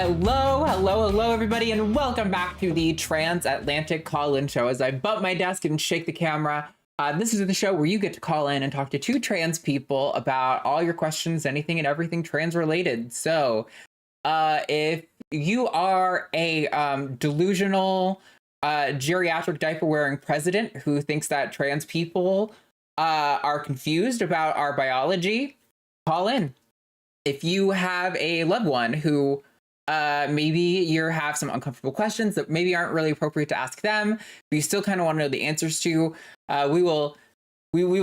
Hello, everybody, and welcome back to the Transatlantic Call-In Show. As I bump my desk and shake the camera, this is the show where you get to call in and talk to two trans people about all your questions, anything and everything trans-related. So, if you are a delusional, geriatric diaper-wearing president who thinks that trans people are confused about our biology, call in. If you have a loved one who maybe you have some uncomfortable questions that maybe aren't really appropriate to ask them, but you still kind of want to know the answers to, we will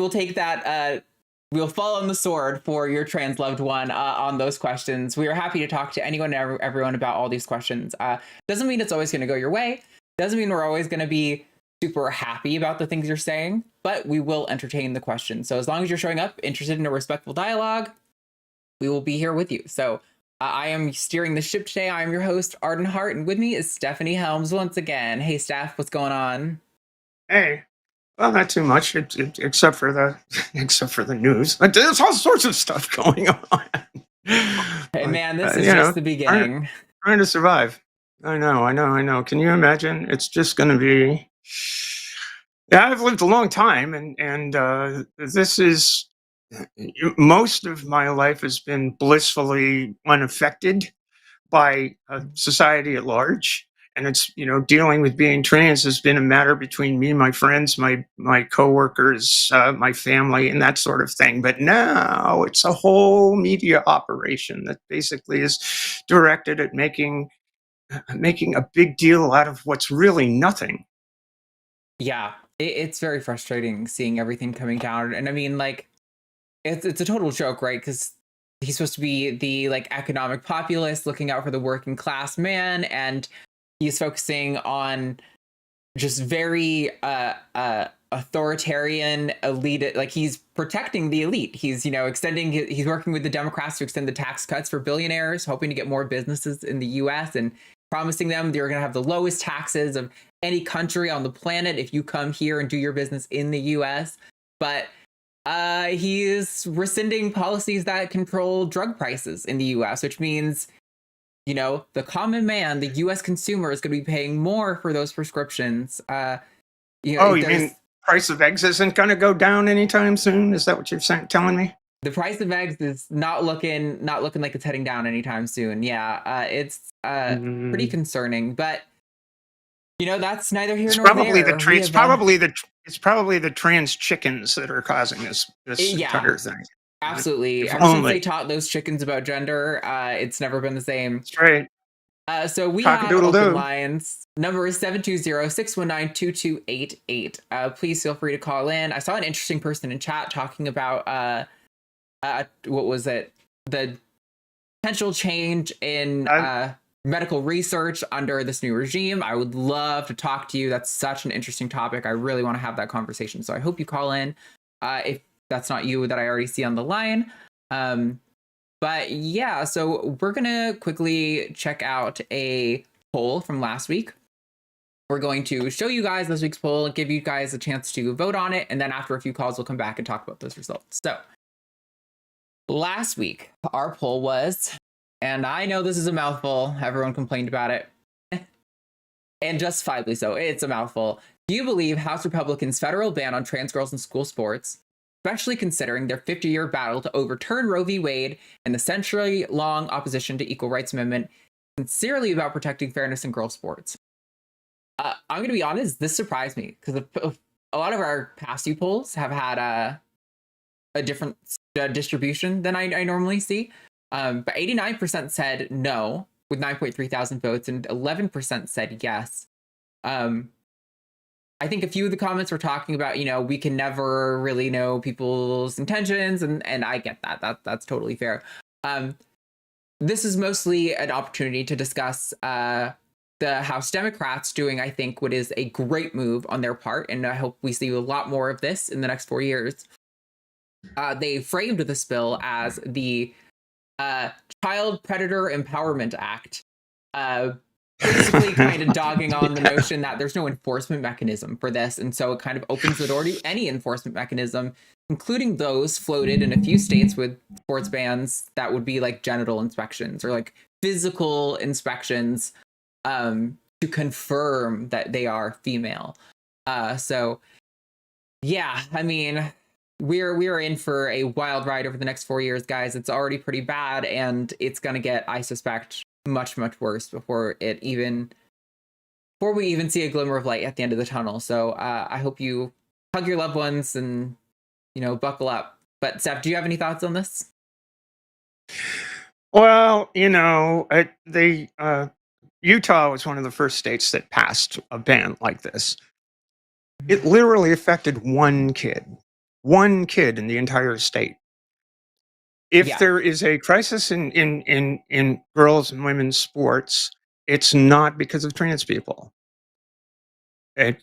take that. We'll fall on the sword for your trans loved one on those questions. We are happy to talk to anyone and everyone about all these questions. Doesn't mean it's always going to go your way. Doesn't mean we're always going to be super happy about the things you're saying, but we will entertain the questions. So as long as you're showing up interested in a respectful dialogue, we will be here with you. So I am steering the ship today. I am your host, Arden Hart, and with me is Stephanie Helms once again. Hey, Steph, what's going on? Hey, well, not too much, except for the news. There's all sorts of stuff going on. Hey, man, this is just the beginning. Trying to survive. I know. Can you imagine? It's just going to be. Yeah, I've lived a long time, and this is. Most of my life has been blissfully unaffected by society at large, and it's dealing with being trans has been a matter between me, my friends, my coworkers, my family, and that sort of thing. But now it's a whole media operation that basically is directed at making a big deal out of what's really nothing. Yeah, it's very frustrating seeing everything coming down, and I mean, like, it's a total joke, right? Because he's supposed to be the economic populist looking out for the working class man, and he's focusing on just very authoritarian elite. Like, he's protecting the elite. He's he's working with the Democrats to extend the tax cuts for billionaires, hoping to get more businesses in the US and promising them they're going to have the lowest taxes of any country on the planet if you come here and do your business in the US. But he is rescinding policies that control drug prices in the US, which means, the common man, the US consumer, is going to be paying more for those prescriptions. You mean price of eggs isn't going to go down anytime soon? Is that what you're telling me? The price of eggs is not looking like it's heading down anytime soon. Yeah, it's pretty concerning, but that's neither here nor there. It's probably the trans chickens that are causing this entire thing. Absolutely. Ever since they taught those chickens about gender, it's never been the same. That's right. So we have open lines. Number is 720-619-2288. Please feel free to call in. I saw an interesting person in chat talking about what was it? The potential change in medical research under this new regime. I would love to talk to you. That's such an interesting topic. I really want to have that conversation. So I hope you call in. If that's not you that I already see on the line. But yeah, so we're going to quickly check out a poll from last week. We're going to show you guys this week's poll and give you guys a chance to vote on it. And then after a few calls, we'll come back and talk about those results. So last week, our poll was, and I know this is a mouthful, everyone complained about it, and justifiably so, it's a mouthful. Do you believe House Republicans' federal ban on trans girls in school sports, especially considering their 50-year battle to overturn Roe v. Wade and the century-long opposition to equal rights amendment, sincerely about protecting fairness in girls' sports? I'm going to be honest, this surprised me, because a lot of our past two polls have had a different distribution than I normally see. But 89% said no, with 9.3 thousand votes, and 11% said yes. I think a few of the comments were talking about, we can never really know people's intentions, and I get that. That's totally fair. This is mostly an opportunity to discuss the House Democrats doing, I think, what is a great move on their part, and I hope we see a lot more of this in the next 4 years. They framed this bill as the Child Predator Empowerment Act, basically kind of dogging on the notion that there's no enforcement mechanism for this. And so it kind of opens the door to any enforcement mechanism, including those floated in a few states with sports bans that would be like genital inspections or like physical inspections to confirm that they are female. So yeah, I mean, we're in for a wild ride over the next 4 years, guys. It's already pretty bad, and it's gonna get, I suspect, much worse before we even see a glimmer of light at the end of the tunnel. So I hope you hug your loved ones and buckle up. But Seth, do you have any thoughts on this? Well, Utah was one of the first states that passed a ban like this. It literally affected one kid in the entire state. If there is a crisis in girls and women's sports, it's not because of trans people. It's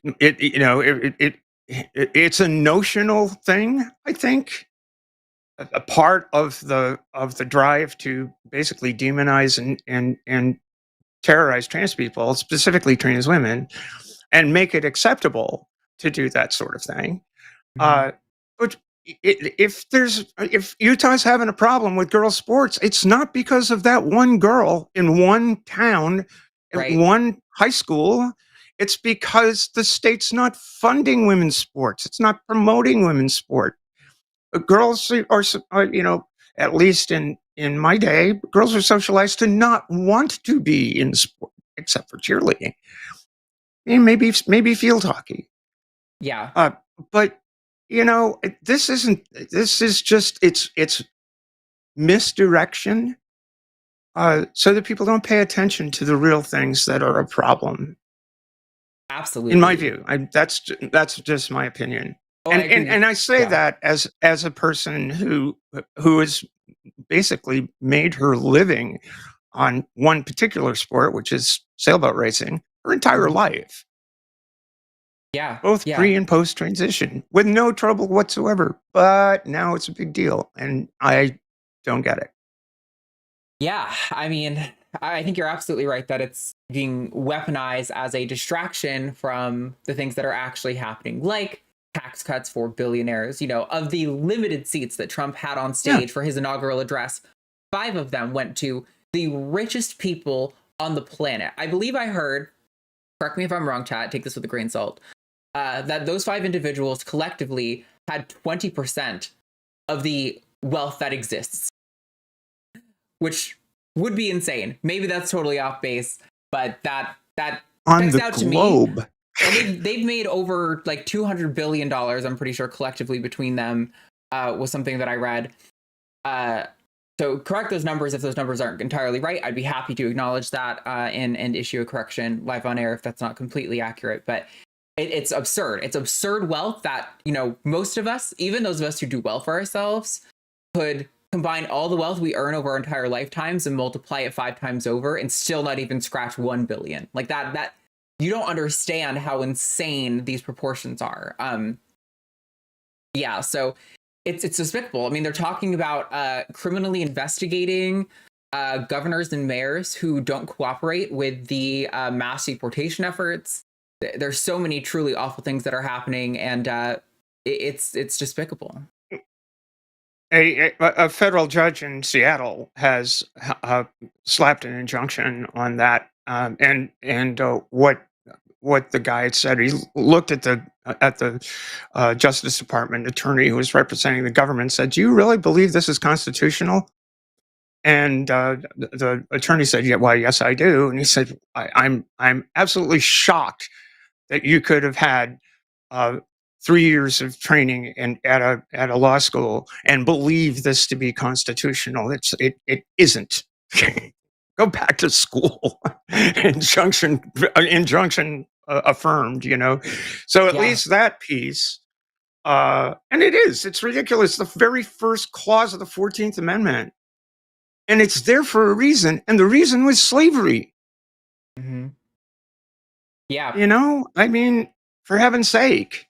a notional thing, I think. A part of the drive to basically demonize and terrorize trans people, specifically trans women, and make it acceptable to do that sort of thing. But if Utah's having a problem with girls' sports, it's not because of that one girl in one town, in one high school. It's because the state's not funding women's sports. It's not promoting women's sport. Girls are, at least in my day, girls are socialized to not want to be in sport, except for cheerleading. And maybe field hockey. Yeah. But this is just it's misdirection. So that people don't pay attention to the real things that are a problem. Absolutely. In my view, that's just my opinion. Oh, and I say that as a person who has basically made her living on one particular sport, which is sailboat racing, her entire life. Yeah. Both pre and post transition with no trouble whatsoever. But now it's a big deal, and I don't get it. Yeah, I mean, I think you're absolutely right that it's being weaponized as a distraction from the things that are actually happening, like tax cuts for billionaires. Of the limited seats that Trump had on stage for his inaugural address, 5 of them went to the richest people on the planet. I believe I heard, correct me if I'm wrong, chat, take this with a grain of salt, that those 5 individuals collectively had 20% of the wealth that exists, which would be insane. Maybe that's totally off base, but that on checks the out globe. To me. And they've made over like $200 billion, I'm pretty sure, collectively between them, was something that I read. So correct those numbers if those numbers aren't entirely right. I'd be happy to acknowledge that and issue a correction live on air if that's not completely accurate. But it's absurd. It's absurd wealth that, most of us, even those of us who do well for ourselves, could combine all the wealth we earn over our entire lifetimes and multiply it 5 times over and still not even scratch 1 billion. Like that you don't understand how insane these proportions are. So it's despicable. I mean, they're talking about criminally investigating governors and mayors who don't cooperate with the mass deportation efforts. There's so many truly awful things that are happening, and it's despicable. A federal judge in Seattle has slapped an injunction on that, and what the guy had said. He looked at the Justice Department attorney who was representing the government, said, "Do you really believe this is constitutional?" And the attorney said, "Yeah, well, yes, I do." And he said, I'm absolutely shocked that you could have had 3 years of training and at a law school and believe this to be constitutional. It isn't. Go back to school. Injunction affirmed. So at least that piece. And it's ridiculous. The very first clause of the 14th Amendment, and it's there for a reason, and the reason was slavery. Mm-hmm. Yeah. I mean, for heaven's sake.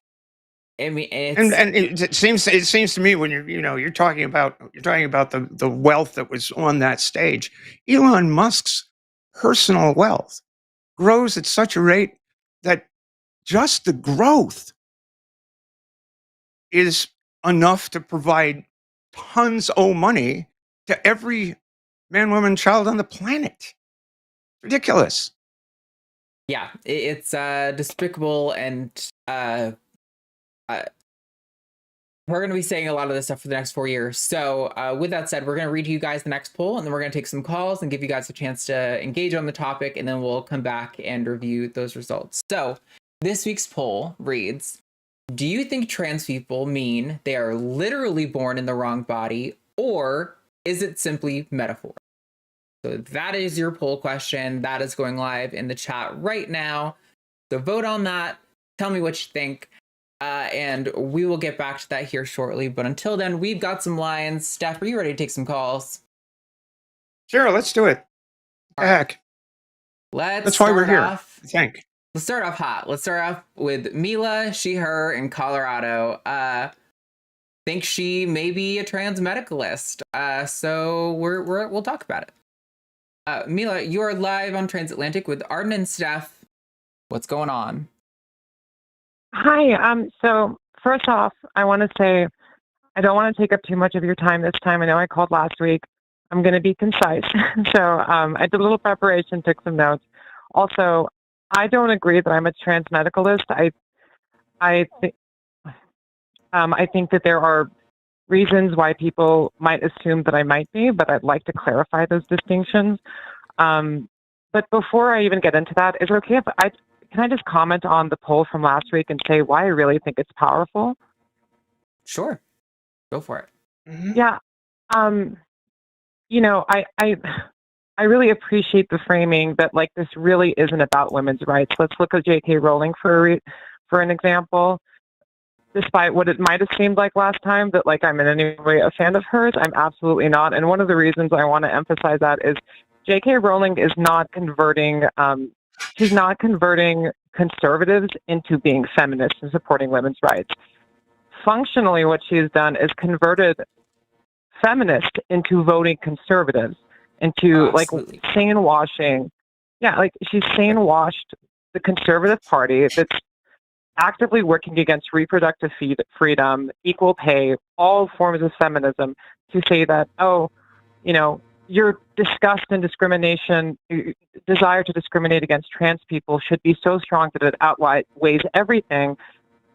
I mean, it seems to me when you're talking about the wealth that was on that stage, Elon Musk's personal wealth grows at such a rate that just the growth is enough to provide tons of money to every man, woman, child on the planet. Ridiculous. Yeah, it's despicable, and we're going to be saying a lot of this stuff for the next 4 years. So with that said, we're going to read to you guys the next poll, and then we're going to take some calls and give you guys a chance to engage on the topic, and then we'll come back and review those results. So this week's poll reads, do you think trans people mean they are literally born in the wrong body, or is it simply metaphor? So that is your poll question. That is going live in the chat right now. So vote on that. Tell me what you think. And we will get back to that here shortly. But until then, we've got some lines. Steph, are you ready to take some calls? Sure, let's do it. Heck. That's why we're here, I think. Let's start off hot. Let's start off with Mila, she, her in Colorado. Think she may be a trans medicalist. So we'll talk about it. Mila, you are live on Transatlantic with Arden and Steph. What's going on? Hi. So first off, I want to say I don't want to take up too much of your time this time. I know I called last week. I'm going to be concise. So I did a little preparation, took some notes. Also, I don't agree that I'm a trans medicalist. I think that there are reasons why people might assume that I might be, but I'd like to clarify those distinctions. But before I even get into that, is it okay if can I just comment on the poll from last week and say why I really think it's powerful? Sure. Go for it. Mm-hmm. Yeah. You know, I really appreciate the framing that, like, this really isn't about women's rights. Let's look at J.K. Rowling for an example. Despite what it might have seemed like last time, that, like, I'm in any way a fan of hers, I'm absolutely not. And one of the reasons I want to emphasize that is J.K. Rowling is not converting, she's not converting conservatives into being feminists and supporting women's rights. Functionally, what she's done is converted feminists into voting conservatives, into like sane washing. Yeah, like she's sane washed the conservative party that's actively working against reproductive freedom, equal pay, all forms of feminism, to say that, oh, you know, your disgust and discrimination, desire to discriminate against trans people should be so strong that it outweighs everything.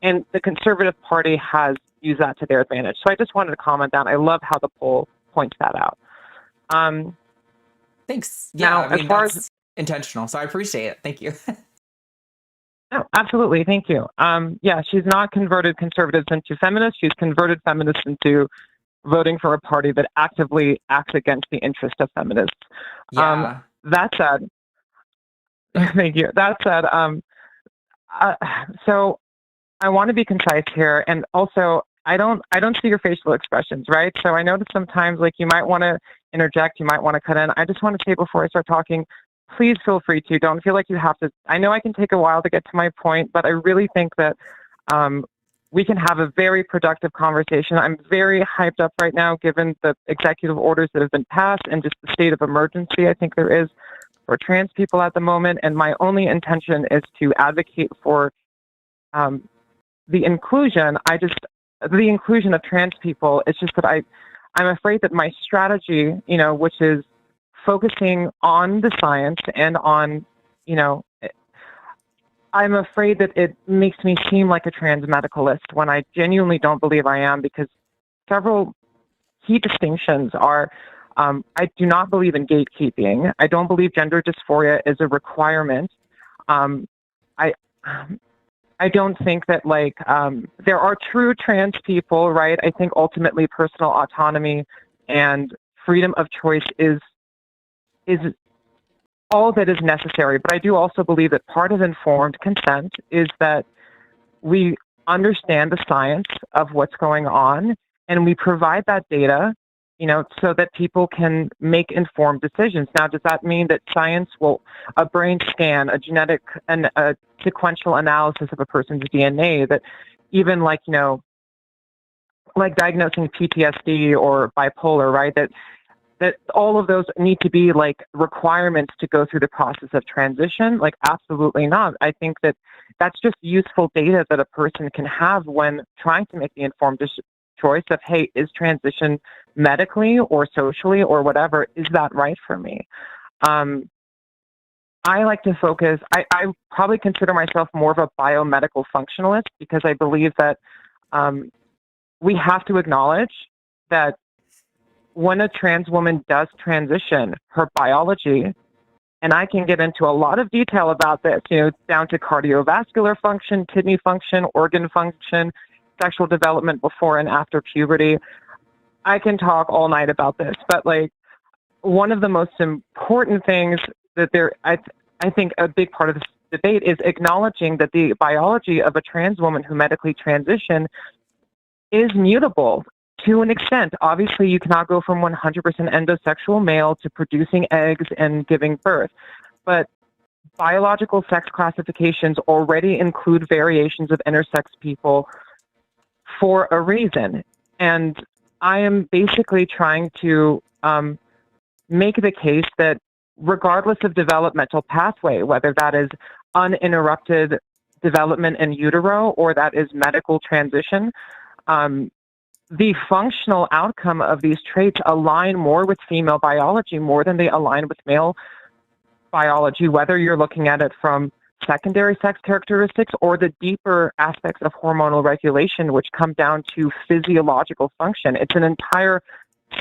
And the conservative party has used that to their advantage. So I just wanted to comment on. I love how the poll points that out. Thanks. Yeah, now, I mean, as far that's intentional, so I appreciate it. Thank you. No, absolutely. Thank you. Yeah, she's not converted conservatives into feminists. She's converted feminists into voting for a party that actively acts against the interest of feminists. Yeah. That said, thank you. That said, so I want to be concise here, and also I don't see your facial expressions, right? So I notice sometimes, like, you might want to interject, you might want to cut in. I just want to say before I start talking, please feel free to. Don't feel like you have to. I know I can take a while to get to my point, but I really think that we can have a very productive conversation. I'm very hyped up right now, given the executive orders that have been passed and just the state of emergency I think there is for trans people at the moment. And my only intention is to advocate for the inclusion. The inclusion of trans people. It's just that I'm afraid that my strategy, you know, which is focusing on the science and on, you know, I'm afraid that it makes me seem like a trans medicalist when I genuinely don't believe I am, because several key distinctions are, I do not believe in gatekeeping. I don't believe gender dysphoria is a requirement. I don't think that, like, there are true trans people, right? I think ultimately personal autonomy and freedom of choice is all that is necessary. But I do also believe that part of informed consent is that we understand the science of what's going on and we provide that data, you know, so that people can make informed decisions. Now, does that mean that science will, a brain scan, a genetic and a sequential analysis of a person's DNA, that even, like, you know, like diagnosing PTSD or bipolar, right? That that all of those need to be like requirements to go through the process of transition. Like, absolutely not. I think that that's just useful data that a person can have when trying to make the informed choice of, hey, is transition medically or socially or whatever, is that right for me? I like to focus, I probably consider myself more of a biomedical functionalist because I believe that we have to acknowledge that when a trans woman does transition, her biology, and I can get into a lot of detail about this, down to cardiovascular function, kidney function, organ function, sexual development before and after puberty. I can talk all night about this, but like one of the most important things that I think a big part of this debate is acknowledging that the biology of a trans woman who medically transition is mutable to an extent. Obviously, you cannot go from 100% endosexual male to producing eggs and giving birth, but biological sex classifications already include variations of intersex people for a reason. And I am basically trying to make the case that regardless of developmental pathway, whether that is uninterrupted development in utero or that is medical transition, the functional outcome of these traits align more with female biology more than they align with male biology, whether you're looking at it from secondary sex characteristics or the deeper aspects of hormonal regulation, which come down to physiological function. It's an entire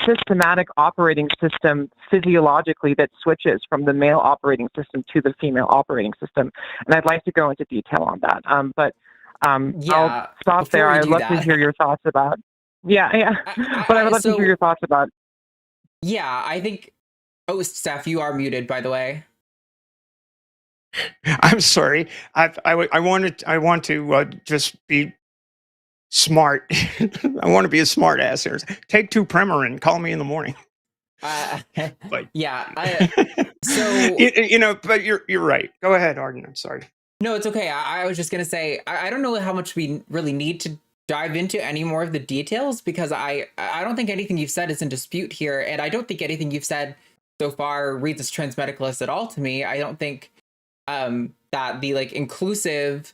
systematic operating system physiologically that switches from the male operating system to the female operating system. And I'd like to go into detail on that. I'll stop there. I'd love to hear your thoughts about. Yeah. But I would love to hear your thoughts about. Yeah, I think. Oh, Steph, you are muted, by the way. I'm sorry. I want to just be smart. I want to be a smart ass here. Take 2 Premarin. Call me in the morning. But yeah. But you're right. Go ahead, Arden. I'm sorry. No, it's okay. I was just gonna say I don't know how much we really need to dive into any more of the details because I don't think anything you've said is in dispute here, and I don't think anything you've said so far reads as transmedicalist at all to me. I don't think that the inclusive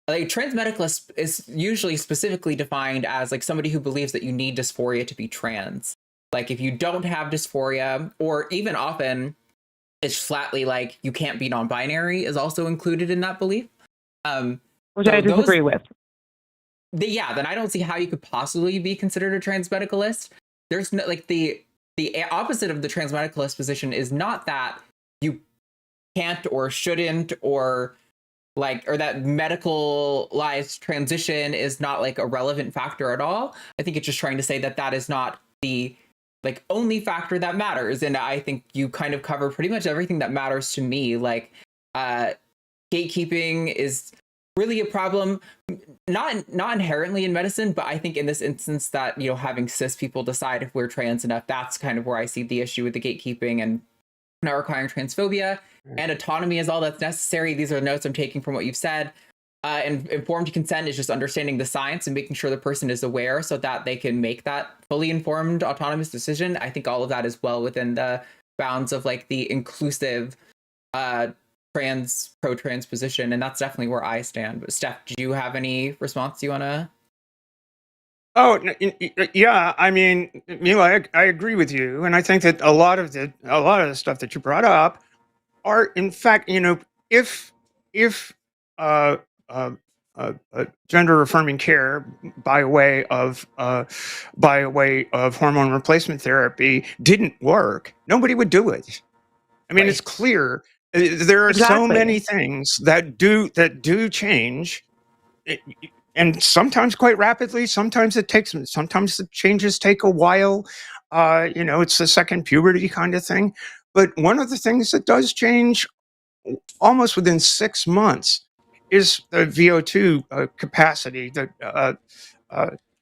transmedicalist is usually specifically defined as somebody who believes that you need dysphoria to be trans. If you don't have dysphoria, or even often it's flatly you can't be non-binary is also included in that belief. Which I disagree with. Then I don't see how you could possibly be considered a transmedicalist. There's no the opposite of the transmedicalist position is not that you can't or shouldn't or that medicalized transition is not a relevant factor at all. I think it's just trying to say that that is not the only factor that matters. And I think you kind of cover pretty much everything that matters to me. Gatekeeping is really a problem, not inherently in medicine, but I think in this instance that, having cis people decide if we're trans enough, that's kind of where I see the issue with the gatekeeping and not requiring transphobia. And autonomy is all that's necessary. These are the notes I'm taking from what you've said. And informed consent is just understanding the science and making sure the person is aware so that they can make that fully informed autonomous decision. I think all of that is well within the bounds of the inclusive pro-trans position. And that's definitely where I stand. But Steph, do you have any response you want to? Oh, yeah. I mean, Mila, I agree with you. And I think that a lot of the stuff that you brought up are, in fact, if gender affirming care by way of hormone replacement therapy didn't work, nobody would do it. I mean, It's clear there are so many things that do change, and sometimes quite rapidly. Sometimes the changes take a while. It's the second puberty kind of thing. But one of the things that does change almost within 6 months is the VO2 capacity, the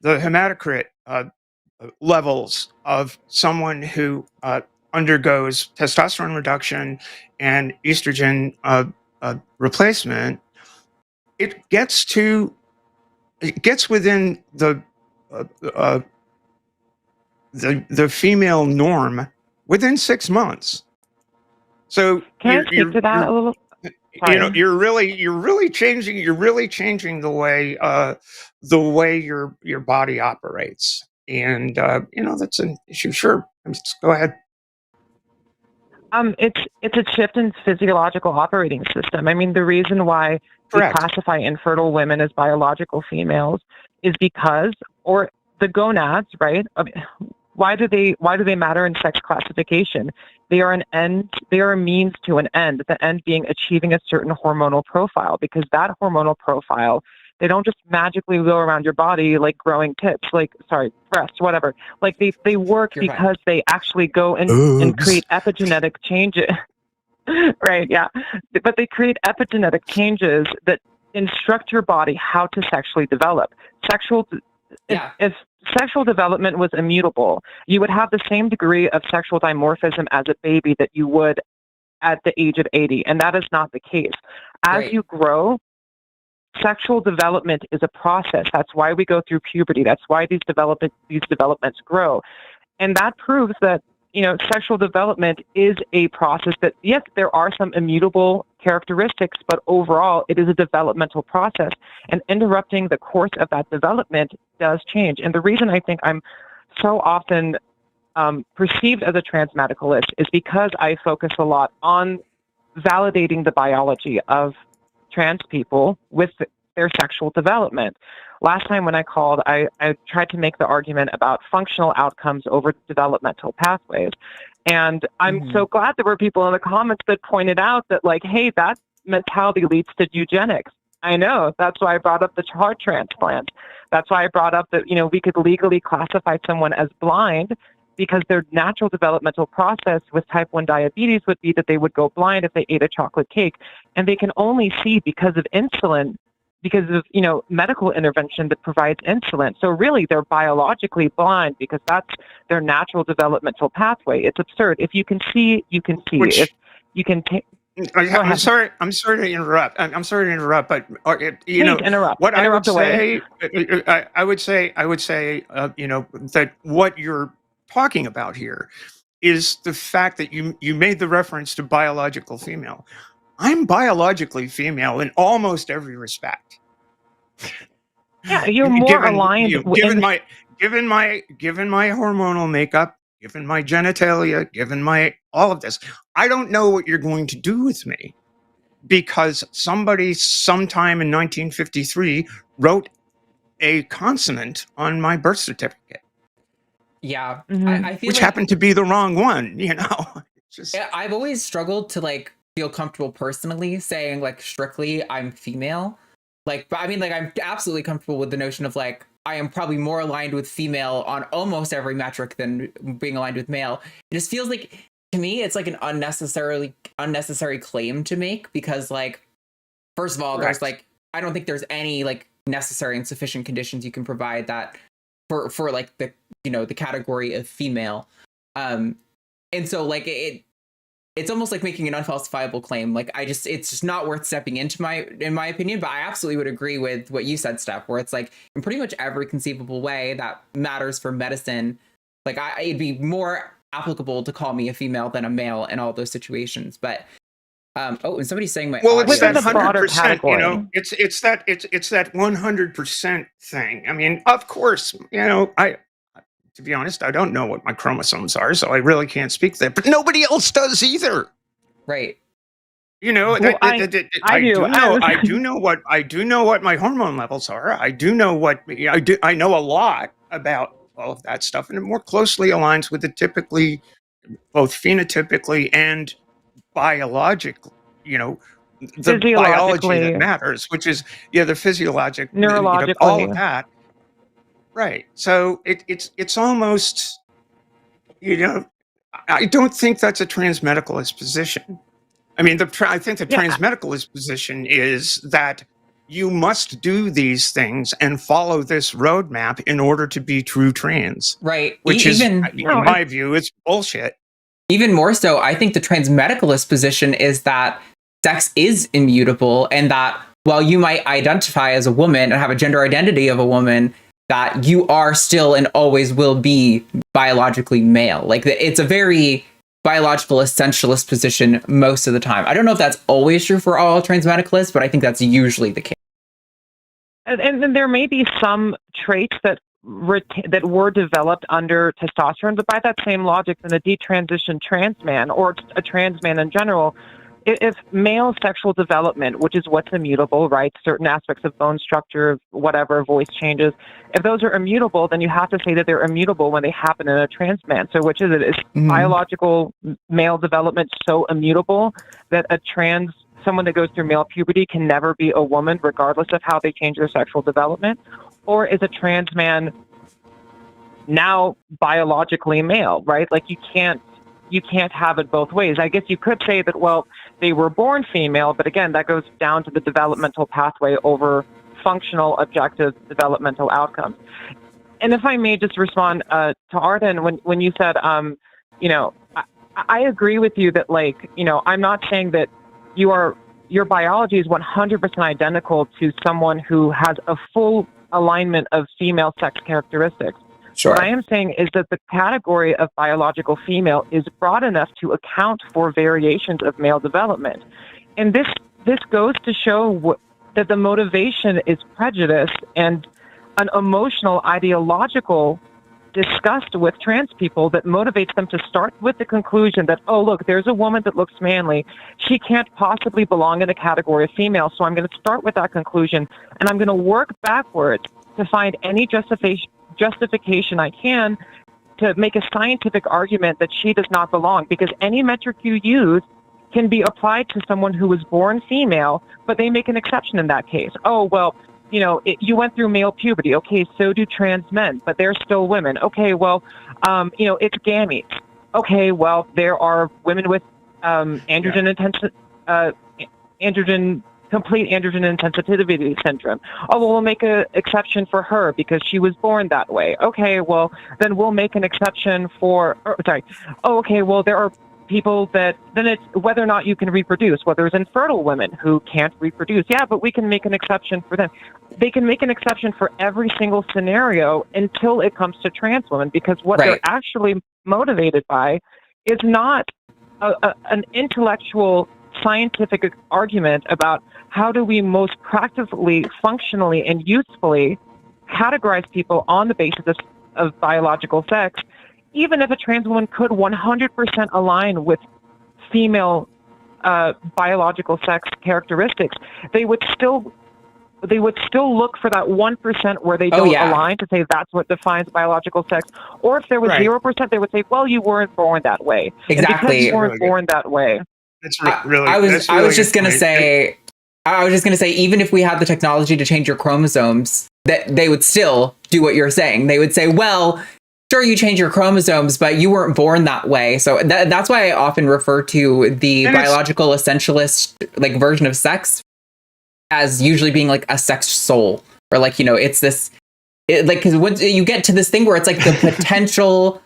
hematocrit levels of someone who undergoes testosterone reduction and estrogen replacement. It gets within the female norm within 6 months. So Can I speak to that a little? Sorry. you're really changing the way your body operates, and that's an issue. Sure, just go ahead. It's a shift in physiological operating system. I mean, the reason why Correct. we classify infertile women as biological females is because, or the gonads, right? Why do they matter in sex classification? They are a means to an end, the end being achieving a certain hormonal profile, because that hormonal profile, they don't just magically go around your body like growing tits, breasts, whatever. Like they work You're because fine. they actually go and Boobs. create epigenetic changes. Right, yeah. But they create epigenetic changes that instruct your body how to sexually develop. If sexual development was immutable, you would have the same degree of sexual dimorphism as a baby that you would at the age of 80, and that is not the case. As Right. you grow, sexual development is a process. That's why we go through puberty. That's why these developments grow. And that proves that, sexual development is a process that, yes, there are some immutable characteristics, but overall it is a developmental process. And interrupting the course of that development does change. And the reason I think I'm so often perceived as a transmedicalist is because I focus a lot on validating the biology of trans people with their sexual development. Last time when I called, I tried to make the argument about functional outcomes over developmental pathways. And I'm so glad there were people in the comments that pointed out that, like, hey, that mentality leads to eugenics. I know. That's why I brought up the heart transplant. That's why I brought up that, we could legally classify someone as blind because their natural developmental process with type 1 diabetes would be that they would go blind if they ate a chocolate cake. And they can only see because of insulin, because of, medical intervention that provides insulin. So really, they're biologically blind because that's their natural developmental pathway. It's absurd. If you can see, you can see. If you can take... I'm sorry to interrupt. I'm sorry to interrupt, but interrupt. What Interrupt I would say, that what you're talking about here is the fact that you made the reference to biological female. I'm biologically female in almost every respect. Yeah, you're more aligned. Given my hormonal makeup, given my genitalia, given my all of this, I don't know what you're going to do with me, because somebody sometime in 1953 wrote a consonant on my birth certificate. Yeah, Mhm. I feel which like happened to be the wrong one. I've always struggled to feel comfortable personally saying strictly I'm female. But I mean, I'm absolutely comfortable with the notion of I am probably more aligned with female on almost every metric than being aligned with male. It just feels like, to me, it's an unnecessary claim to make, because first of all, Correct. there's I don't think there's any necessary and sufficient conditions you can provide that for the the category of female. And so it's almost like making an unfalsifiable claim. It's just not worth stepping into, in my opinion. But I absolutely would agree with what you said, Steph, where it's in pretty much every conceivable way that matters for medicine, it'd be more applicable to call me a female than a male in all those situations. But and somebody's saying my well, it's Within that the broader 100%. category. It's that 100% thing. I mean, of course, to be honest, I don't know what my chromosomes are, so I really can't speak to that. But nobody else does either. Right. I do know what my hormone levels are. I know a lot about all of that stuff, and it more closely aligns with the typically, both phenotypically and biologically, the biology that matters, which is the physiologic, neurologically, all of that. Right. So it's almost, I don't think that's a transmedicalist position. I mean, I think the transmedicalist position is that you must do these things and follow this roadmap in order to be true trans. Right. Which in my view, is bullshit. Even more so, I think the transmedicalist position is that sex is immutable, and that while you might identify as a woman and have a gender identity of a woman, that you are still and always will be biologically male. It's a very biological essentialist position most of the time. I don't know if that's always true for all trans medicalists, but I think that's usually the case. And there may be some traits that were developed under testosterone, but by that same logic, then a detransitioned trans man or a trans man in general, if male sexual development, which is what's immutable, right? Certain aspects of bone structure, whatever, voice changes, if those are immutable, then you have to say that they're immutable when they happen in a trans man. So which is it? Is biological male development so immutable that someone that goes through male puberty can never be a woman regardless of how they change their sexual development? Or is a trans man now biologically male, right? Like you can't have it both ways. I guess you could say that, well, they were born female, but again, that goes down to the developmental pathway over functional, objective developmental outcomes. And if I may just respond to Arden, when you said, I agree with you that, like, I'm not saying that your biology is 100% identical to someone who has a full alignment of female sex characteristics. Sure. What I am saying is that the category of biological female is broad enough to account for variations of male development. And this goes to show that the motivation is prejudice and an emotional, ideological disgust with trans people that motivates them to start with the conclusion that, oh, look, there's a woman that looks manly. She can't possibly belong in the category of female, so I'm going to start with that conclusion, and I'm going to work backwards to find any justification I can to make a scientific argument that she does not belong, because any metric you use can be applied to someone who was born female, but they make an exception in that case. Oh, well, you went through male puberty. Okay, so do trans men, but they're still women. Okay, well, it's gametes. Okay, well, there are women with complete androgen insensitivity syndrome. Oh, well, we'll make an exception for her because she was born that way. Okay, well, then we'll make an exception for, okay, well, there are people that, then it's whether or not you can reproduce, whether there's infertile women who can't reproduce. Yeah, but we can make an exception for them. They can make an exception for every single scenario until it comes to trans women, because what they're actually motivated by is not an intellectual scientific argument about how do we most practically, functionally, and usefully categorize people on the basis of biological sex. Even if a trans woman could 100% align with female biological sex characteristics, they would still look for that 1% where they don't align to say that's what defines biological sex. Or if there was 0%, they would say, well, you weren't born that way. Exactly. And because you weren't born that way. I was just going to say, even if we had the technology to change your chromosomes, that they would still do what you're saying. They would say, well, sure, you change your chromosomes, but you weren't born that way. So that's why I often refer to the biological essentialist version of sex as usually being like a sex soul, or it's this, because once you get to this thing where it's like the potential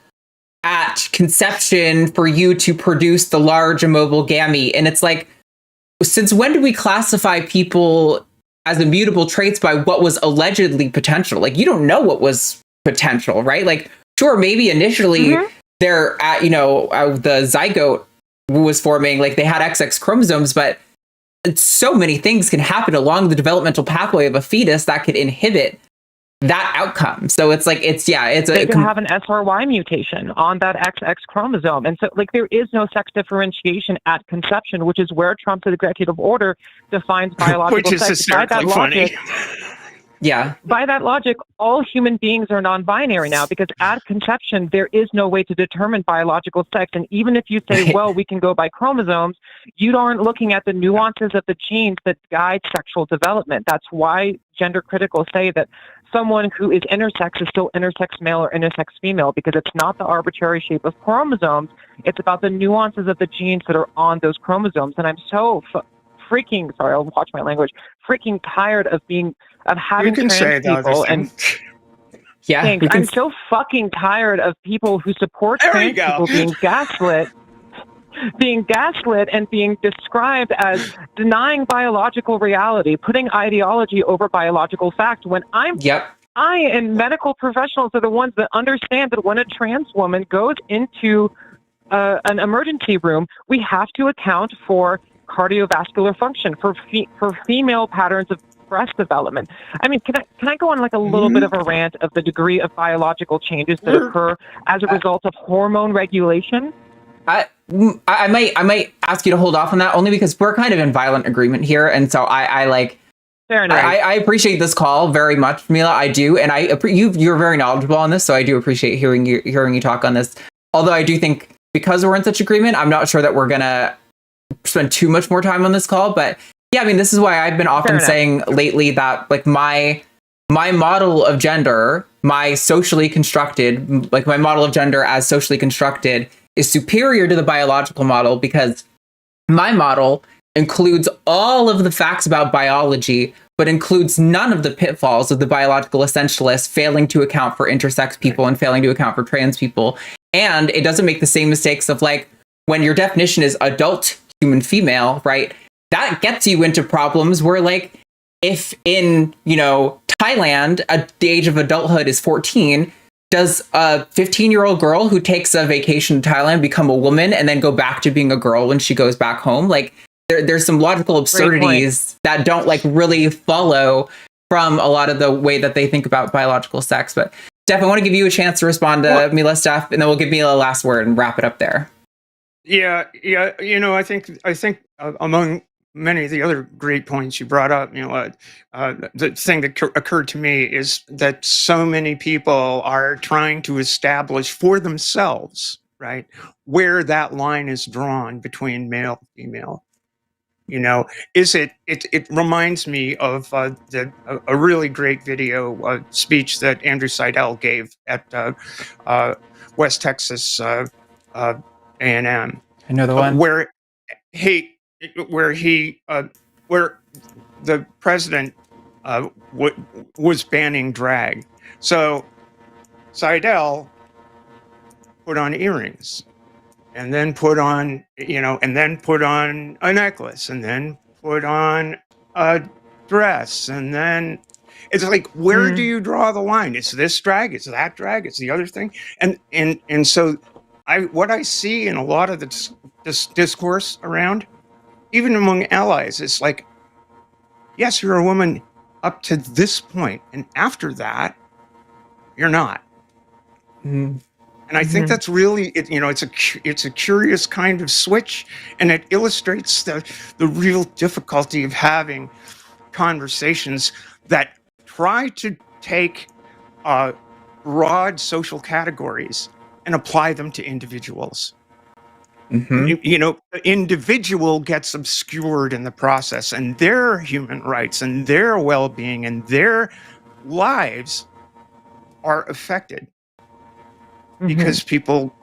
at conception for you to produce the large immobile gamete, and it's like, since when do we classify people as immutable traits by what was allegedly potential? Like, you don't know what was potential, right? Like, sure, maybe initially they're at, the zygote was forming, like they had XX chromosomes, but so many things can happen along the developmental pathway of a fetus that could inhibit that outcome. So it's like, they can have an SRY mutation on that XX chromosome. And so there is no sex differentiation at conception, which is where Trump's executive order defines biological sex. Which is hysterically funny. Yeah. By that logic, all human beings are non-binary now, because at conception, there is no way to determine biological sex. And even if you say, well, we can go by chromosomes, you aren't looking at the nuances of the genes that guide sexual development. That's why gender critical say that someone who is intersex is still intersex male or intersex female, because it's not the arbitrary shape of chromosomes. It's about the nuances of the genes that are on those chromosomes. And I'm so freaking tired of having trans people and I'm so fucking tired of people who support trans people being gaslit and being described as denying biological reality, putting ideology over biological fact, when I and medical professionals are the ones that understand that when a trans woman goes into an emergency room, we have to account for cardiovascular function, for female patterns of breast development. I mean, can I go on like a little bit of a rant of the degree of biological changes that occur as a result of hormone regulation? I might ask you to hold off on that, only because we're kind of in violent agreement here, and so I like. Fair enough. I appreciate this call very much, Mila. I do, and you're very knowledgeable on this, so I do appreciate hearing you talk on this. Although I do think, because we're in such agreement, I'm not sure that we're gonna spend too much more time on this call. But yeah, I mean, this is why I've been often saying lately that like my model of gender, my model of gender as socially constructed is superior to the biological model, because my model includes all of the facts about biology, but includes none of the pitfalls of the biological essentialists, failing to account for intersex people and failing to account for trans people. And it doesn't make the same mistakes of like, when your definition is adult human female, right? That gets you into problems where like, if in, Thailand, the age of adulthood is 14, does a 15-year-old girl who takes a vacation to Thailand become a woman and then go back to being a girl when she goes back home? Like, there's some logical absurdities that don't like really follow from a lot of the way that they think about biological sex. But Steph, I want to give you a chance to respond to Mila's stuff, and then we'll give Mila a last word and wrap it up there. Yeah. I think among many of the other great points you brought up, the thing that occurred to me is that so many people are trying to establish for themselves, right, where that line is drawn between male and female. It reminds me of a really great video speech that Andrew Seidel gave at West Texas A&M. I know the one where the president was banning drag. So Seidel put on earrings, and then put on a necklace, and then put on a dress, and then it's like, where do you draw the line? It's this drag, it's that drag, it's the other thing, and so what I see in a lot of this discourse around, even among allies, it's like, yes, you're a woman up to this point, and after that, you're not. And I think that's really, it's a curious kind of switch, and it illustrates the real difficulty of having conversations that try to take broad social categories and apply them to individuals. The individual gets obscured in the process, and their human rights and their well-being and their lives are affected. Because people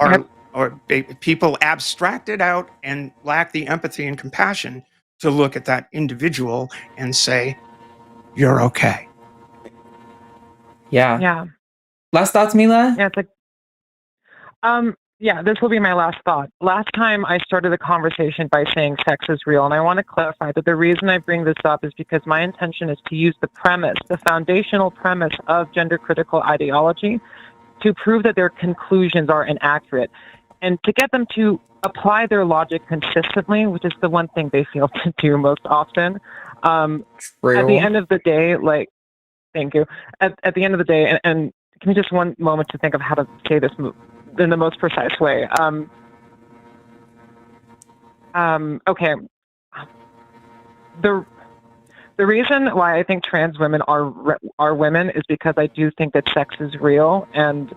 people abstract it out and lack the empathy and compassion to look at that individual and say, "You're okay." Yeah. Last thoughts, Mila? Yeah, it's like, this will be my last thought. Last time I started the conversation by saying sex is real, and I want to clarify that the reason I bring this up is because my intention is to use the foundational premise of gender critical ideology to prove that their conclusions are inaccurate, and to get them to apply their logic consistently, which is the one thing they fail to do most often. At the end of the day, thank you. At the end of the day, and give me just one moment to think of how to say this in the most precise way. Okay. The reason why I think trans women are women is because I do think that sex is real, and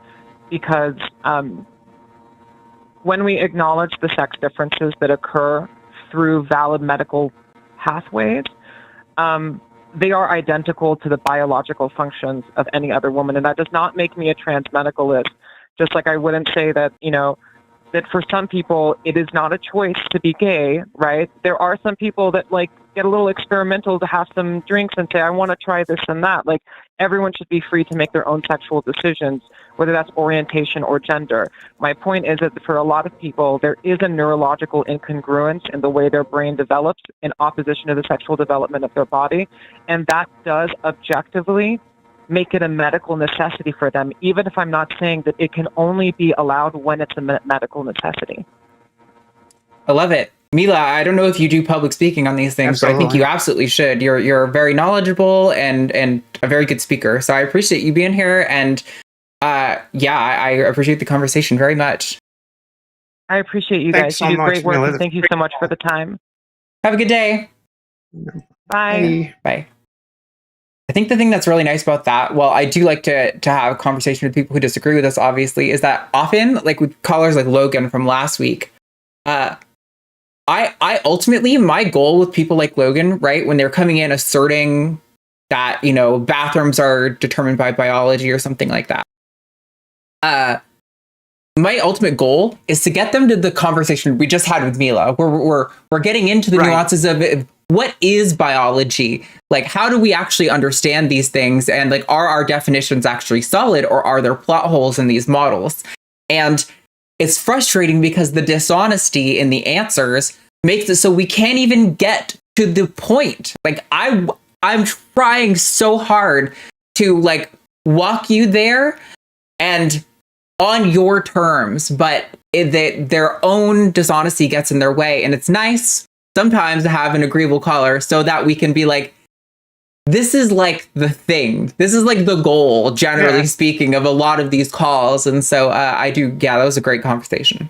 because when we acknowledge the sex differences that occur through valid medical pathways, they are identical to the biological functions of any other woman. And that does not make me a trans medicalist, just like I wouldn't say that, that for some people it is not a choice to be gay, right? There are some people that get a little experimental to have some drinks and say, I want to try this and that. Everyone should be free to make their own sexual decisions, whether that's orientation or gender. My point is that for a lot of people, there is a neurological incongruence in the way their brain develops in opposition to the sexual development of their body. And that does objectively make it a medical necessity for them, even if I'm not saying that it can only be allowed when it's a medical necessity. I love it. Mila, I don't know if you do public speaking on these things, but I think you absolutely should. You're very knowledgeable and a very good speaker. So I appreciate you being here, and I appreciate the conversation very much. I appreciate you guys. You do great work, and thank you so much for the time. Have a good day. Bye. Bye. I think the thing that's really nice about that, well, I do like to have a conversation with people who disagree with us, obviously, is that often, like with callers like Logan from last week, I ultimately, my goal with people like Logan, right, when they're coming in asserting that, you know, bathrooms are determined by biology or something like that, my ultimate goal is to get them to the conversation we just had with Mila, where we're getting into the nuances of it. What is biology? Like, how do we actually understand these things? And like, are our definitions actually solid, or are there plot holes in these models? And it's frustrating because the dishonesty in the answers makes it so we can't even get to the point. Like, I'm trying so hard to like walk you there and on your terms, but their own dishonesty gets in their way. And it's nice sometimes to have an agreeable caller so that we can be like, this is like the thing. This is like the goal, generally speaking, of a lot of these calls. And so that was a great conversation.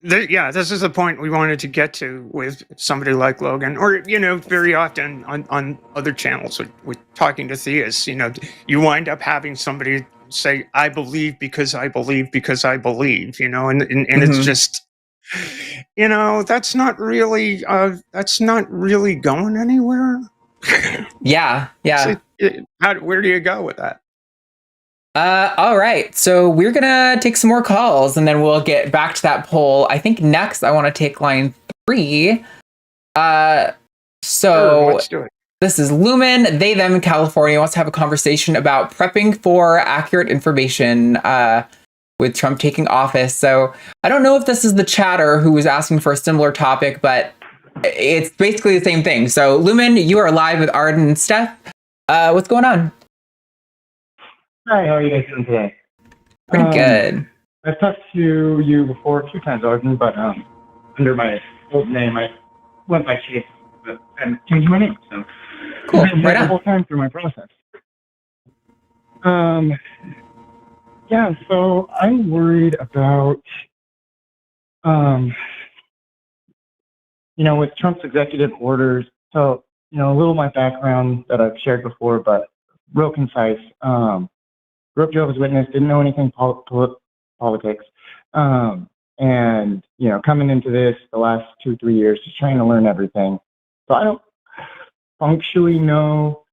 This is the point we wanted to get to with somebody like Logan, or, you know, very often on other channels with talking to theists, you know, you wind up having somebody say, I believe because I believe because I believe, you know, and it's just, you know, that's not really going anywhere. Yeah. So, where do you go with that? All right. So we're going to take some more calls and then we'll get back to that poll. I think next I want to take line 3. Sure, let's do it. This is Lumen. They, them in California wants to have a conversation about prepping for accurate information with Trump taking office. So I don't know if this is the chatter who was asking for a similar topic, but it's basically the same thing. So Lumen, you are live with Arden and Steph. What's going on? Hi, how are you guys doing today? Pretty good. I've talked to you before a few times, Arden, but under my old name, I went by Chase, but I changed my name, so cool. Right on. The whole time through my process. So I'm worried about, with Trump's executive orders. So, a little of my background that I've shared before, but real concise. Grew up Jehovah's Witness, didn't know anything politics. And, coming into this the last 2-3 years, just trying to learn everything. So I don't functionally know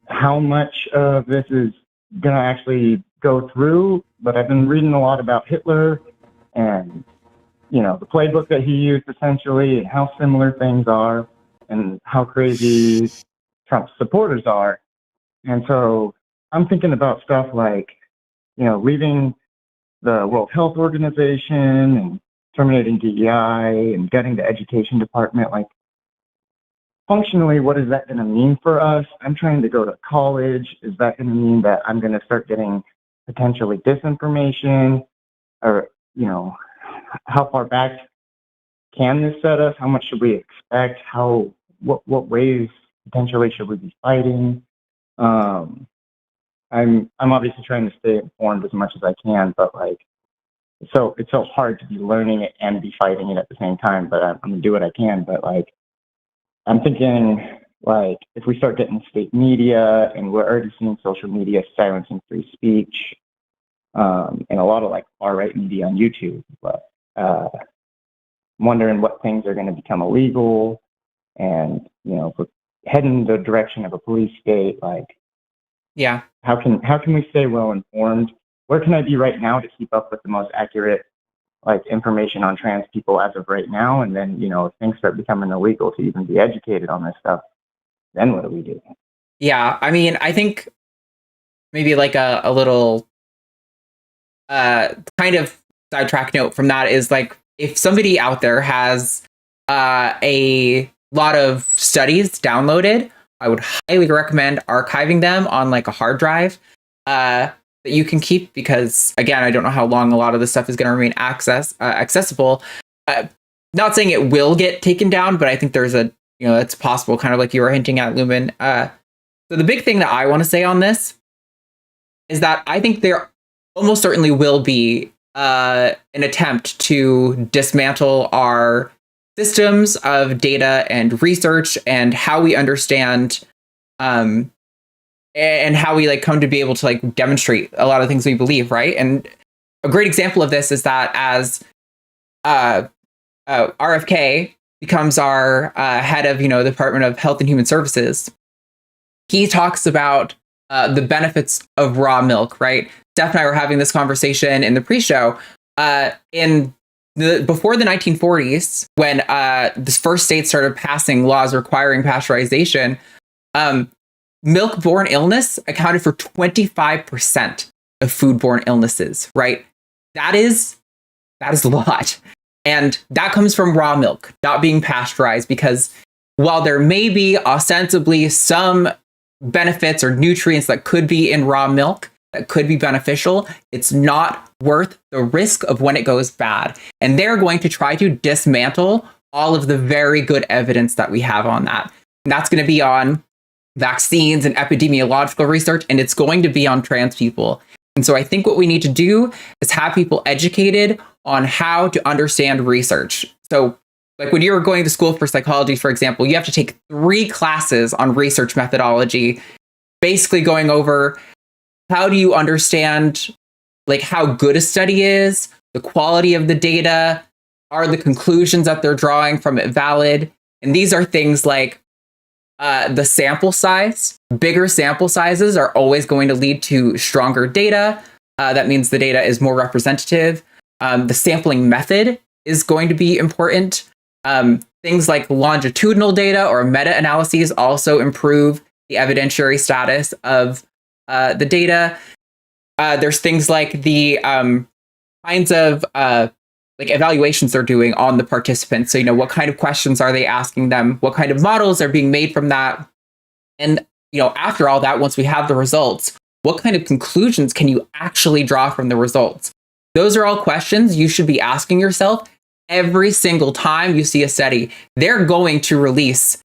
how much of this is going to actually go through, but I've been reading a lot about Hitler and, the playbook that he used essentially, and how similar things are and how crazy Trump's supporters are. And so I'm thinking about stuff like, leaving the World Health Organization and terminating DEI and getting the education department. Like, functionally, what is that going to mean for us? I'm trying to go to college. Is that going to mean that I'm going to start getting potentially disinformation? Or, how far back can this set us? How much should we expect? What ways potentially should we be fighting? I'm obviously trying to stay informed as much as I can, but it's so hard to be learning it and be fighting it at the same time. But I'm gonna do what I can. But I'm thinking if we start getting state media, and we're already seeing social media silencing free speech, and a lot of far right media on YouTube, but wondering what things are going to become illegal, and if we're heading in the direction of a police state, how can we stay well informed? Where can I be right now to keep up with the most accurate information on trans people as of right now? And then if things start becoming illegal to even be educated on this stuff, then what do we do? Yeah, I mean, I think maybe a little kind of sidetrack note from that is if somebody out there has a lot of studies downloaded, I would highly recommend archiving them on a hard drive that you can keep, because again, I don't know how long a lot of this stuff is going to remain accessible. not saying it will get taken down, but I think there's a, it's possible, kind of like you were hinting at, Lumen. So the big thing that I want to say on this is that I think there almost certainly will be an attempt to dismantle our systems of data and research and how we understand and how we come to be able to demonstrate a lot of things we believe, right? And a great example of this is that as RFK becomes our head of the Department of Health and Human Services, he talks about the benefits of raw milk, right? Steph and I were having this conversation in the pre-show. Before the 1940s, when the first states started passing laws requiring pasteurization, milk-borne illness accounted for 25% of foodborne illnesses, right? That is a lot. And that comes from raw milk, not being pasteurized, because while there may be ostensibly some benefits or nutrients that could be in raw milk that could be beneficial, it's not worth the risk of when it goes bad. And they're going to try to dismantle all of the very good evidence that we have on that. And that's going to be on vaccines and epidemiological research, and it's going to be on trans people. And so I think what we need to do is have people educated on how to understand research. So when you were going to school for psychology, for example, you have to take 3 classes on research methodology, basically going over how do you understand how good a study is, the quality of the data, are the conclusions that they're drawing from it valid? And these are things like the sample size. Bigger sample sizes are always going to lead to stronger data. That means the data is more representative. The sampling method is going to be important. Things like longitudinal data or meta-analyses also improve the evidentiary status of the data. There's things like the kinds of evaluations they're doing on the participants. So, what kind of questions are they asking them? What kind of models are being made from that? And, after all that, once we have the results, what kind of conclusions can you actually draw from the results? Those are all questions you should be asking yourself every single time you see a study. They're going to release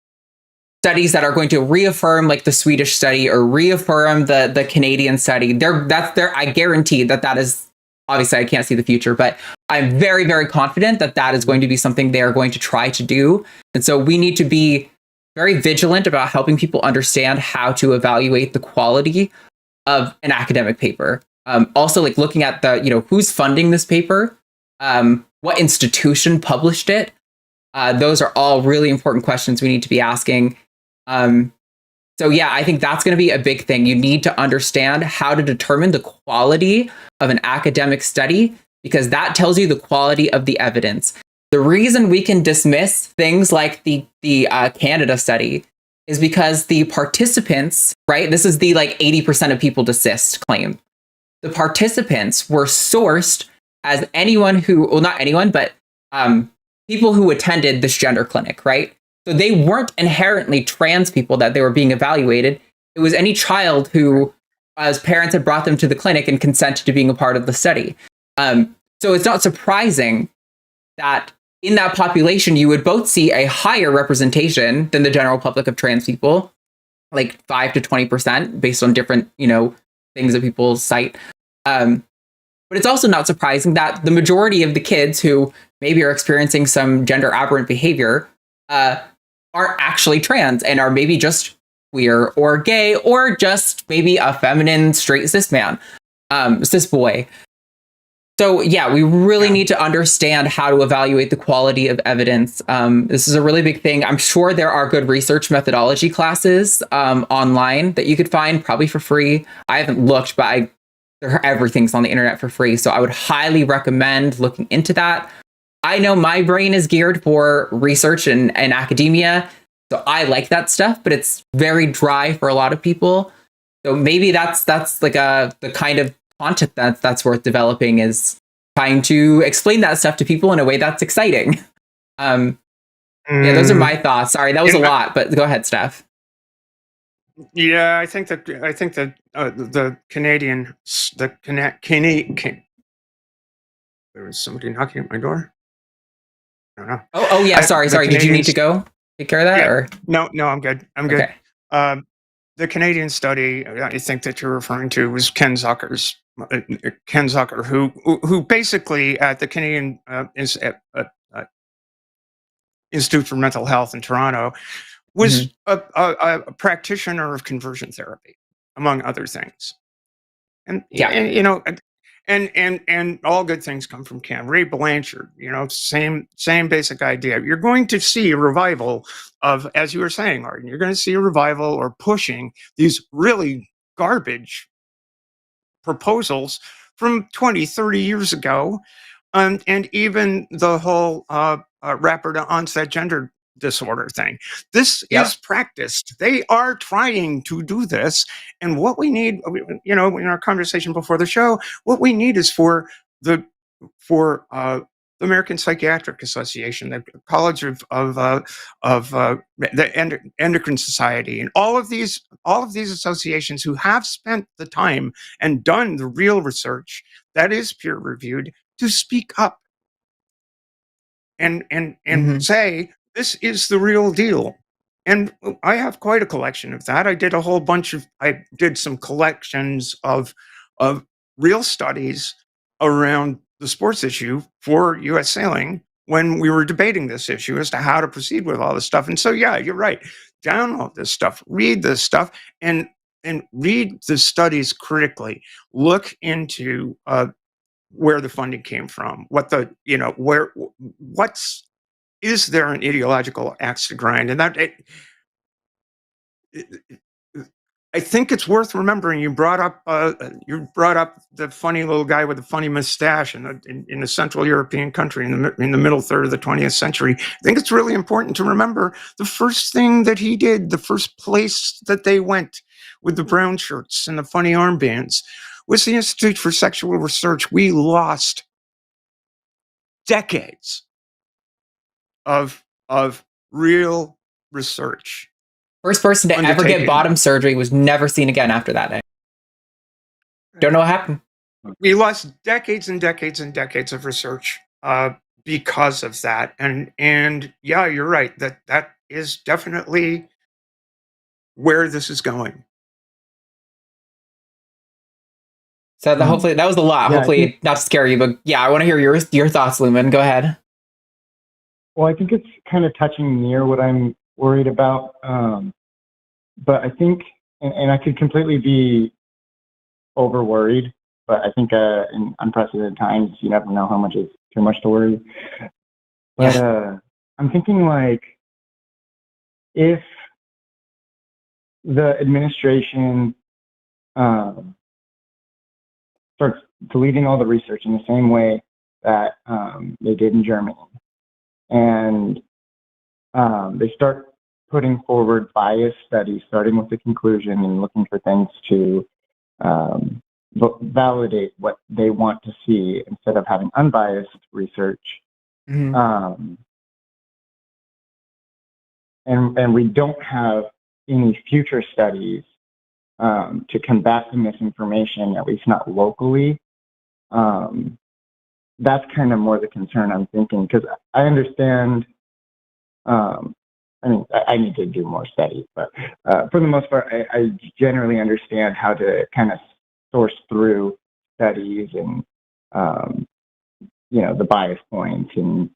studies that are going to reaffirm the Swedish study or reaffirm the Canadian study. I guarantee that is, obviously I can't see the future, but I'm very, very confident that is going to be something they are going to try to do. And so we need to be very vigilant about helping people understand how to evaluate the quality of an academic paper. Also, looking at the, who's funding this paper, what institution published it. Those are all really important questions we need to be asking. So yeah, I think that's going to be a big thing. You need to understand how to determine the quality of an academic study, because that tells you the quality of the evidence. The reason we can dismiss things like the Canada study is because the participants, right? This is the 80% of people desist claim. The participants were sourced as anyone who, well, not anyone, but people who attended this gender clinic, right? So they weren't inherently trans people that they were being evaluated. It was any child who, as parents had brought them to the clinic and consented to being a part of the study. So it's not surprising that in that population, you would both see a higher representation than the general public of trans people, 5 to 20% based on different, things that people cite. But it's also not surprising that the majority of the kids who maybe are experiencing some gender aberrant behavior aren't actually trans and are maybe just queer or gay or just maybe a feminine straight cis man, cis boy. So yeah, we really need to understand how to evaluate the quality of evidence. This is a really big thing. I'm sure there are good research methodology classes online that you could find, probably for free. I haven't looked, but everything's on the internet for free. So I would highly recommend looking into that. I know my brain is geared for research and academia, so I like that stuff, but it's very dry for a lot of people. So maybe that's the kind of content that's worth developing, is trying to explain that stuff to people in a way that's exciting. Yeah, those are my thoughts. Sorry, that was a lot, but go ahead, Steph. Yeah, I think that the Canadian, there was somebody knocking at my door. I don't know. Oh yeah. Sorry. The Did you need to Canadians, go take care of that, yeah, or no, I'm good. I'm good. okay? The Canadian study I think that you're referring to was Ken Zucker, who basically at the Canadian Institute for Mental Health in Toronto Hmm. was a practitioner of conversion therapy, among other things. And, Yeah. and you know, and all good things come from Cam. Ray Blanchard, same basic idea. You're going to see a revival of, as you were saying, Arden, you're going to see a revival or pushing these really garbage proposals from 20, 30 years ago. And even the whole rapid onset gender disorder thing. This is Yep. practiced. They are trying to do this. And what we need, in our conversation before the show, what we need is the the American Psychiatric Association, the College of the Endocrine Society, and all of these associations who have spent the time and done the real research that is peer reviewed to speak up and Hmm. say this is the real deal. And I have quite a collection of that. I did some collections of real studies around the sports issue for US Sailing when we were debating this issue as to how to proceed with all this stuff. And so yeah, you're right. Download this stuff, read this stuff, and read the studies critically. Look into where the funding came from, is there an ideological axe to grind? And I think it's worth remembering. You brought up the funny little guy with the funny mustache in a Central European country in the middle third of the 20th century. I think it's really important to remember the first thing that he did, the first place that they went with the brown shirts and the funny armbands, was the Institute for Sexual Research. We lost decades of real research First person to ever get undertaken. bottom surgery was never seen again after that day. Don't know what happened. We lost decades and decades and decades of research because of that. And yeah, you're right. That is definitely where this is going. So hopefully that was a lot. Yeah, Hopefully not to scare you, but yeah, I want to hear your thoughts, Lumen. Go ahead. well, I think it's kind of touching near what I'm worried about. But I think, and I could completely be over worried, but I think in unprecedented times, you never know how much is too much to worry. But I'm thinking, like, if the administration starts deleting all the research in the same way that they did in Germany, and they start putting forward biased studies, starting with the conclusion and looking for things to validate what they want to see instead of having unbiased research. Mhm. And we don't have any future studies to combat the misinformation, at least not locally. That's kind of more the concern I'm thinking, because I understand. I mean, I need to do more studies, but for the most part, I generally understand how to kind of source through studies and, the bias points and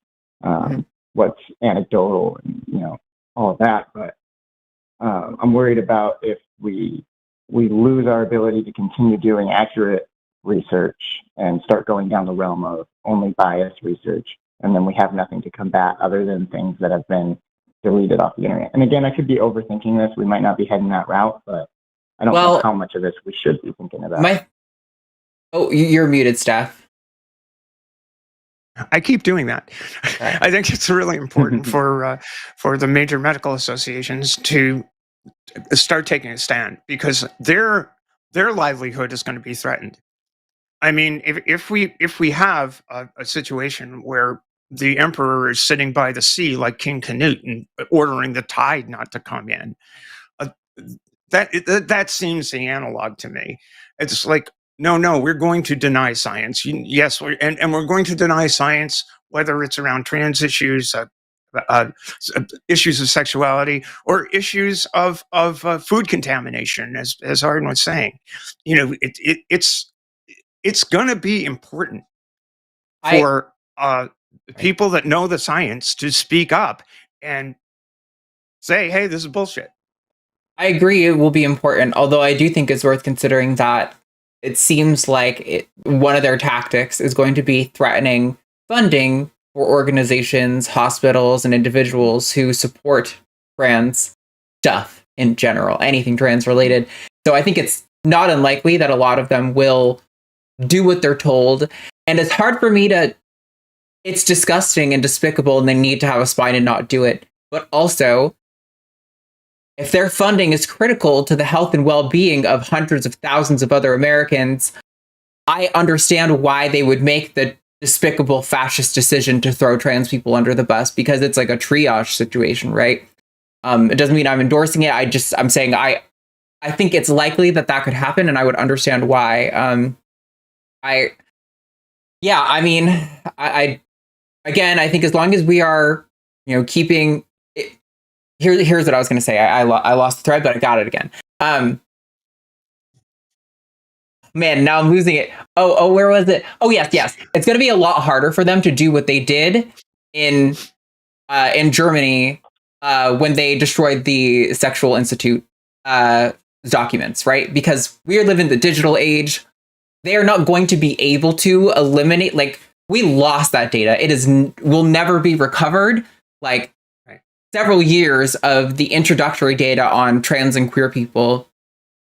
what's anecdotal and, all of that. But I'm worried about if we lose our ability to continue doing accurate research and start going down the realm of only biased research, and then we have nothing to combat other than things that have been deleted off the internet. And again, I could be overthinking this. We might not be heading that route, but I don't know how much of this we should be thinking about. You're muted, Steph. I keep doing that. Right. I think it's really important for the major medical associations to start taking a stand, because their livelihood is going to be threatened. I mean, if we have a situation where the emperor is sitting by the sea like King Canute and ordering the tide not to come in, that seems the analog to me. It's like no, we're going to deny science. Yes, and we're going to deny science, whether it's around trans issues, issues of sexuality, or issues of food contamination, as Arden was saying. It's going to be important for people that know the science to speak up and say, hey, this is bullshit. I agree it will be important, although I do think it's worth considering that it seems like one of their tactics is going to be threatening funding for organizations, hospitals, and individuals who support trans stuff in general, anything trans related. So I think it's not unlikely that a lot of them will do what they're told. And it's hard for me to, it's disgusting and despicable, and they need to have a spine and not do it. But also, if their funding is critical to the health and well-being of hundreds of thousands of other Americans, I understand why they would make the despicable fascist decision to throw trans people under the bus, because it's like a triage situation, right? It doesn't mean I'm endorsing it. I'm saying I think it's likely that could happen, and I would understand why. I think as long as we are, keeping it, here's what I was going to say. I lost the thread, but I got it again. Man, now I'm losing it. Oh, where was it? Oh, yes. It's going to be a lot harder for them to do what they did in Germany when they destroyed the Sexual Institute documents, right? Because we live in the digital age. They are not going to be able to eliminate, we lost that data. Will never be recovered. Several years of the introductory data on trans and queer people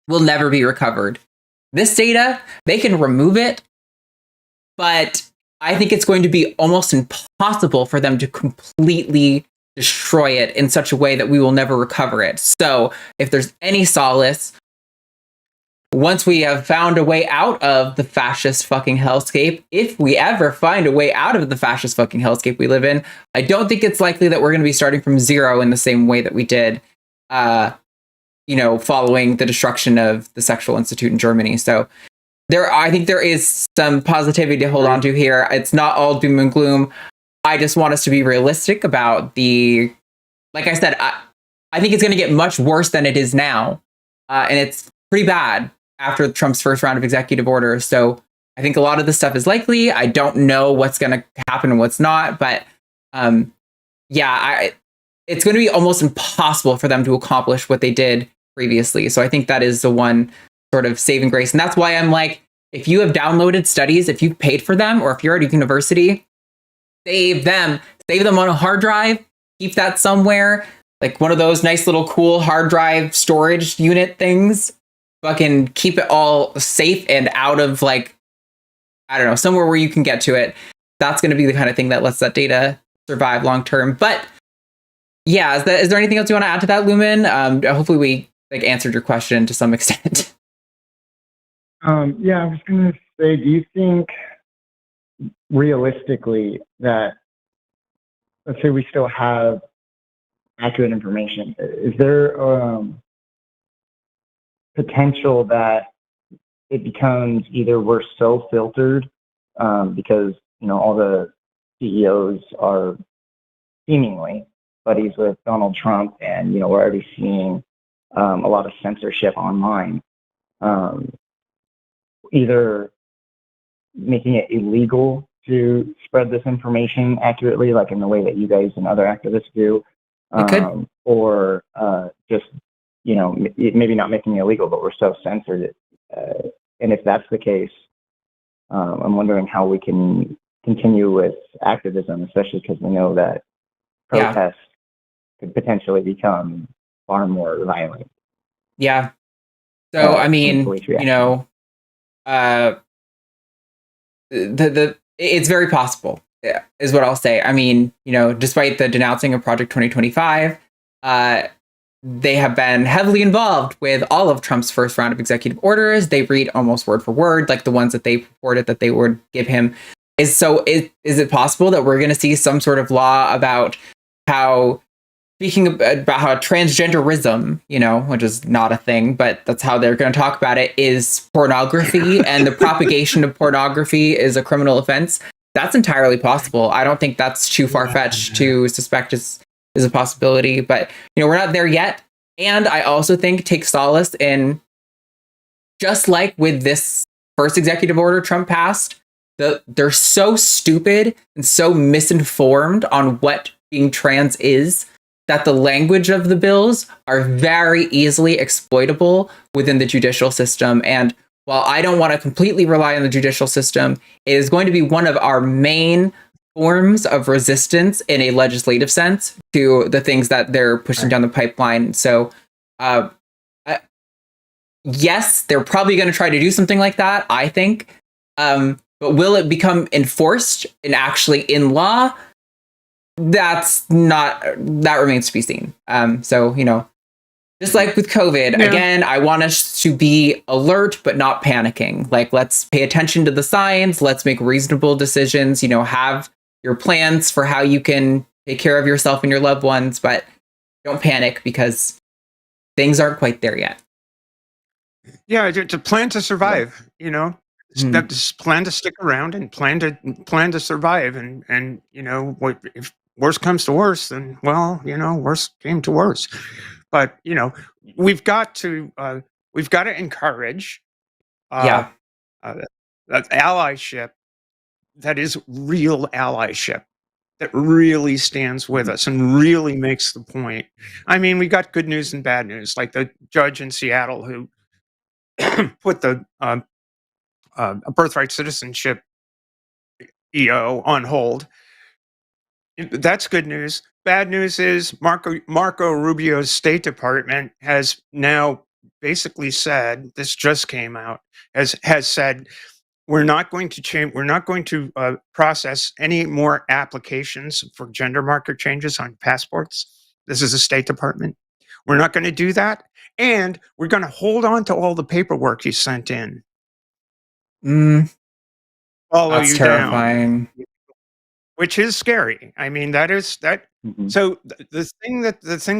will never be recovered. This data, they can remove it, but I think it's going to be almost impossible for them to completely destroy it in such a way that we will never recover it. So if there's any solace, once we have found a way out of the fascist fucking hellscape, if we ever find a way out of the fascist fucking hellscape we live in, I don't think it's likely that we're going to be starting from zero in the same way that we did, following the destruction of the Sexual Institute in Germany. So I think there is some positivity to hold on to here. It's not all doom and gloom. I just want us to be realistic about like I said, I think it's going to get much worse than it is now. And it's pretty bad after Trump's first round of executive orders. So I think a lot of this stuff is likely. I don't know what's going to happen and what's not, but it's going to be almost impossible for them to accomplish what they did previously. So I think that is the one sort of saving grace. And that's why I'm like, if you have downloaded studies, if you've paid for them, or if you're at a university, save them on a hard drive, keep that somewhere, like one of those nice little cool hard drive storage unit things. Fucking keep it all safe and out of somewhere where you can get to it. That's going to be the kind of thing that lets that data survive long term. But yeah, is there anything else you want to add to that, Lumen? Hopefully we answered your question to some extent. I was going to say, do you think realistically that, let's say we still have accurate information, is there potential that it becomes either we're so filtered because all the CEOs are seemingly buddies with Donald Trump, and we're already seeing a lot of censorship online, either making it illegal to spread this information accurately, like in the way that you guys and other activists do, or just maybe not making it illegal, but we're so censored. And if that's the case, I'm wondering how we can continue with activism, especially because we know that protests could potentially become far more violent. Yeah. So, it's very possible, is what I'll say. I mean, despite the denouncing of Project 2025, they have been heavily involved with all of Trump's first round of executive orders. They read almost word for word, like the ones that they purported that they would give him. Is it possible that we're going to see some sort of law about how speaking about how transgenderism, which is not a thing, but that's how they're going to talk about it, is pornography, and the propagation of pornography is a criminal offense. That's entirely possible. I don't think that's too far-fetched to suspect is a possibility, but we're not there yet. And I also think take solace in, just like with this first executive order Trump passed, they're so stupid and so misinformed on what being trans is that the language of the bills are very easily exploitable within the judicial system. And while I don't want to completely rely on the judicial system, it is going to be one of our main forms of resistance in a legislative sense to the things that they're pushing down the pipeline. So, yes, they're probably going to try to do something like that, I think. But will it become enforced and actually in law? That remains to be seen. So, just like with COVID, again, I want us to be alert, but not panicking. Like, let's pay attention to the science. Let's make reasonable decisions, have your plans for how you can take care of yourself and your loved ones, but don't panic because things aren't quite there yet. Yeah, to plan to survive, just plan to stick around and plan to survive. And what if worst comes to worst, then, well, worst came to worst. But, we've got to encourage that allyship that is real allyship, that really stands with us and really makes the point. I mean, we got good news and bad news, like the judge in Seattle who put the birthright citizenship EO on hold. That's good news. Bad news is Marco Rubio's State Department has now basically said, this just came out, has said, we're not going to change. We're not going to process any more applications for gender marker changes on passports. This is the State Department. We're not going to do that, and we're going to hold on to all the paperwork you sent in. Follow That's you terrifying. down, which is scary. I mean, that is that. So the thing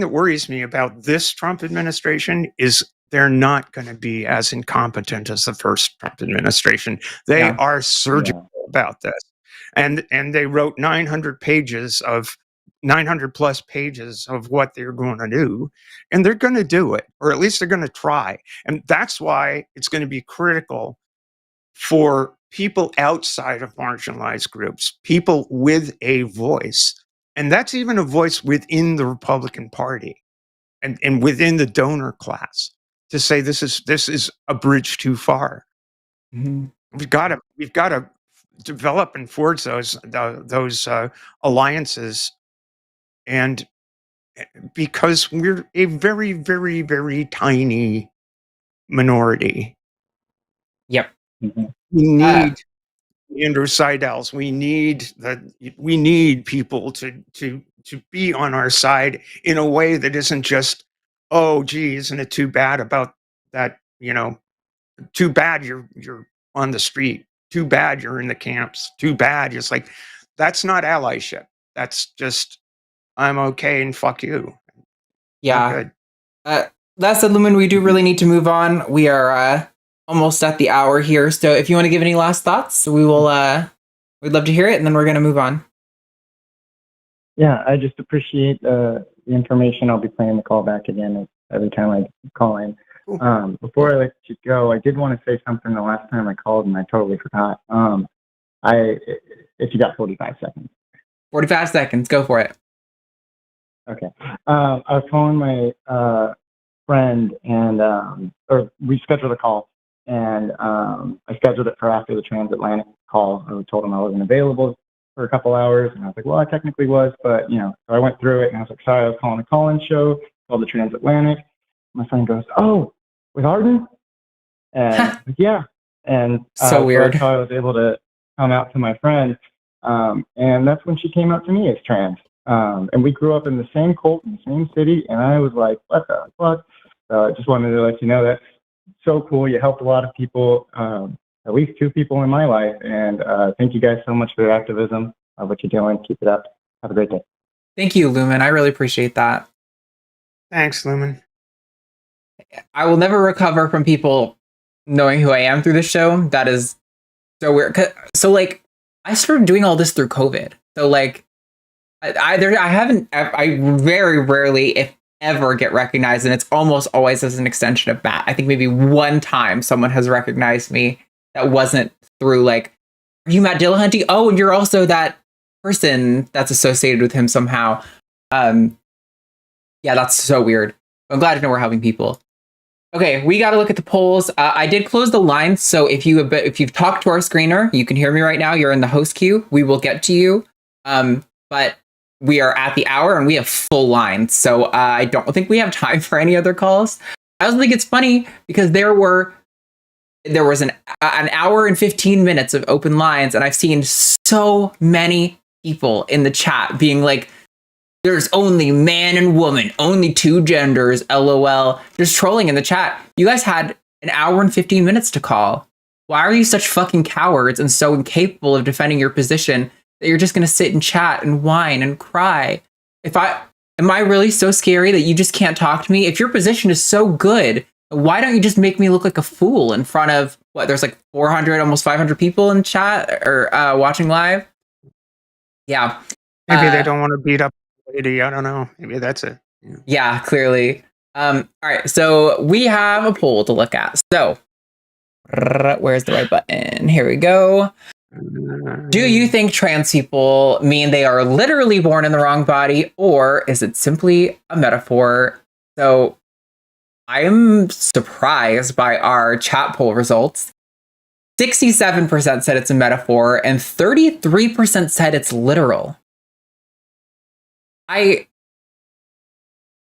that worries me about this Trump administration is they're not going to be as incompetent as the first Trump administration. They are surgical about this, and they wrote 900 plus pages of what they're going to do, and they're going to do it, or at least they're going to try. And that's why it's going to be critical for people outside of marginalized groups, people with a voice. And that's even a voice within the Republican Party and within the donor class to say this is a bridge too far. We've got to develop and forge those alliances, and because we're a very, very, very tiny minority. Yep. We need Andrew Seidel's. We need people to be on our side in a way that isn't just, oh, gee, isn't it too bad about that? Too bad you're on the street. Too bad you're in the camps. Too bad. It's like, that's not allyship. That's just, I'm okay and fuck you. Yeah. That said, Lumen, we do really need to move on. We are almost at the hour here. So if you want to give any last thoughts, we will, we'd love to hear it, and then we're going to move on. Yeah, I just appreciate the information. I'll be playing the call back again every time I call in. Before I let you go, I did want to say something the last time I called and I totally forgot. If you got 45 seconds. 45 seconds, go for it. Okay. I was calling my friend, and or we scheduled a call, and I scheduled it for after the transatlantic call. I told him I wasn't available for a couple hours, and I was like, well, I technically was, but so I went through it, and I was like, sorry, I was calling a call-in show called the Transatlantic. My friend goes, oh, with Arden? And yeah. And so weird. That's how I was able to come out to my friend. And that's when she came out to me as trans. And we grew up in the same cult in the same city, and I was like, what the fuck? So I just wanted to let you know that's so cool. You helped a lot of people, at least 2 people in my life. And thank you guys so much for your activism, what you're doing. Keep it up. Have a great day. Thank you, Lumen. I really appreciate that. Thanks, Lumen. I will never recover from people knowing who I am through the show. That is so weird. So like, I started doing all this through COVID. So like, I very rarely, if ever, get recognized, and it's almost always as an extension of that. I think maybe one time someone has recognized me that wasn't through like, are you Matt Dillahunty? Oh, and you're also that person that's associated with him somehow. Yeah, that's so weird. I'm glad to know we're helping people. Okay, we got to look at the polls. I did close the lines, so if you've talked to our screener, you can hear me right now. You're in the host queue. We will get to you. But we are at the hour and we have full lines, so I don't think we have time for any other calls. I also think it's funny because there was an hour and 15 minutes of open lines, and I've seen so many people in the chat being like, there's only man and woman, only two genders, LOL. Just trolling in the chat. You guys had an hour and 15 minutes to call. Why are you such fucking cowards and so incapable of defending your position that you're just going to sit and chat and whine and cry? Am I really so scary that you just can't talk to me? If your position is so good, why don't you just make me look like a fool in front of, what, there's like 400, almost 500 people in chat or watching live? Yeah. Maybe they don't want to beat up a lady. I don't know. Maybe that's it. Yeah, clearly. All right, so we have a poll to look at. So, where's the right button? Here we go. Do you think trans people mean they are literally born in the wrong body, or is it simply a metaphor? So, I'm surprised by our chat poll results. 67% said it's a metaphor, and 33% said it's literal.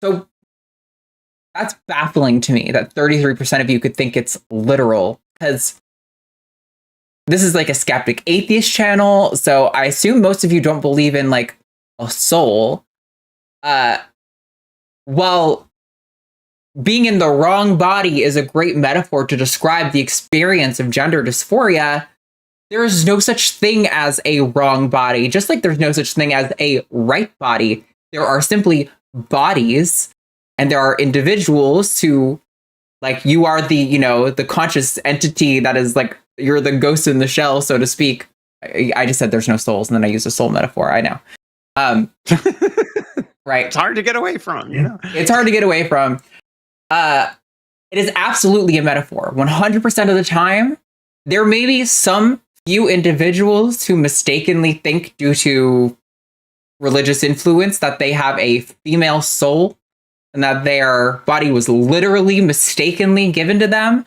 So that's baffling to me that 33% of you could think it's literal, because this is like a skeptic atheist channel. So I assume most of you don't believe in like a soul. While being in the wrong body is a great metaphor to describe the experience of gender dysphoria, there is no such thing as a wrong body, just like there's no such thing as a right body. There are simply bodies, and there are individuals who, like, you are the conscious entity that is like, you're the ghost in the shell, so to speak. I just said there's no souls, and then I used a soul metaphor. I know. Right. It's hard to get away from, you know? It's hard to get away from. It is absolutely a metaphor. 100% of the time, there may be some few individuals who mistakenly think, due to religious influence, that they have a female soul and that their body was literally mistakenly given to them.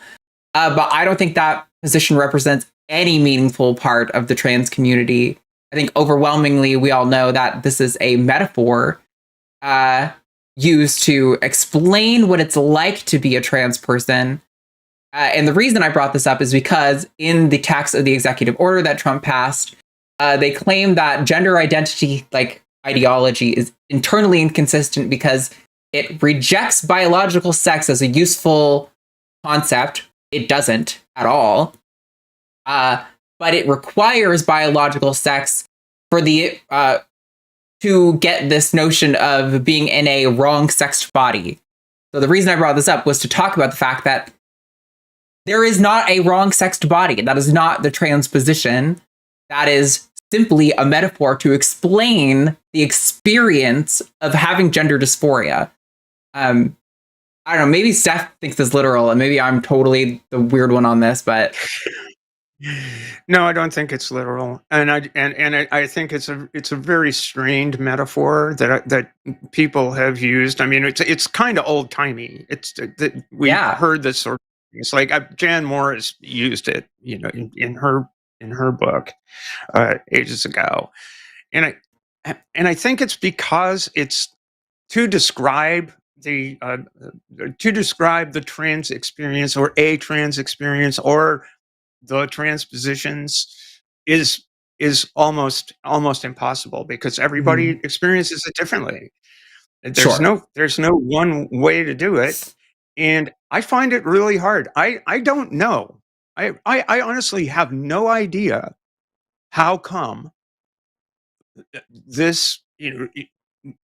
But I don't think that position represents any meaningful part of the trans community. I think overwhelmingly we all know that this is a metaphor used to explain what it's like to be a trans person. And the reason I brought this up is because in the text of the executive order that Trump passed, they claim that gender identity, like ideology, is internally inconsistent because it rejects biological sex as a useful concept. It doesn't at all. But it requires biological sex for the to get this notion of being in a wrong-sexed body. So the reason I brought this up was to talk about the fact that there is not a wrong-sexed body. That is not the trans position. That is simply a metaphor to explain the experience of having gender dysphoria. I don't know, maybe Steph thinks it's literal, and maybe I'm totally the weird one on this, but... No, I don't think it's literal, and I think it's a very strained metaphor that people have used. I mean, it's kind of old timey. It's that we've heard this sort of thing. It's like Jan Morris used it, in her book ages ago, and I think it's because it's to describe the trans experience, or a trans experience, or the transpositions is almost impossible, because everybody experiences it differently. There's no one way to do it, and I find it really hard. I don't know. I honestly have no idea how come this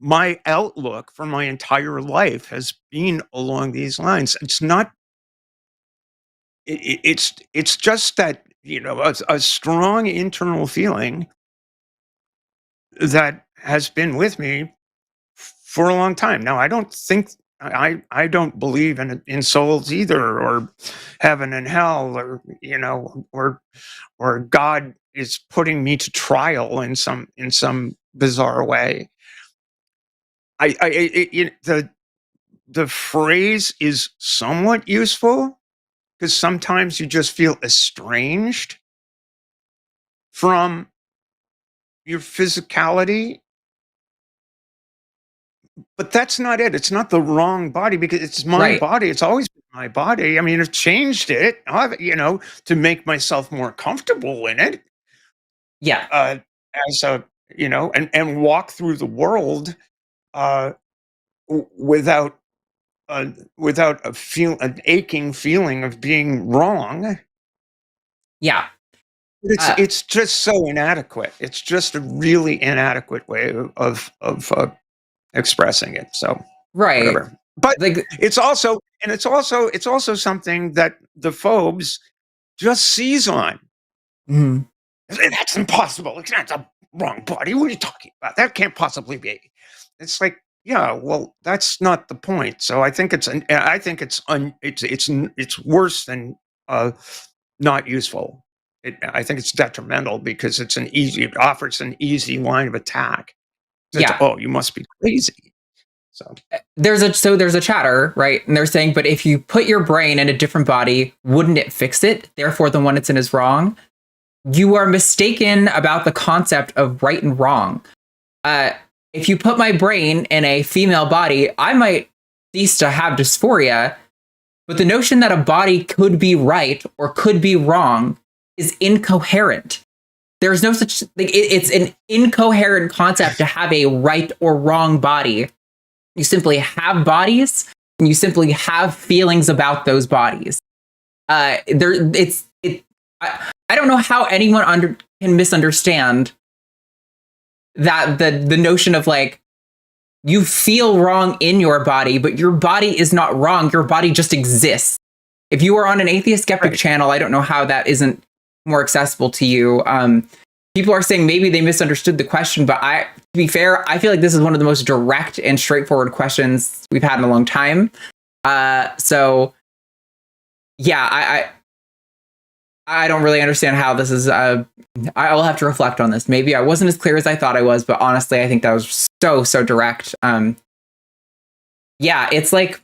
my outlook for my entire life has been along these lines. It's not. It's just that, you know, a strong internal feeling that has been with me for a long time. Now, I don't think I don't believe in souls either, or heaven and hell, or, you know, or God is putting me to trial in some bizarre way. The phrase is somewhat useful because sometimes you just feel estranged from your physicality, but that's not it. It's not the wrong body, because it's my Right. body. It's always been my body. I mean, I've changed it, you know, to make myself more comfortable in it. Yeah. As a, you know, and walk through the world uh, without without an aching feeling of being wrong. Yeah. It's just so inadequate. It's just a really inadequate way of expressing it. So Right. whatever. But Like, it's also something that the phobes just seize on. mhm. That's impossible. It's not the wrong body. What are you talking about? That can't possibly be. It's like, yeah, well, that's not the point. So I think it's worse than not useful. I think it's detrimental because it offers an easy line of attack. It's, Yeah. oh, you must be crazy. So There's a chatter, right? And they're saying, but if you put your brain in a different body, wouldn't it fix it? Therefore, the one it's in is wrong. You are mistaken about the concept of right and wrong. If you put my brain in a female body, I might cease to have dysphoria, but the notion that a body could be right or could be wrong is incoherent. There's no such thing. It's an incoherent concept to have a right or wrong body. You simply have bodies, and you simply have feelings about those bodies. I don't know how anyone can misunderstand that the notion of, like, you feel wrong in your body, but your body is not wrong. Your body just exists. If you are on an atheist skeptic channel, I don't know how that isn't more accessible to you. People are saying maybe they misunderstood the question, but to be fair, I feel like this is one of the most direct and straightforward questions we've had in a long time. So yeah, I don't really understand how this is. I will have to reflect on this. Maybe I wasn't as clear as I thought I was, but honestly, I think that was so direct. Yeah, it's like,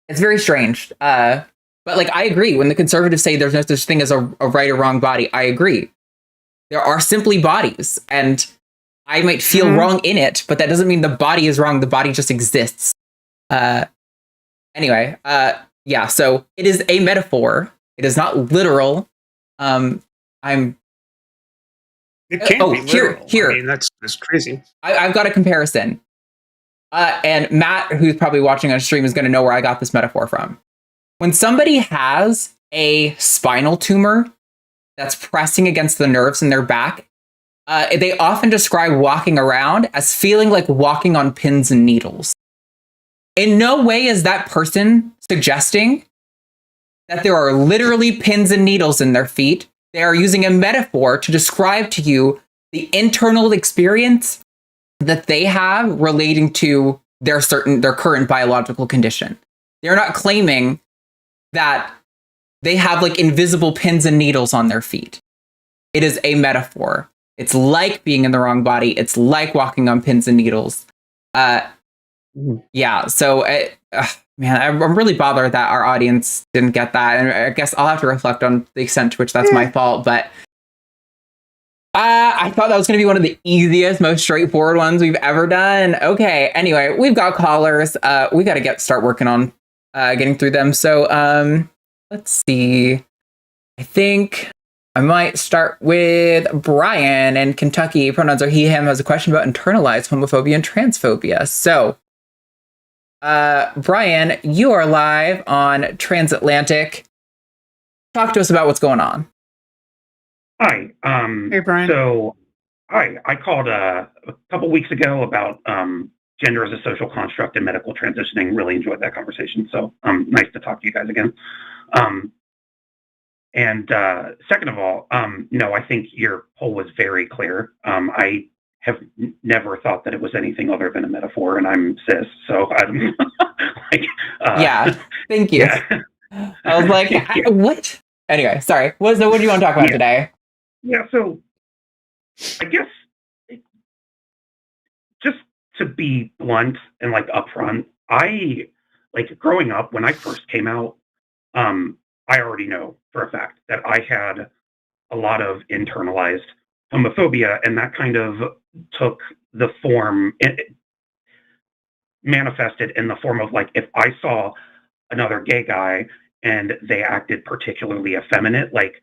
it's very strange. But like, I agree. When the conservatives say there's no such thing as a right or wrong body, I agree. There are simply bodies, and I might feel wrong in it, but that doesn't mean the body is wrong. The body just exists. Anyway, yeah, so it is a metaphor. It is not literal. It can be literal. Here. I mean, that's crazy. I've got a comparison. And Matt, who's probably watching on stream, is going to know where I got this metaphor from. When somebody has a spinal tumor that's pressing against the nerves in their back, they often describe walking around as feeling like walking on pins and needles. In no way is that person suggesting that there are literally pins and needles in their feet. They are using a metaphor to describe to you the internal experience that they have relating to their current biological condition. They're not claiming that they have like invisible pins and needles on their feet. It is a metaphor. It's like being in the wrong body. It's like walking on pins and needles. Yeah. So, man, I'm really bothered that our audience didn't get that. And I guess I'll have to reflect on the extent to which that's my fault. But I thought that was going to be one of the easiest, most straightforward ones we've ever done. Okay. Anyway, we've got callers. We got to start working on getting through them. So, let's see. I think I might start with Brian in Kentucky. Pronouns are he, him, has a question about internalized homophobia and transphobia. So, Brian, you are live on Transatlantic. Talk to us about what's going on. Hi. Hey, Brian. So Hi, I called a couple weeks ago about gender as a social construct and medical transitioning. Really enjoyed that conversation. So nice to talk to you guys again. Um, and second of all, no, I think your poll was very clear. I have never thought that it was anything other than a metaphor, and I'm cis, so I'm like, Yeah, thank you. yeah, I was like, yeah, what? Anyway, sorry. What do you want to talk about yeah, today? yeah. So I guess just to be blunt and like upfront, I like growing up when I first came out. I already know for a fact that I had a lot of internalized homophobia, and that kind of took the form, it manifested in the form of like if I saw another gay guy and they acted particularly effeminate, like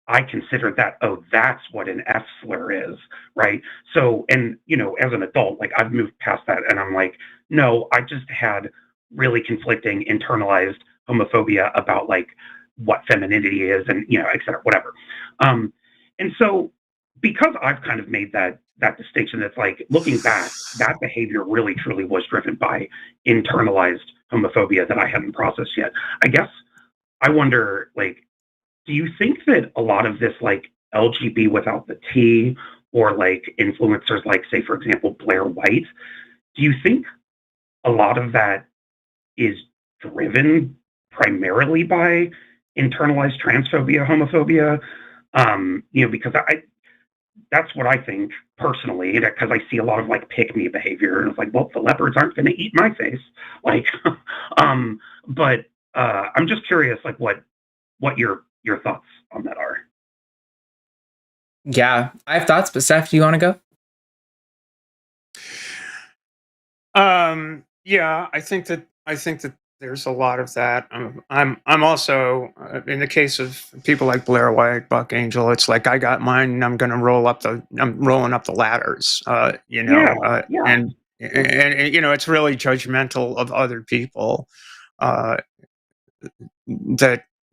I considered that, oh, that's what an F slur is, right? So, and as an adult, like I've moved past that, and I'm like, no, I just had really conflicting internalized homophobia about like what femininity is, and et cetera, whatever. Um, and so, because I've kind of made that distinction, it's like looking back, that behavior really truly was driven by internalized homophobia that I hadn't processed yet. I guess I wonder, like, do you think that a lot of this, like LGB without the T, or like influencers like, say, for example, Blair White, do you think a lot of that is driven primarily by internalized transphobia, homophobia? Because that's what I think personally, because I see a lot of like pick me behavior, and it's like, well, the leopards aren't going to eat my face, like, but I'm just curious, like, what your thoughts on that are. Yeah, I have thoughts, but Steph, do you want to go? Yeah, I think that there's a lot of that. I'm also in the case of people like Blair White, Buck Angel. It's like I got mine, and I'm rolling up the ladders. Yeah. And it's really judgmental of other people. That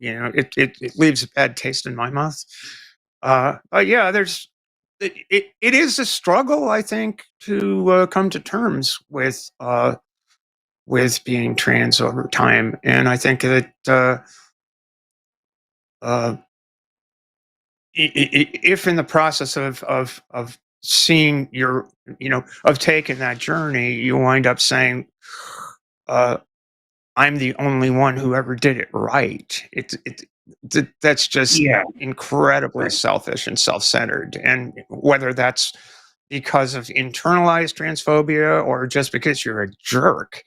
it leaves a bad taste in my mouth. But yeah, it is a struggle, I think, to come to terms with being trans over time, and I think that if in the process of seeing of taking that journey, you wind up saying, I'm the only one who ever did it right. That's just incredibly Right. selfish and self-centered. And whether that's because of internalized transphobia or just because you're a jerk,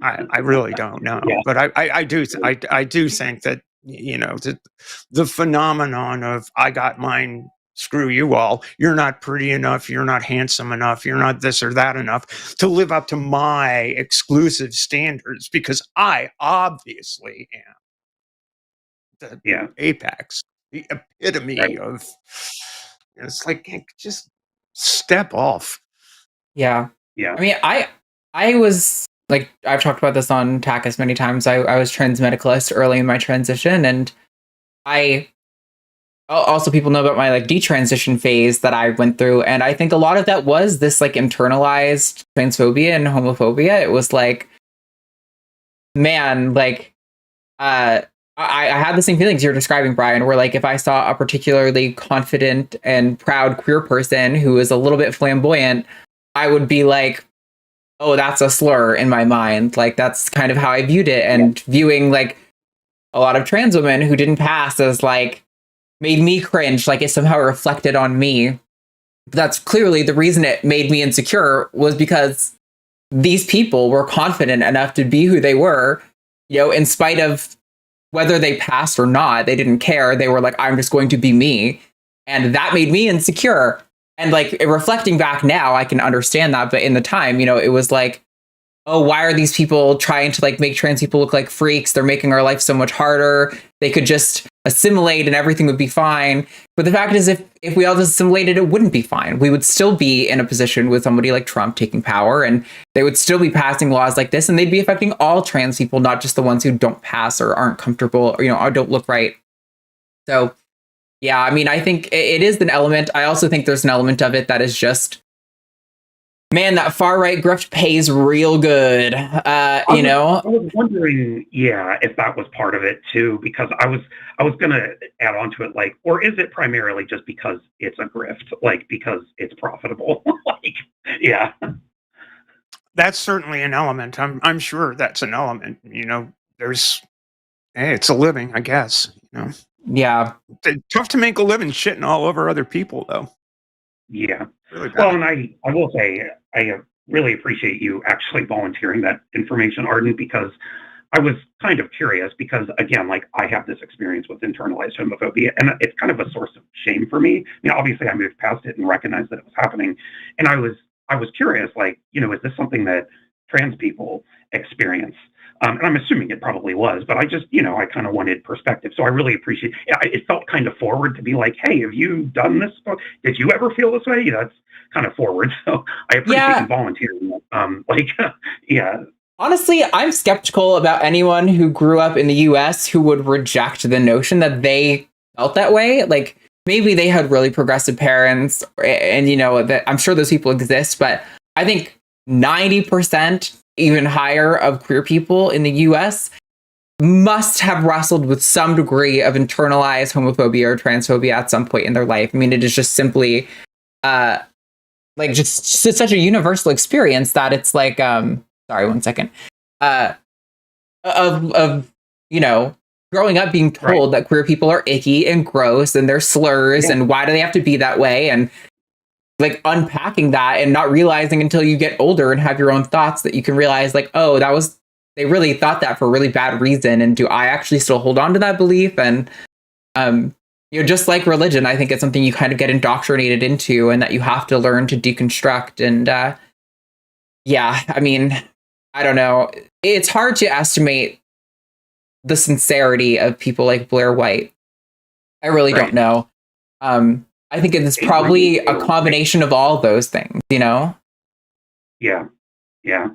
I really don't know. Yeah. But I do think that the phenomenon of I got mine, screw you all, you're not pretty enough, you're not handsome enough, you're not this or that enough to live up to my exclusive standards, because I obviously am the apex, the epitome of, it's like, just step off. Yeah. Yeah. I mean, I was like, I've talked about this on TACIS many times. I was trans medicalist early in my transition, and also people know about my like detransition phase that I went through, and I think a lot of that was this like internalized transphobia and homophobia. It was like, man, like I had the same feelings you're describing, Brian, where like if I saw a particularly confident and proud queer person who is a little bit flamboyant, I would be like, oh, that's a slur in my mind. Like that's kind of how I viewed it, and viewing like a lot of trans women who didn't pass as like made me cringe, like it somehow reflected on me. But that's clearly the reason it made me insecure, was because these people were confident enough to be who they were, in spite of whether they passed or not. They didn't care. They were like, I'm just going to be me. And that made me insecure. And like reflecting back now, I can understand that. But in the time, it was like, oh, why are these people trying to like make trans people look like freaks? They're making our life so much harder. They could just assimilate and everything would be fine. But the fact is, if we all just assimilated, it wouldn't be fine. We would still be in a position with somebody like Trump taking power, and they would still be passing laws like this, and they'd be affecting all trans people, not just the ones who don't pass or aren't comfortable or, or don't look right. So Yeah, I mean, I think it is an element. I also think there's an element of it that is just, man, that far right grift pays real good. I was wondering, yeah, if that was part of it too, because I was gonna add on to it, like, or is it primarily just because it's a grift, like because it's profitable? Like, yeah. That's certainly an element. I'm sure that's an element. There's hey, it's a living, I guess. Yeah. It's tough to make a living shitting all over other people, though. Yeah. Really bad. Well, and I will say I really appreciate you actually volunteering that information, Arden, because I was kind of curious because again, like I have this experience with internalized homophobia, and it's kind of a source of shame for me. Obviously, I moved past it and recognized that it was happening, and I was curious, like, is this something that trans people experience? And I'm assuming it probably was, but I just, I kind of wanted perspective. So I really appreciate it. It felt kind of forward to be like, hey, have you done this? Did you ever feel this way? That's kind of forward. So I appreciate you volunteering. Yeah. Honestly, I'm skeptical about anyone who grew up in the US who would reject the notion that they felt that way. Like, maybe they had really progressive parents and that I'm sure those people exist, but I think 90%, even higher, of queer people in the US must have wrestled with some degree of internalized homophobia or transphobia at some point in their life. I mean, it is just simply just such a universal experience that it's like sorry, one second. Of growing up being told that queer people are icky and gross and they're slurs and why do they have to be that way, and like unpacking that and not realizing until you get older and have your own thoughts that you can realize like, oh, they really thought that for a really bad reason, and do I actually still hold on to that belief? And just like religion, I think it's something you kind of get indoctrinated into and that you have to learn to deconstruct. And I mean, I don't know. It's hard to estimate the sincerity of people like Blair White. I really don't know. I think it's probably a combination of all those things, Yeah. Yeah.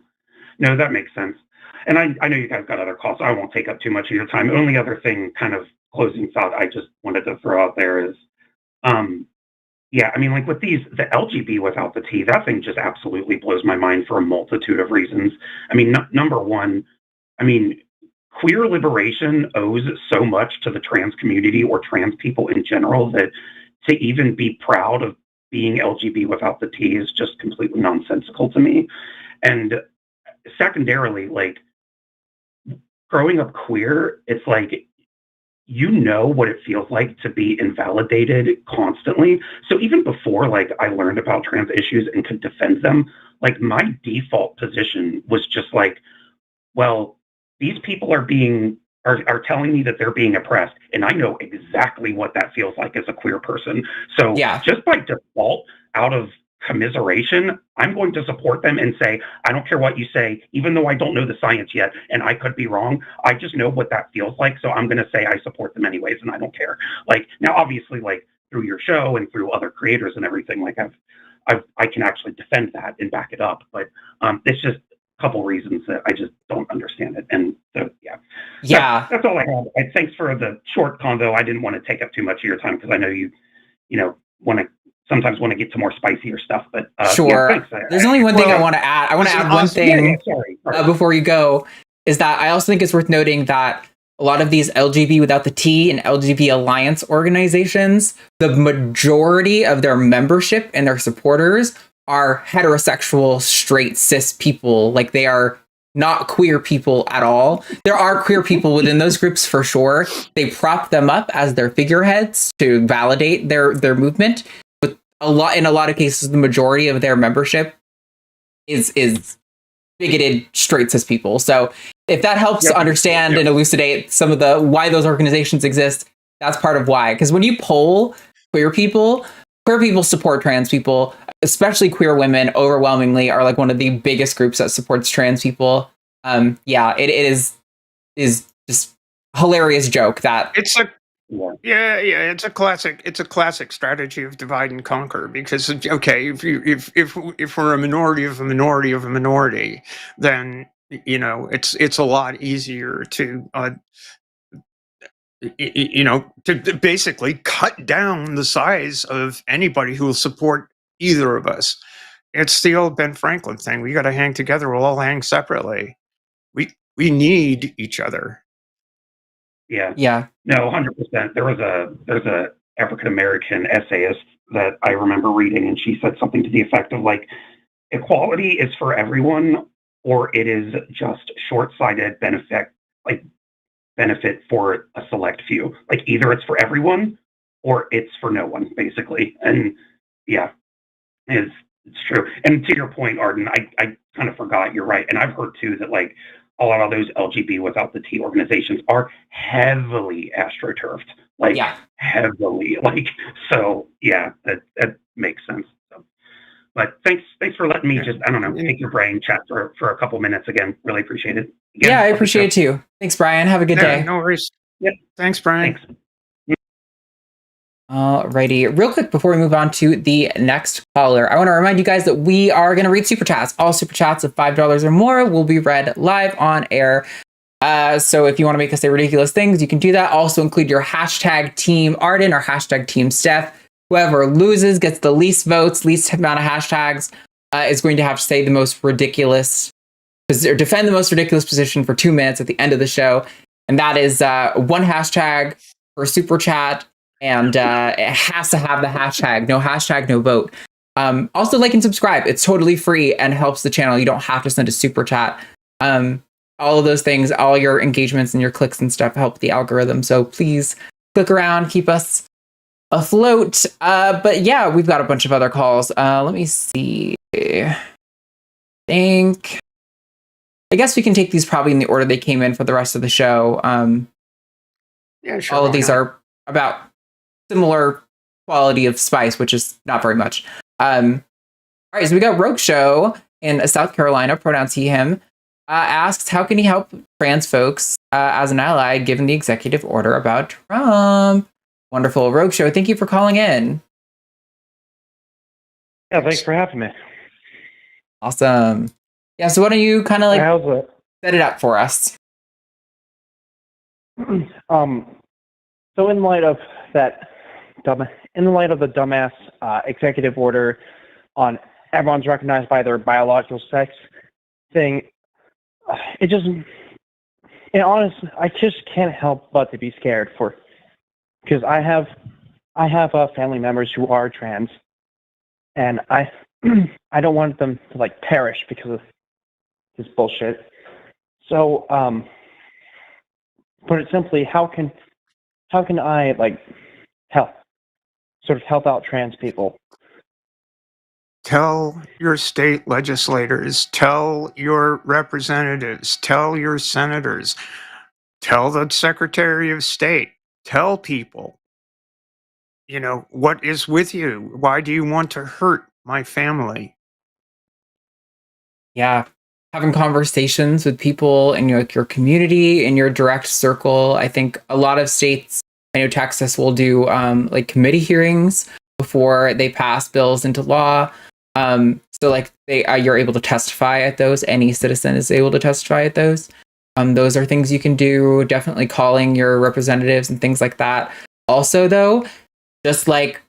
No, that makes sense. And I know you guys got other calls, so I won't take up too much of your time. Only other thing, kind of closing thought I just wanted to throw out there is, I mean, like with the LGB without the T, that thing just absolutely blows my mind for a multitude of reasons. I mean, number one, I mean, queer liberation owes so much to the trans community or trans people in general that to even be proud of being LGB without the T is just completely nonsensical to me. And secondarily, like growing up queer, it's like, what it feels like to be invalidated constantly. So even before like I learned about trans issues and could defend them, like my default position was just like, well, these people are telling me that they're being oppressed, and I know exactly what that feels like as a queer person. So just by default, out of commiseration, I'm going to support them and say, I don't care what you say, even though I don't know the science yet, and I could be wrong. I just know what that feels like, so I'm going to say I support them anyways, and I don't care. Like, now, obviously, like, through your show and through other creators and everything, like, I can actually defend that and back it up, but it's just a couple reasons that I just don't understand it, and so, that's all I have. Thanks for the short convo. I didn't want to take up too much of your time, because I know you sometimes want to get to more spicier stuff, but sure. Thanks. There's only one thing I want to add. I want to add one thing sorry. Before you go, is that I also think it's worth noting that a lot of these LGBT without the T and LGBT alliance organizations, the majority of their membership and their supporters are heterosexual, straight, cis people. Like, they are not queer people at all. There are queer people within those groups for sure. They prop them up as their figureheads to validate their movement. In a lot of cases, the majority of their membership is bigoted straight cis people. So if that helps understand and elucidate some of the why those organizations exist, that's part of why. Because when you poll queer people support trans people, especially queer women. Overwhelmingly, are like one of the biggest groups that supports trans people. It is just a hilarious joke that it's a it's a classic strategy of divide and conquer, because if we're a minority of a minority of a minority, then it's a lot easier to to basically cut down the size of anybody who will support either of us. It's the old Ben Franklin thing. We got to hang together. We'll all hang separately. We need each other. Yeah. Yeah. No, 100%. There's a African American essayist that I remember reading, and she said something to the effect of like, equality is for everyone, or it is just short-sighted benefit for a select few. Like either it's for everyone or it's for no one, basically. And yeah, it's true. And to your point, Arden, I kind of forgot. You're right. And I've heard too that like a lot of those LGBT without the T organizations are heavily astroturfed. Like heavily. Like so. Yeah, that makes sense. So, but thanks for letting me just take your brain, chat for a couple minutes again. Really appreciate it. Again, yeah, I appreciate it too. Thanks, Brian. Have a good day. No worries. Yeah. Thanks, Brian. Thanks. Alrighty, real quick before we move on to the next caller, I want to remind you guys that we are going to read super chats. All super chats of $5 or more will be read live on air. So if you want to make us say ridiculous things, you can do that. Also include your hashtag Team Arden or hashtag Team Steph. Whoever loses gets the least votes, least amount of hashtags, is going to have to say the most ridiculous or defend the most ridiculous position for 2 minutes at the end of the show. And that is one hashtag per super chat. And it has to have the hashtag. No hashtag, no vote. Also, like and subscribe. It's totally free and helps the channel. You don't have to send a super chat. All of those things, all your engagements and your clicks and stuff help the algorithm. So please click around, keep us afloat. But yeah, we've got a bunch of other calls. Let me see. I guess we can take these probably in the order they came in for the rest of the show. Yeah, sure. All of these are about similar quality of spice, which is not very much. All right, so we got Rogue Show in South Carolina, pronouns he, him, asks, how can he help trans folks as an ally given the executive order about Trump? Wonderful. Rogue Show, thank you for calling in. Yeah, thanks for having me. Awesome. Yeah, so why don't you kind of like How's it? set it up for us? So in light of the dumbass executive order on everyone's recognized by their biological sex thing, honestly, I just can't help but to be scared because I have family members who are trans, and I don't want them to like perish because of this bullshit. So, put it simply, how can I like help out trans people? Tell your state legislators, tell your representatives, tell your senators, tell the Secretary of State, tell people, what is with you? Why do you want to hurt my family? Yeah. Having conversations with people in your community, in your direct circle. I think a lot of states, I know Texas will do like committee hearings before they pass bills into law. So like you're able to testify at those. Any citizen is able to testify at those. Those are things you can do. Definitely calling your representatives and things like that. Also, though, just like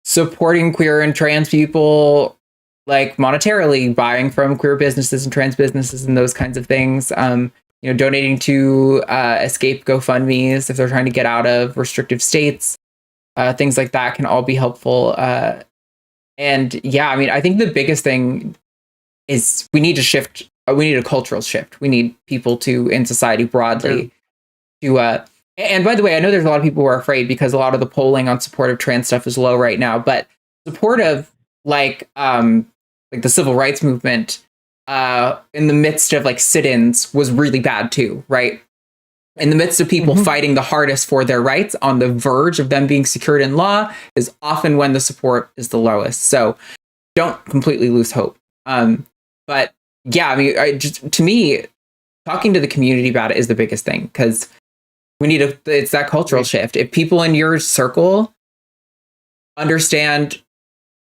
supporting queer and trans people, like monetarily, buying from queer businesses and trans businesses and those kinds of things. Donating to Escape GoFundMe's if they're trying to get out of restrictive states. Things like that can all be helpful. And yeah, I mean, I think the biggest thing is we need to shift. We need a cultural shift. We need people in society broadly to. And by the way, I know there's a lot of people who are afraid because a lot of the polling on support of trans stuff is low right now. But support of like the civil rights movement in the midst of like sit-ins was really bad too, right? In the midst of people fighting the hardest for their rights, on the verge of them being secured in law, is often when the support is the lowest. So don't completely lose hope. But yeah, I mean, to me, talking to the community about it is the biggest thing, because it's that cultural shift. If people in your circle understand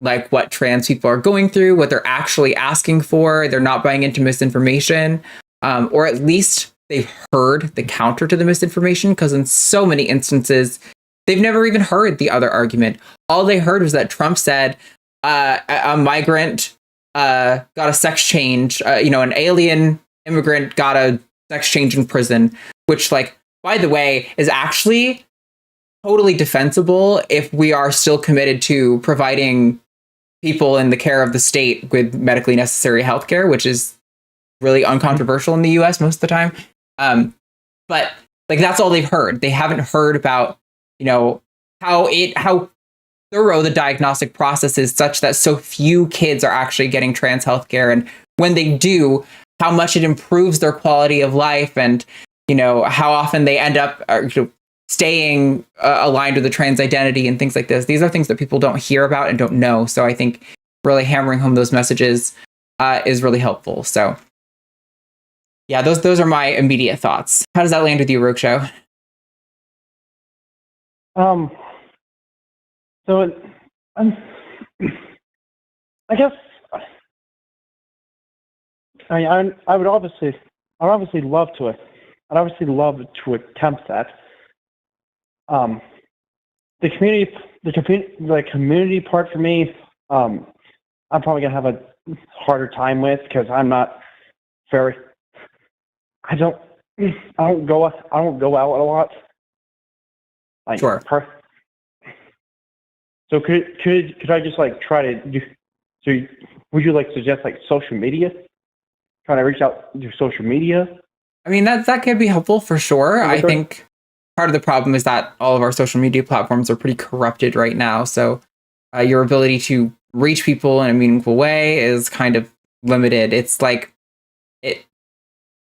like what trans people are going through, what they're actually asking for, they're not buying into misinformation, or at least they've heard the counter to the misinformation, because in so many instances, they've never even heard the other argument. All they heard was that Trump said a migrant got a sex change, an alien immigrant got a sex change in prison, which, like, by the way, is actually totally defensible if we are still committed to providing people in the care of the state with medically necessary healthcare, which is really uncontroversial in the US most of the time. But like, that's all they've heard. They haven't heard about, how thorough the diagnostic process is, such that so few kids are actually getting trans healthcare. And when they do, how much it improves their quality of life, and, how often they end up staying aligned with the trans identity and things like this. These are things that people don't hear about and don't know. So I think really hammering home those messages is really helpful. So yeah, those are my immediate thoughts. How does that land with you, Roadshow? So I guess I would obviously love to attempt that. The community part for me, I'm probably gonna have a harder time with, because I'm not very. I don't go out a lot. Sure. So could I just like try to do? So would you like suggest like social media? Try to reach out through social media? I mean, that could be helpful for sure. I think part of the problem is that all of our social media platforms are pretty corrupted right now. So your ability to reach people in a meaningful way is kind of limited. It's like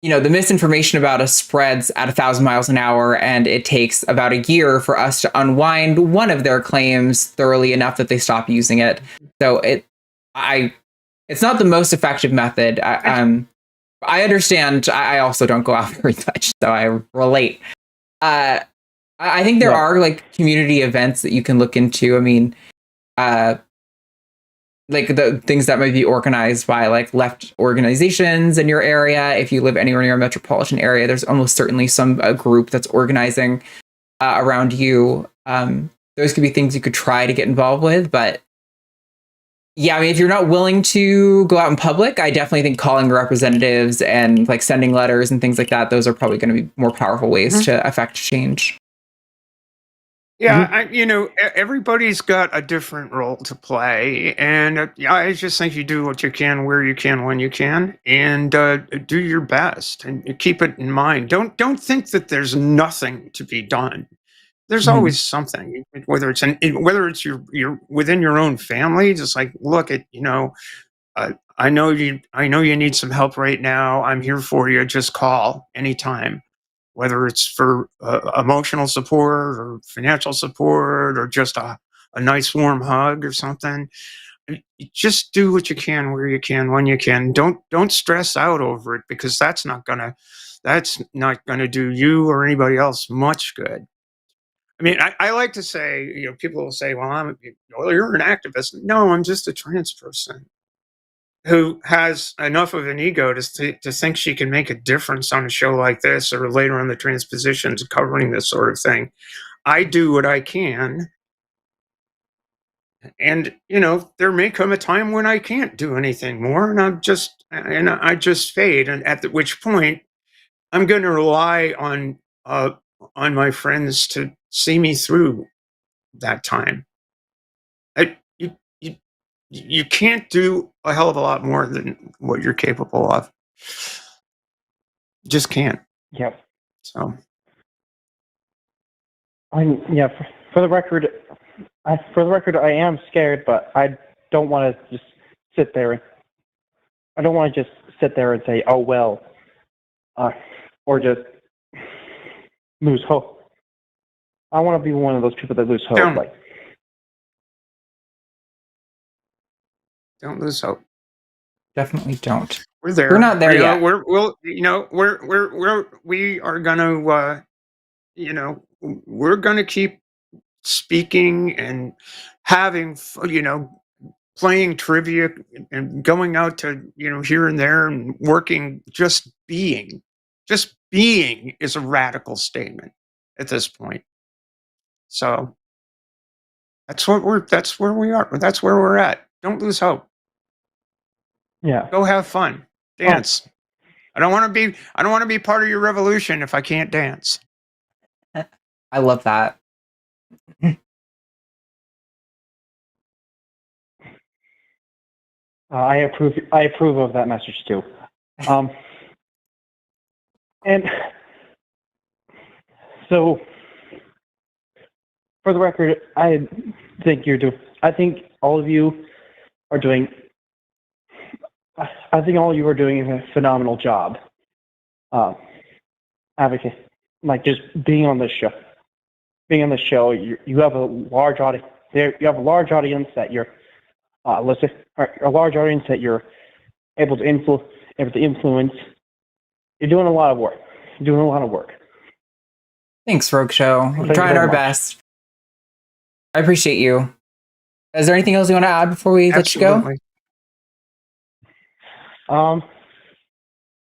the misinformation about us spreads at 1,000 miles an hour, and it takes about a year for us to unwind one of their claims thoroughly enough that they stop using it. So it's not the most effective method. I understand. I also don't go out very much, so I relate. I think there are like community events that you can look into. I mean, like the things that might be organized by like left organizations in your area. If you live anywhere near a metropolitan area, there's almost certainly some group that's organizing around you. Those could be things you could try to get involved with. But yeah, I mean, if you're not willing to go out in public, I definitely think calling representatives and like sending letters and things like that, those are probably going to be more powerful ways to affect change. Yeah, everybody's got a different role to play, and I just think you do what you can, where you can, when you can, and do your best, and keep it in mind. Don't think that there's nothing to be done. There's always something, whether it's your within your own family. Just like, look at I know you need some help right now. I'm here for you. Just call anytime. Whether it's for emotional support or financial support or just a nice warm hug or something. Just do what you can, where you can, when you can. Don't stress out over it, because that's not gonna do you or anybody else much good. I mean, I like to say, people will say, well, you're an activist. No, I'm just a trans person who has enough of an ego to think she can make a difference on a show like this, or later on the transpositions covering this sort of thing. I do what I can. And, there may come a time when I can't do anything more, and I just fade. And at which point I'm going to rely on my friends to see me through that time. You can't do a hell of a lot more than what you're capable of. Just can't. Yep. So. For the record, I am scared, but I don't want to just sit there. I don't want to just sit there and say, "Oh well," or just lose hope. I want to be one of those people that lose hope. Don't lose hope. Definitely don't. We're there. We're not there yet. We are gonna, we're gonna keep speaking and having, playing trivia and going out to, here and there and working, just being Just being is a radical statement at this point. So that's where we are. That's where we're at. Don't lose hope. Yeah. Go have fun. Dance. I don't want to be part of your revolution if I can't dance. I love that. I approve of that message too. And so, for the record, I think all of you are doing. I think all of you are doing a phenomenal job. Advocate, like just being on this show. Being on the show, you have a large audience. You have a large audience that you're listen, or a large audience that you're able to influence. You're doing a lot of work. Thanks, Rogue Show. We're Thank trying you very our much. best. I appreciate you. Is there anything else you want to add before we let you go? Absolutely.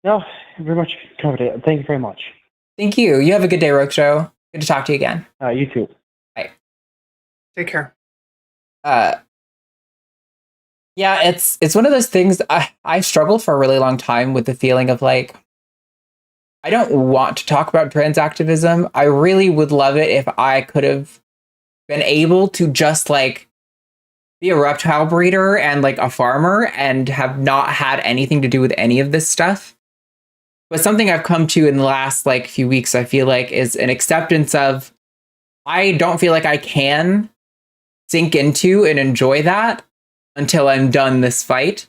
No, very much covered it. Thank you very much. Thank you. You have a good day, Rogue Show. Good to talk to you again. You too. Bye. Take care. Yeah, it's one of those things. I struggled for a really long time with the feeling of like, I don't want to talk about trans activism. I really would love it if I could have been able to just like be a reptile breeder and like a farmer and have not had anything to do with any of this stuff. But something I've come to in the last like few weeks, I feel like, is an acceptance of I don't feel like I can sink into and enjoy that until I'm done this fight.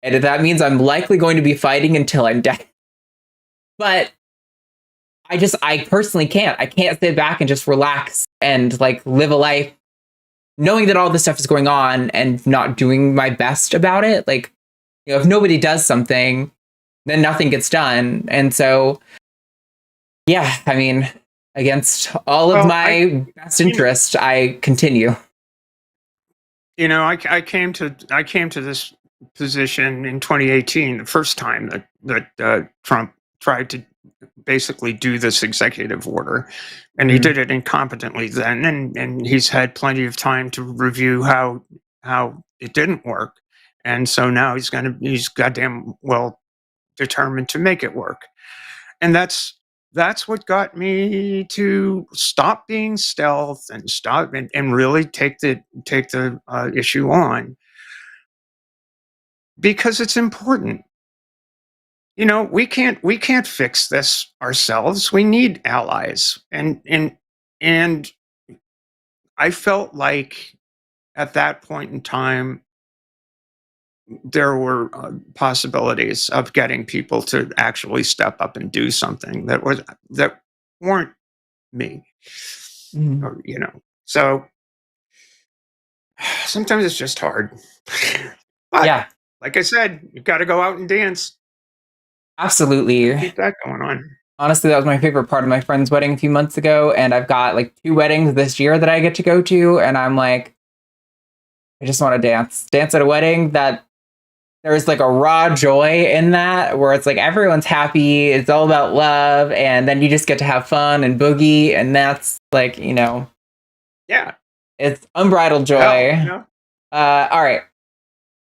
And if that means I'm likely going to be fighting until I'm dead. But I personally can't. I can't sit back and just relax and like live a life knowing that all this stuff is going on and not doing my best about it. Like, you know, if nobody does something, then nothing gets done. And so, yeah, I mean, against all of my best interest, I continue. You know, I came to this position in 2018, the first time that Trump tried to basically do this executive order, and he did it incompetently then, and he's had plenty of time to review how it didn't work, and so now he's goddamn well determined to make it work, and that's what got me to stop being stealth and stop and really take the issue on, because it's important. You know, we can't fix this ourselves. We need allies, and I felt like at that point in time there were possibilities of getting people to actually step up and do something that weren't me. Or, you know, so sometimes it's just hard. But yeah, like I said, you've got to go out and dance. Absolutely. Keep that going on. Honestly, that was my favorite part of my friend's wedding a few months ago, and I've got like 2 weddings this year that I get to go to, and I'm like, I just want to dance at a wedding that there's like a raw joy in that, where it's like everyone's happy, it's all about love, and then you just get to have fun and boogie, and that's like, you know, yeah, it's unbridled joy. Yeah. All right.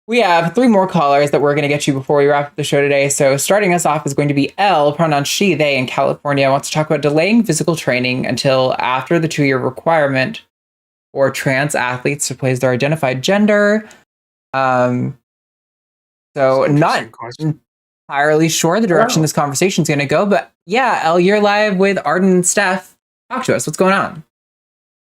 We have 3 more callers that we're going to get you before we wrap up the show today. So starting us off is going to be L, pronouns she, they, in California, wants to talk about delaying physical training until after the 2-year requirement for trans athletes to place their identified gender. So not entirely sure the direction this conversation is going to go, but yeah, L, you're live with Arden and Steph. Talk to us. What's going on?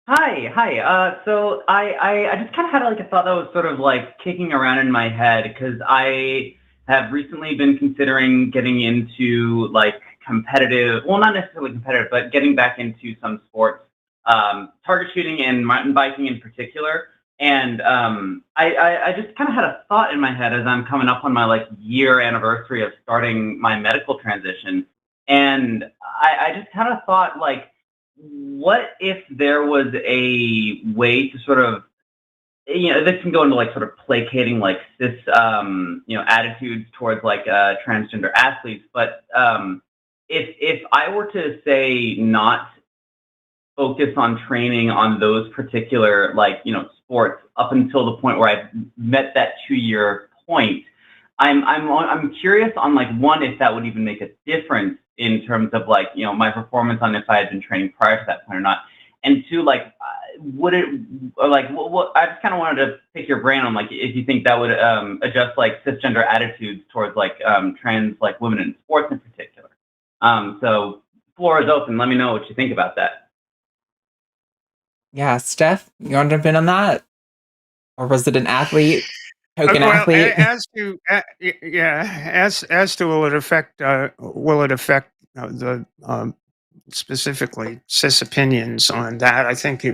Hi. So I just kind of had like a thought that was sort of like kicking around in my head, because I have recently been considering getting into like competitive, well, not necessarily competitive, but getting back into some sports, target shooting and mountain biking in particular. And I just kind of had a thought in my head as I'm coming up on my like year anniversary of starting my medical transition. And I just kind of thought, like, what if there was a way to sort of, you know, this can go into like sort of placating like this, you know, attitudes towards like transgender athletes, but if I were to say not focus on training on those particular sports up until the point where I've met that 2-year point, I'm curious on one, if that would even make a difference in terms of my performance on if I had been training prior to that point or not, and two, would it what I just kind of wanted to pick your brain on if you think that would adjust cisgender attitudes towards trans women in sports in particular. So floor is open. Let me know what you think about that. Yeah, Steph, you want to jump in on that? Or was it an athlete? Token athlete? As to will it affect the specifically cis opinions on that? I think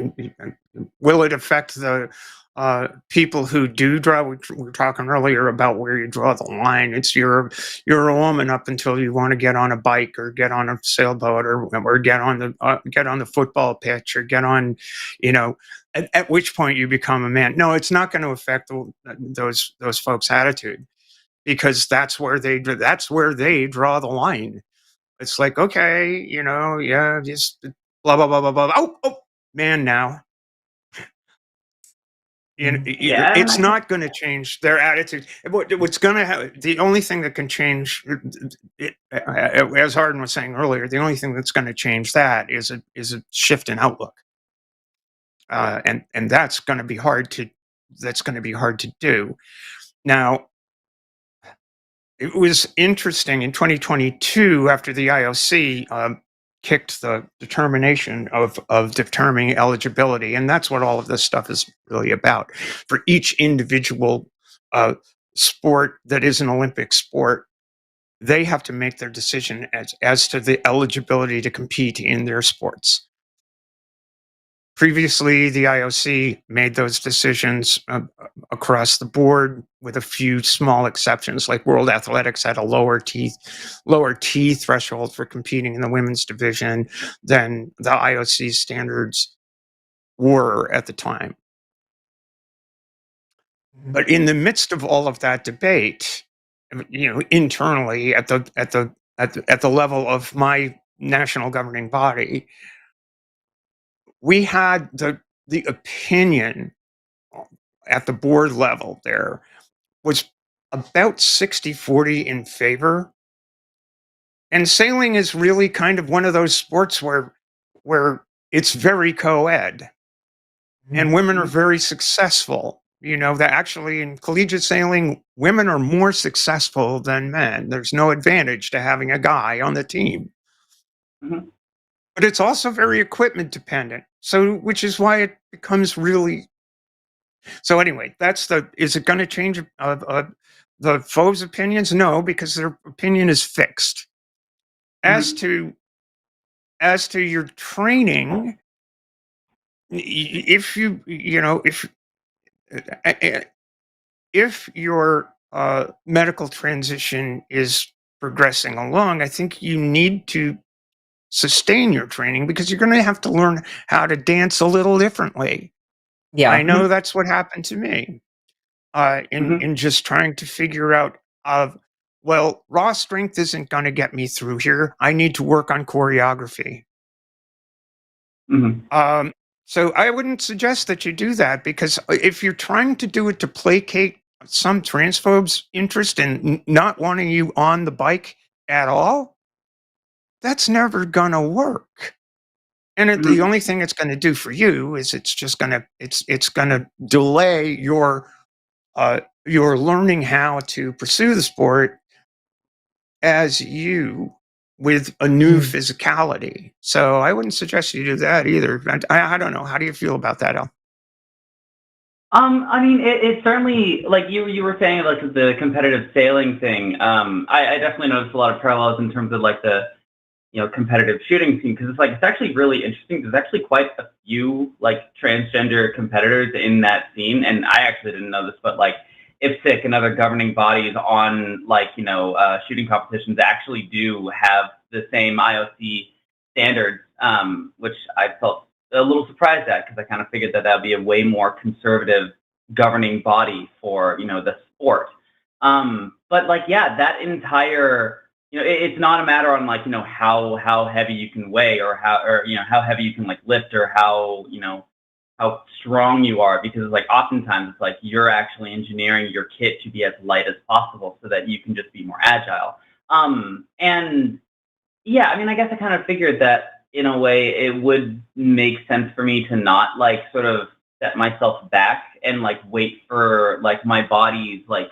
will it affect the people who do draw? We were talking earlier about where you draw the line. It's you're a woman up until you want to get on a bike or get on a sailboat or get on the football pitch or get on, at which point you become a man. No, it's not going to affect those folks' attitude, because that's where they draw the line. It's like, okay, just blah blah blah blah blah. Oh, man, now. It's not going to change their attitude. What's going to happen? The only thing that can change, as Arden was saying earlier, the only thing that's going to change that is a shift in outlook, and that's going to be hard to do. Now, it was interesting in 2022 after the IOC kicked the determination of determining eligibility, and that's what all of this stuff is really about. For each individual sport that is an Olympic sport, they have to make their decision as to the eligibility to compete in their sports. Previously, the IOC made those decisions across the board, with a few small exceptions, like World Athletics had a lower T threshold for competing in the women's division than the IOC standards were at the time. But in the midst of all of that debate, internally at the level of my national governing body, we had the opinion at the board level there was about 60-40 in favor. And sailing is really kind of one of those sports where it's very co-ed, and women are very successful. That actually in collegiate sailing, women are more successful than men. There's no advantage to having a guy on the team. Mm-hmm. But it's also very equipment dependent. So, which is why it becomes really. So anyway, is it going to change the foes' opinions? No, because their opinion is fixed. As to your training, if your medical transition is progressing along, I think you need to sustain your training, because you're going to have to learn how to dance a little differently. Yeah, I know that's what happened to me in just trying to figure out, raw strength isn't going to get me through here. I need to work on choreography. So I wouldn't suggest that you do that, because if you're trying to do it to placate some transphobes' interest in not wanting you on the bike at all, that's never going to work. And the only thing it's going to do for you is it's going to delay your learning how to pursue the sport as you with a new physicality. So I wouldn't suggest you do that either. I don't know. How do you feel about that, El? I mean, it certainly, like you were saying, like the competitive sailing thing. I definitely noticed a lot of parallels in terms of like the competitive shooting scene, because it's actually really interesting. There's actually quite a few like transgender competitors in that scene, and I actually didn't know this, but like IPSC and other governing bodies on shooting competitions actually do have the same IOC standards, which I felt a little surprised at, because I kind of figured that would be a way more conservative governing body for the sport. But that entire it's not a matter on like, how heavy you can weigh or how heavy you can like lift or how strong you are, because like oftentimes it's like you're actually engineering your kit to be as light as possible so that you can just be more agile. And yeah, I mean, I guess I kind of figured that in a way it would make sense for me to not like sort of set myself back and like wait for like my body's like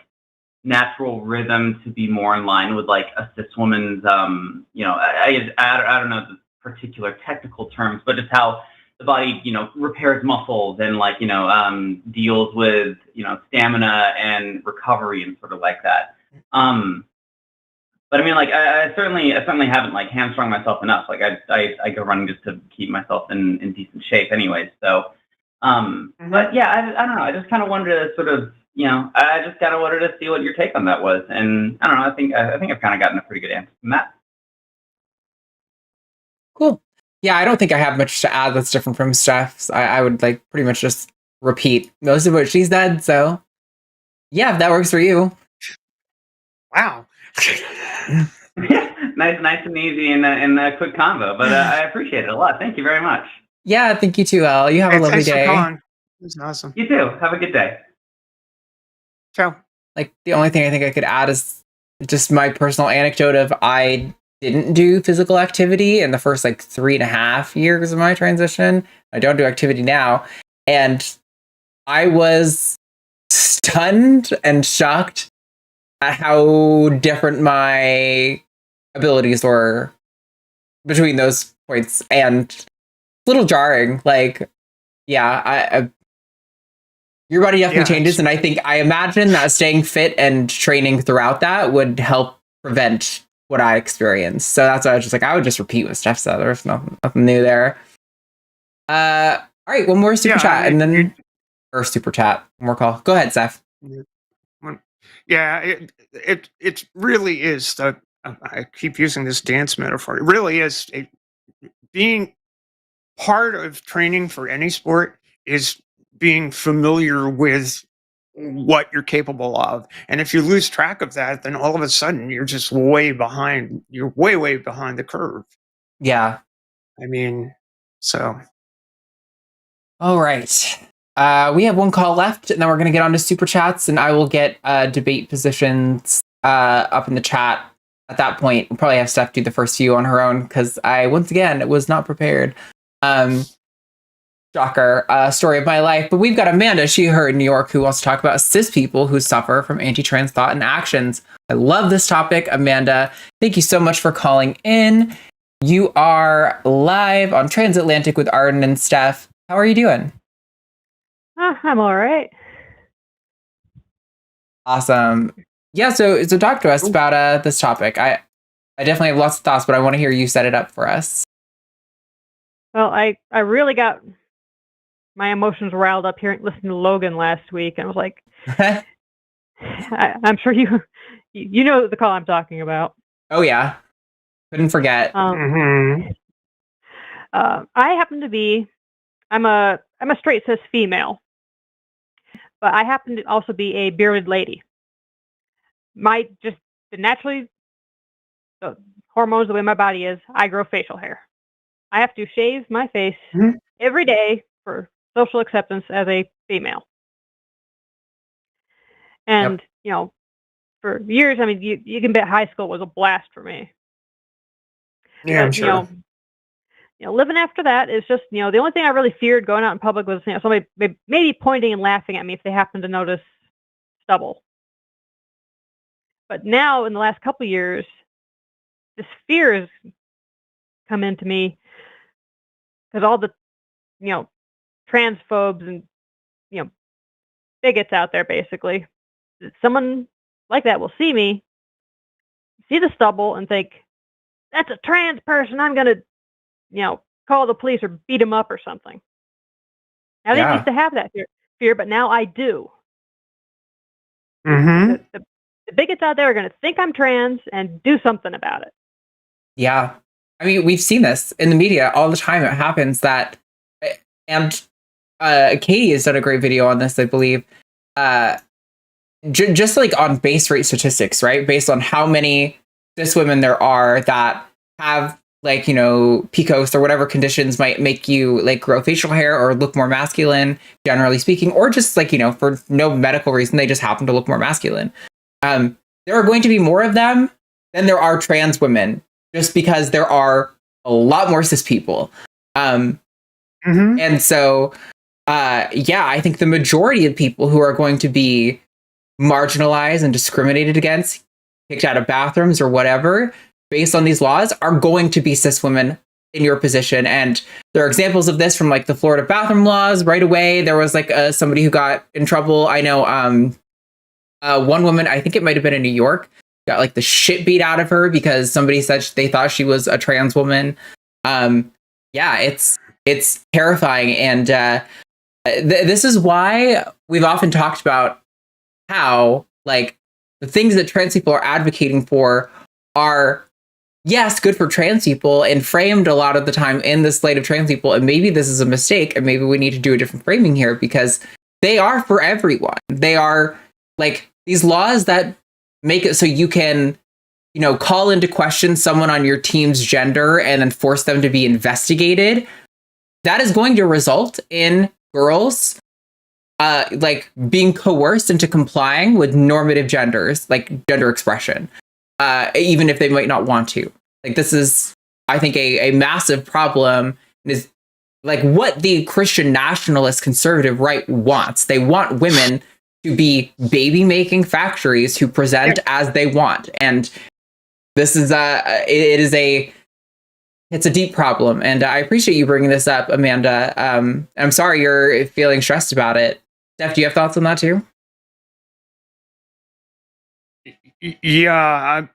natural rhythm to be more in line with like a cis woman's, I don't know the particular technical terms, but just how the body, repairs muscles and like, deals with, stamina and recovery and sort of like that. But I mean, like, I certainly haven't like hamstrung myself enough. Like I go running just to keep myself in decent shape anyways. So, but yeah, I don't know. I just kind of wanted to sort of, I just kind of wanted to see what your take on that was. And I don't know, I think I've kind of gotten a pretty good answer from that. Cool. Yeah, I don't think I have much to add that's different from Steph's. I would like pretty much just repeat most of what she said. So yeah, if that works for you. Wow. nice and easy and a quick convo, but I appreciate it a lot. Thank you very much. Yeah, thank you too, Al. You have a lovely day. It was awesome. You too. Have a good day. Ciao. Like the only thing I think I could add is just my personal anecdote of I didn't do physical activity in the first like 3.5 years of my transition. I don't do activity now. And I was stunned and shocked at how different my abilities were between those points, and a little jarring. Like, yeah, your body definitely changes, and I imagine that staying fit and training throughout that would help prevent what I experienced. So that's why I was just like, I would just repeat what Steph said. There's nothing new there. All right, one more super chat, and then or super chat, one more call. Go ahead, Steph. Yeah, it really is. I keep using this dance metaphor. It really is. Being part of training for any sport is being familiar with what you're capable of. And if you lose track of that, then all of a sudden you're just way behind. You're way behind the curve. Yeah. I mean, so. All right. We have one call left, and then we're going to get on to super chats, and I will get debate positions up in the chat. At that point, we'll probably have Steph do the first few on her own, because I, once again, was not prepared. Shocker, story of my life. But we've got Amanda, she, her in New York, who wants to talk about cis people who suffer from anti-trans thought and actions. I love this topic, Amanda. Thank you so much for calling in. You are live on Transatlantic with Arden and Steph. How are you doing? I'm all right. Awesome. Yeah, so talk to us about this topic. I definitely have lots of thoughts, but I want to hear you set it up for us. Well, I really got my emotions riled up here listening to Logan last week, and I was like, I'm sure you know the call I'm talking about. Oh yeah, couldn't forget. I happen to be, I'm a straight cis female, but I happen to also be a bearded lady. Naturally, the hormones, the way my body is, I grow facial hair. I have to shave my face every day for social acceptance as a female. And, for years, I mean, you can bet high school was a blast for me. Yeah, I'm sure. Living after that is just, the only thing I really feared going out in public was, somebody maybe pointing and laughing at me if they happened to notice stubble. But now, in the last couple of years, this fear has come into me because all the, transphobes and, bigots out there, basically. Someone like that will see me, see the stubble, and think, that's a trans person. I'm going to, call the police or beat him up or something. I didn't used to have that fear, but now I do. Mm-hmm. The bigots out there are going to think I'm trans and do something about it. Yeah. I mean, we've seen this in the media all the time. It happens that, and Katie has done a great video on this, I believe, just like on base rate statistics, right? Based on how many cis women there are that have like, you know, PCOS or whatever conditions might make you like grow facial hair or look more masculine, generally speaking, or just like, you know, for no medical reason, they just happen to look more masculine. There are going to be more of them than there are trans women, just because there are a lot more cis people. And so, yeah, I think the majority of people who are going to be marginalized and discriminated against, kicked out of bathrooms or whatever, based on these laws, are going to be cis women in your position. And there are examples of this from like the Florida bathroom laws. Right away, there was like somebody who got in trouble. I know one woman, I think it might have been in New York, got like the shit beat out of her because somebody said they thought she was a trans woman. Yeah, it's terrifying. And this is why we've often talked about how like the things that trans people are advocating for are, yes, good for trans people and framed a lot of the time in this light of trans people. And maybe this is a mistake and maybe we need to do a different framing here, because they are for everyone. They are like these laws that make it so you can, you know, call into question someone on your team's gender and then force them to be investigated. That is going to result in girls like being coerced into complying with normative genders, like gender expression, even if they might not want to. Like, this is, I think, a massive problem, and is like what the Christian nationalist conservative right wants. They want women to be baby making factories who present as they want. And this is it's a deep problem. And I appreciate you bringing this up, Amanda. I'm sorry you're feeling stressed about it. Steph, do you have thoughts on that too? Yeah,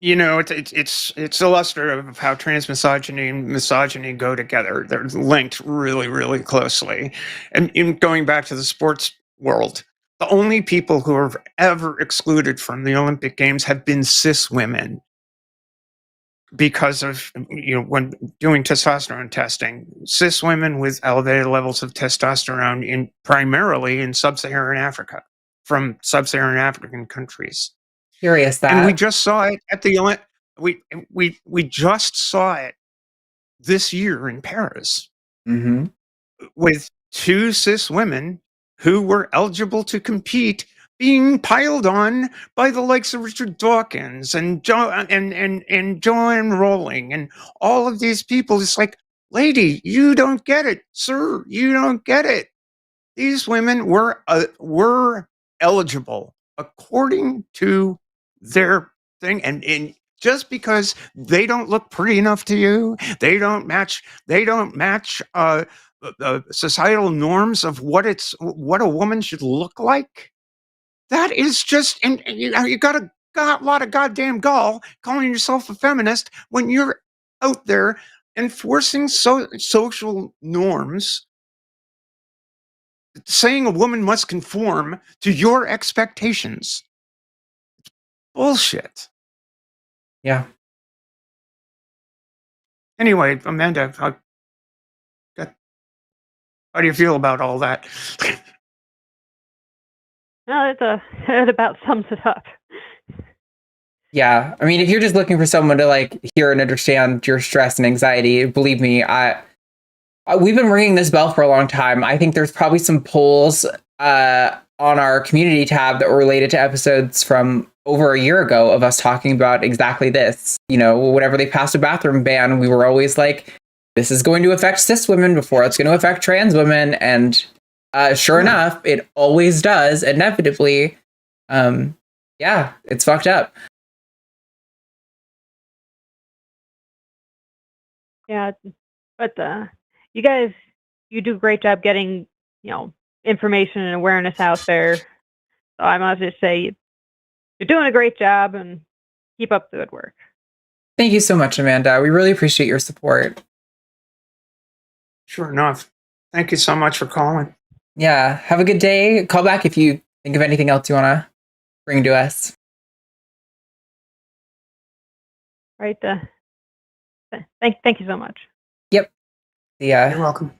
you know, it's illustrative of how transmisogyny and misogyny go together. They're linked really, really closely. And in going back to the sports world, the only people who are ever excluded from the Olympic Games have been cis women because of, you know, when doing testosterone testing, cis women with elevated levels of testosterone primarily in sub-Saharan Africa, from sub-Saharan African countries. Curious that. And we just saw it at the we just saw it this year in Paris with two cis women who were eligible to compete being piled on by the likes of Richard Dawkins and Joanne Rowling and all of these people. It's like, lady, you don't get it. Sir, you don't get it. These women were eligible according to their thing, and just because they don't look pretty enough to you, they don't match societal norms of what a woman should look like. That is just, and you know, you got a lot of goddamn gall calling yourself a feminist when you're out there enforcing social norms, saying a woman must conform to your expectations. Bullshit. Yeah. Anyway, Amanda, how do you feel about all that? No, it about sums it up. Yeah, I mean, if you're just looking for someone to like hear and understand your stress and anxiety, believe me, we've been ringing this bell for a long time. I think there's probably some polls on our community tab that were related to episodes from over a year ago of us talking about exactly this. You know, whenever they passed a bathroom ban, we were always like, this is going to affect cis women before it's going to affect trans women. And sure enough, it always does, inevitably. Yeah, it's fucked up. Yeah, but you guys, you do a great job getting, you know, information and awareness out there. So I must just say, you're doing a great job, and keep up the good work. Thank you so much, Amanda. We really appreciate your support. Sure enough. Thank you so much for calling. Yeah, have a good day. Call back if you think of anything else you want to bring to us. Right. Thank you so much. Yep. Yeah. You're welcome.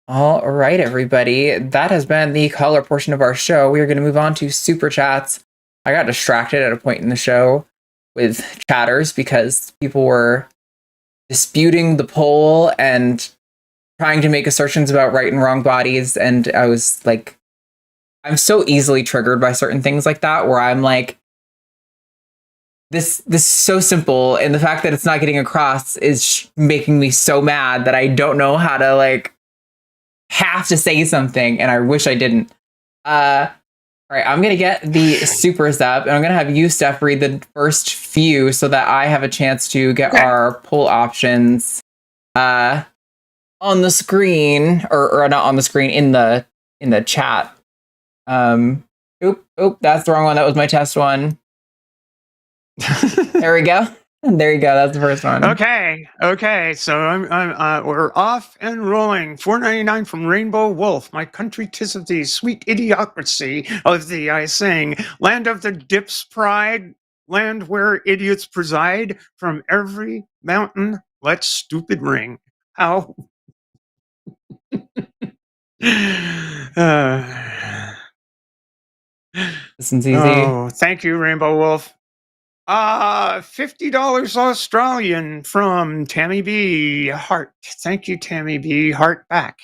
All right, everybody. That has been the caller portion of our show. We are going to move on to super chats. I got distracted at a point in the show with chatters because people were disputing the poll and trying to make assertions about right and wrong bodies. And I was like, I'm so easily triggered by certain things like that, where I'm like, this is so simple, and the fact that it's not getting across is making me so mad that I don't know how to like have to say something, and I wish I didn't. All right, I'm gonna get the supers up, and I'm gonna have you, Steph, read the first few so that I have a chance to get our poll options on the screen, or not on the screen, in the chat. Oop, that's the wrong one. That was my test one. There we go. There you go. That's the first one. Okay. So we're off and rolling. $4.99 from Rainbow Wolf. My country 'tis of thee, sweet idiocracy of thee, I sing. Land of the dip's pride, land where idiots preside. From every mountain, let stupid ring. How? This one's easy. Oh, thank you, Rainbow Wolf. $50 Australian from Tammy B. Hart. Thank you, Tammy B. Hart back.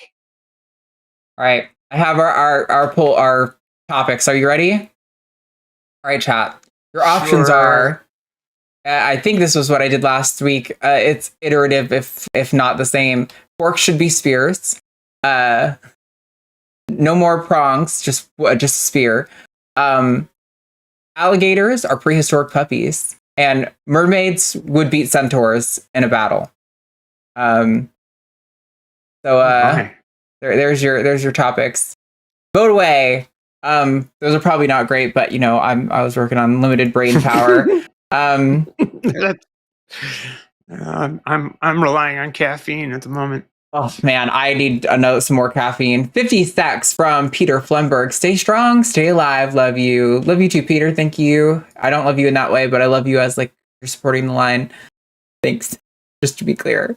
All right. I have our poll, our topics. Are you ready? All right, chat. Your options are, I think this was what I did last week. It's iterative, if not the same. Forks should be spears. No more prongs, just a spear. Alligators are prehistoric puppies, and mermaids would beat centaurs in a battle. There's your topics. Vote away. Those are probably not great, but you know, I was working on limited brain power. I'm relying on caffeine at the moment. Oh man, I need some more caffeine. 50 stacks from Peter Flemberg. Stay strong, stay alive. Love you. Love you too, Peter. Thank you. I don't love you in that way, but I love you as like you're supporting the line. Thanks. Just to be clear.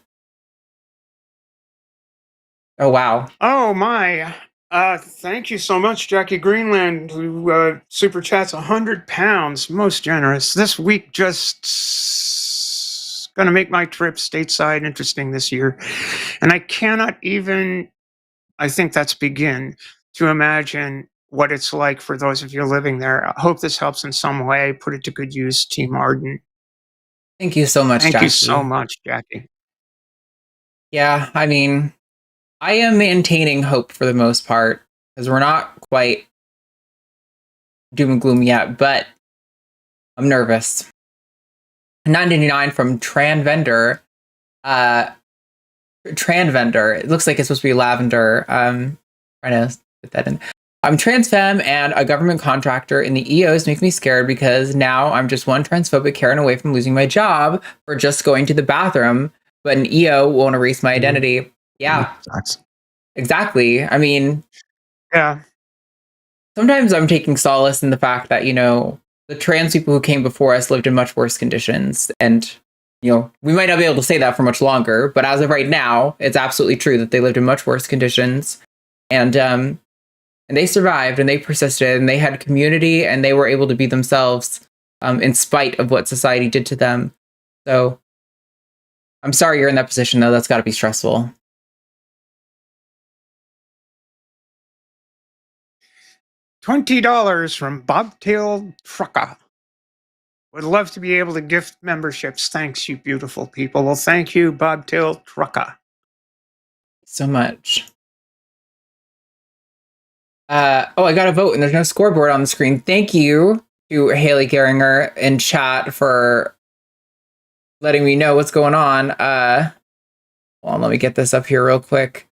Oh wow. Oh my. Thank you so much, Jackie Greenland, who super chats 100 pounds. Most generous. This week just gonna make my trip stateside interesting this year. And I cannot even, I think that's begin to imagine what it's like for those of you living there. I hope this helps in some way. Put it to good use, Team Arden. Thank you so much, Jackie. Thank you so much, Jackie. Yeah, I mean, I am maintaining hope for the most part, because we're not quite doom and gloom yet, but I'm nervous. $9.99 from Transvendor. Transvendor. It looks like it's supposed to be lavender. Trying to put that in. I'm trans femme, and a government contractor in the EOs make me scared because now I'm just one transphobic Karen away from losing my job for just going to the bathroom, but an EO won't erase my identity. Yeah, exactly. I mean, yeah. Sometimes I'm taking solace in the fact that, you know, the trans people who came before us lived in much worse conditions, and you know, we might not be able to say that for much longer, but as of right now, it's absolutely true that they lived in much worse conditions, and they survived, and they persisted, and they had community, and they were able to be themselves in spite of what society did to them. So I'm sorry you're in that position, though. That's got to be stressful. $20 from Bobtail Trucker. Would love to be able to gift memberships. Thanks, you beautiful people. Well, thank you, Bobtail Trucker. So much. I got a vote, and there's no scoreboard on the screen. Thank you to Haley Geringer in chat for letting me know what's going on. Hold on, let me get this up here real quick.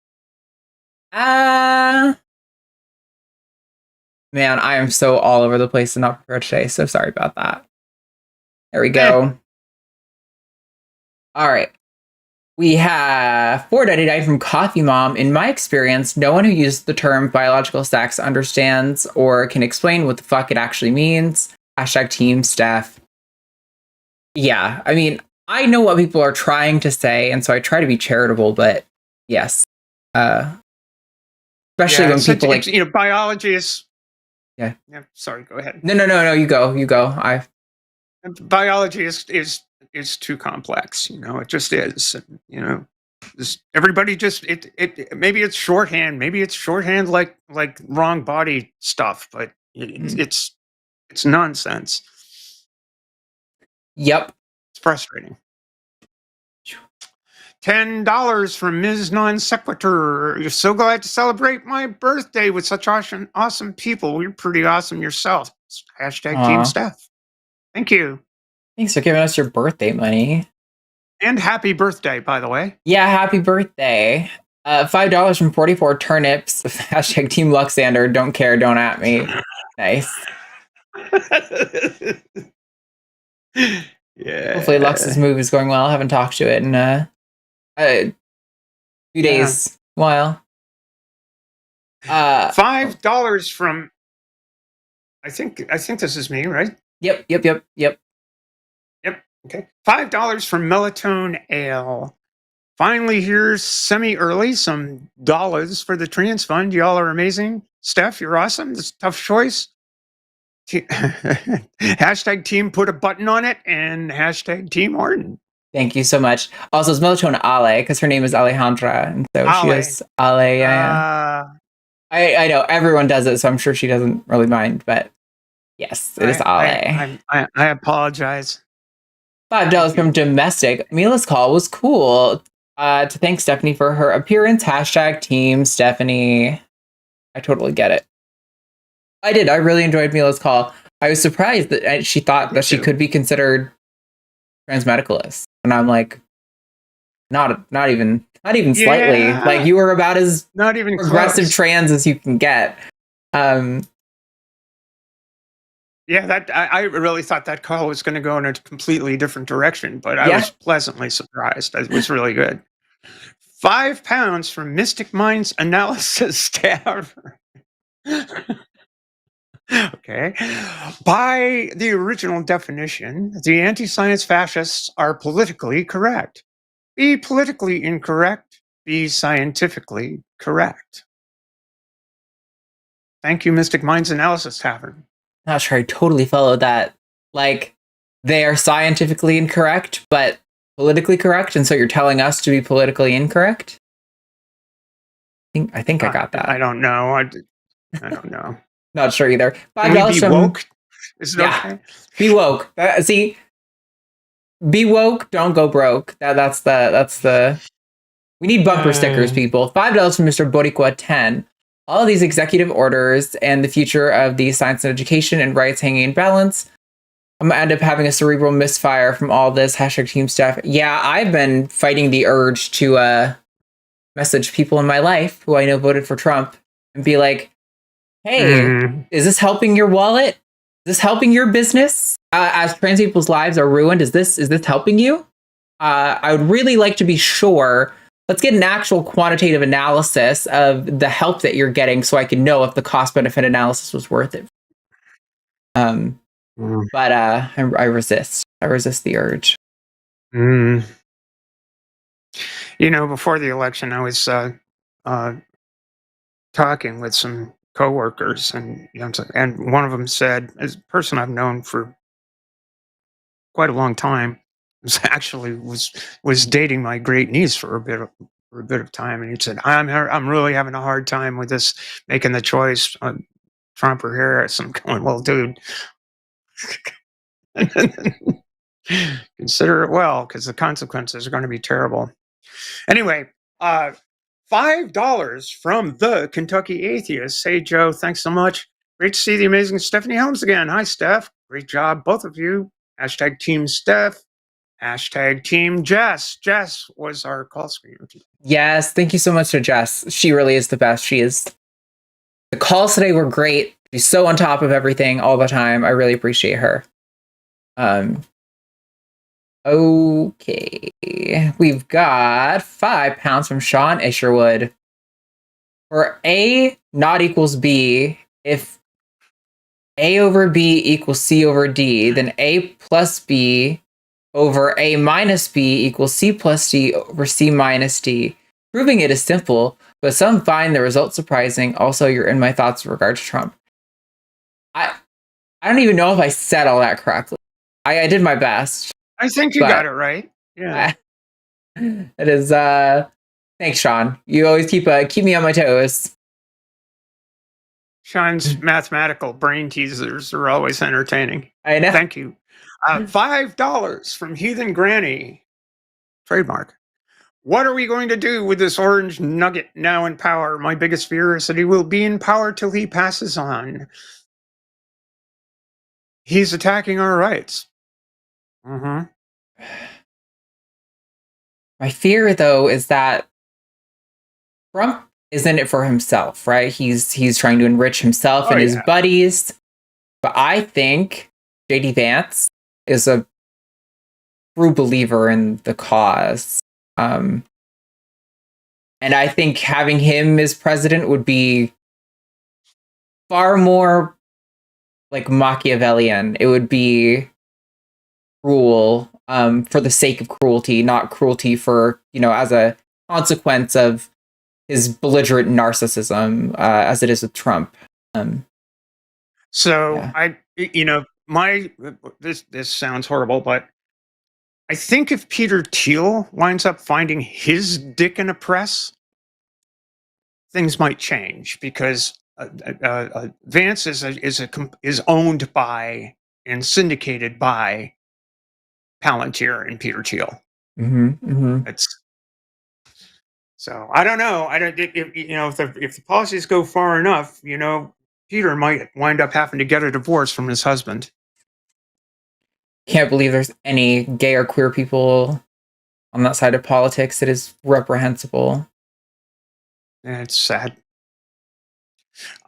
Man, I am so all over the place and not prepared today. So sorry about that. There we go. All right. We have $4.99 from Coffee Mom. In my experience, no one who uses the term biological sex understands or can explain what the fuck it actually means. Hashtag Team Steph. Yeah, I mean, I know what people are trying to say, and so I try to be charitable, but yes. Especially when people like... You know, biology is Yeah. Sorry, go ahead. No. You go. Biology is too complex. It just is. Everybody just it maybe it's shorthand. Maybe it's shorthand like wrong body stuff, but it's nonsense. Yep. It's frustrating. $10 from Ms. Non Sequitur. You're so glad to celebrate my birthday with such awesome people. You're pretty awesome yourself. Hashtag Team Steph. Thank you. Thanks for giving us your birthday money. And happy birthday, by the way. Yeah, happy birthday. $5 from 44 turnips. Hashtag Team Luxander. Don't care, don't at me. Nice. Yeah. Hopefully Lux's move is going well. I haven't talked to it in a few days. While. $5 from I think this is me, right? Yep. Okay. $5 from Melatonin Ale. Finally, here's semi-early some dollars for the trans fund. Y'all are amazing. Steph, you're awesome. This is a tough choice. Hashtag team put a button on it, and hashtag Team Arden. Thank you so much. Also, it's Melatonin Ale because her name is Alejandra, and so she is Ale. I know everyone does it, so I'm sure she doesn't really mind. But yes, it is Ale. I apologize. $5 from Domestic. Mila's call was cool. To thank Stephanie for her appearance. Hashtag Team Stephanie. I totally get it. I did. I really enjoyed Mila's call. I was surprised that she thought that she could be considered transmedicalist, and I'm like, not even slightly. Like you were about as not even progressive close. Trans as you can get. Yeah, I really thought that call was going to go in a completely different direction, but I was pleasantly surprised. It was really good. £5 from Mystic Minds Analysis staff. Okay. By the original definition, the anti-science fascists are politically correct. Be politically incorrect, be scientifically correct. Thank you, Mystic Minds Analysis Tavern. Not sure I totally followed that. Like, they are scientifically incorrect, but politically correct, and so you're telling us to be politically incorrect? I think I got that. I don't know. I don't know. Not sure either. $5 from woke? Is it okay? Be woke. See, be woke. Don't go broke. That's the. We need bumper stickers, people. $5 from Mr. Boricua 10. All of these executive orders and the future of the science and education and rights hanging in balance. I'm gonna end up having a cerebral misfire from all this. Hashtag Team Steph. Yeah, I've been fighting the urge to message people in my life who I know voted for Trump and be like, hey, is this helping your wallet? Is this helping your business? As trans people's lives are ruined, is this helping you? I would really like to be sure. Let's get an actual quantitative analysis of the help that you're getting so I can know if the cost-benefit analysis was worth it. But I resist. I resist the urge. Before the election, I was talking with some coworkers, and one of them said, as a person I've known for quite a long time, was dating my great niece for a bit of time, and he said, I'm really having a hard time with this, making the choice on Trump or Harris. I'm going, well, dude, consider it well, because the consequences are going to be terrible. Anyway, $5 from the Kentucky Atheist. Hey, Joe, thanks so much. Great to see the amazing Stephanie Helms again. Hi, Steph. Great job, both of you. Hashtag Team Steph. Hashtag Team Jess. Jess was our call screener. Yes, thank you so much to Jess. She really is the best. She is. The calls today were great. She's so on top of everything all the time. I really appreciate her. Okay. We've got £5 from Sean Isherwood. For A not equals B, if A over B equals C over D, then A plus B over A minus B equals C plus D over C minus D. Proving it is simple, but some find the result surprising. Also, you're in my thoughts with regard to Trump. I don't even know if I said all that correctly. I did my best. I think you got it right. Yeah. It is. Thanks, Sean. You always keep me on my toes. Sean's mathematical brain teasers are always entertaining. I know. Thank you. $5 from Heathen Granny. Trademark. What are we going to do with this orange nugget now in power? My biggest fear is that he will be in power till he passes on. He's attacking our rights. Mm-hmm. My fear, though, is that Trump is in it for himself, right? He's trying to enrich himself and his buddies. But I think JD Vance is a true believer in the cause. And I think having him as president would be far more like Machiavellian. It would be cruel for the sake of cruelty, not cruelty for, as a consequence of his belligerent narcissism, as it is with Trump. This sounds horrible, but I think if Peter Thiel winds up finding his dick in a press, things might change, because Vance is owned by and syndicated by Palantir and Peter Thiel. So I don't know. If the policies go far enough, Peter might wind up having to get a divorce from his husband. Can't believe there's any gay or queer people on that side of politics. It is reprehensible. It's sad.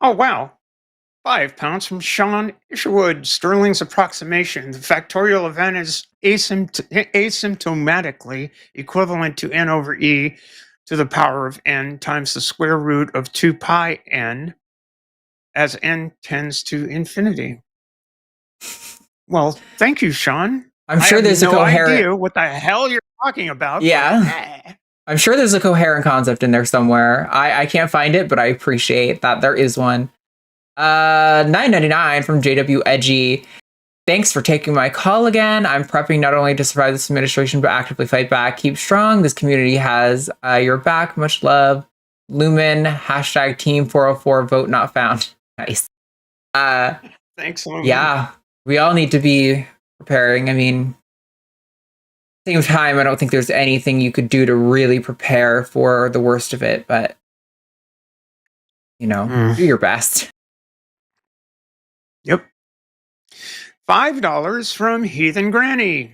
Oh, wow. £5 from Sean Isherwood. Sterling's approximation. The factorial event is asymptomatically equivalent to n over e to the power of n times the square root of 2 pi n as n tends to infinity. Well, thank you, Sean. I'm sure there's no a coherent idea what the hell you're talking about. Yeah. I'm sure there's a coherent concept in there somewhere. I can't find it, but I appreciate that there is one. $9.99 from JW Edgy. Thanks for taking my call again. I'm prepping not only to survive this administration, but actively fight back. Keep strong. This community has your back. Much love. Lumen, hashtag team 404, vote not found. Nice. Thanks, Lumen. Yeah, we all need to be preparing. I mean, at the same time, I don't think there's anything you could do to really prepare for the worst of it, but, do your best. Yep. $5 from Heathen Granny.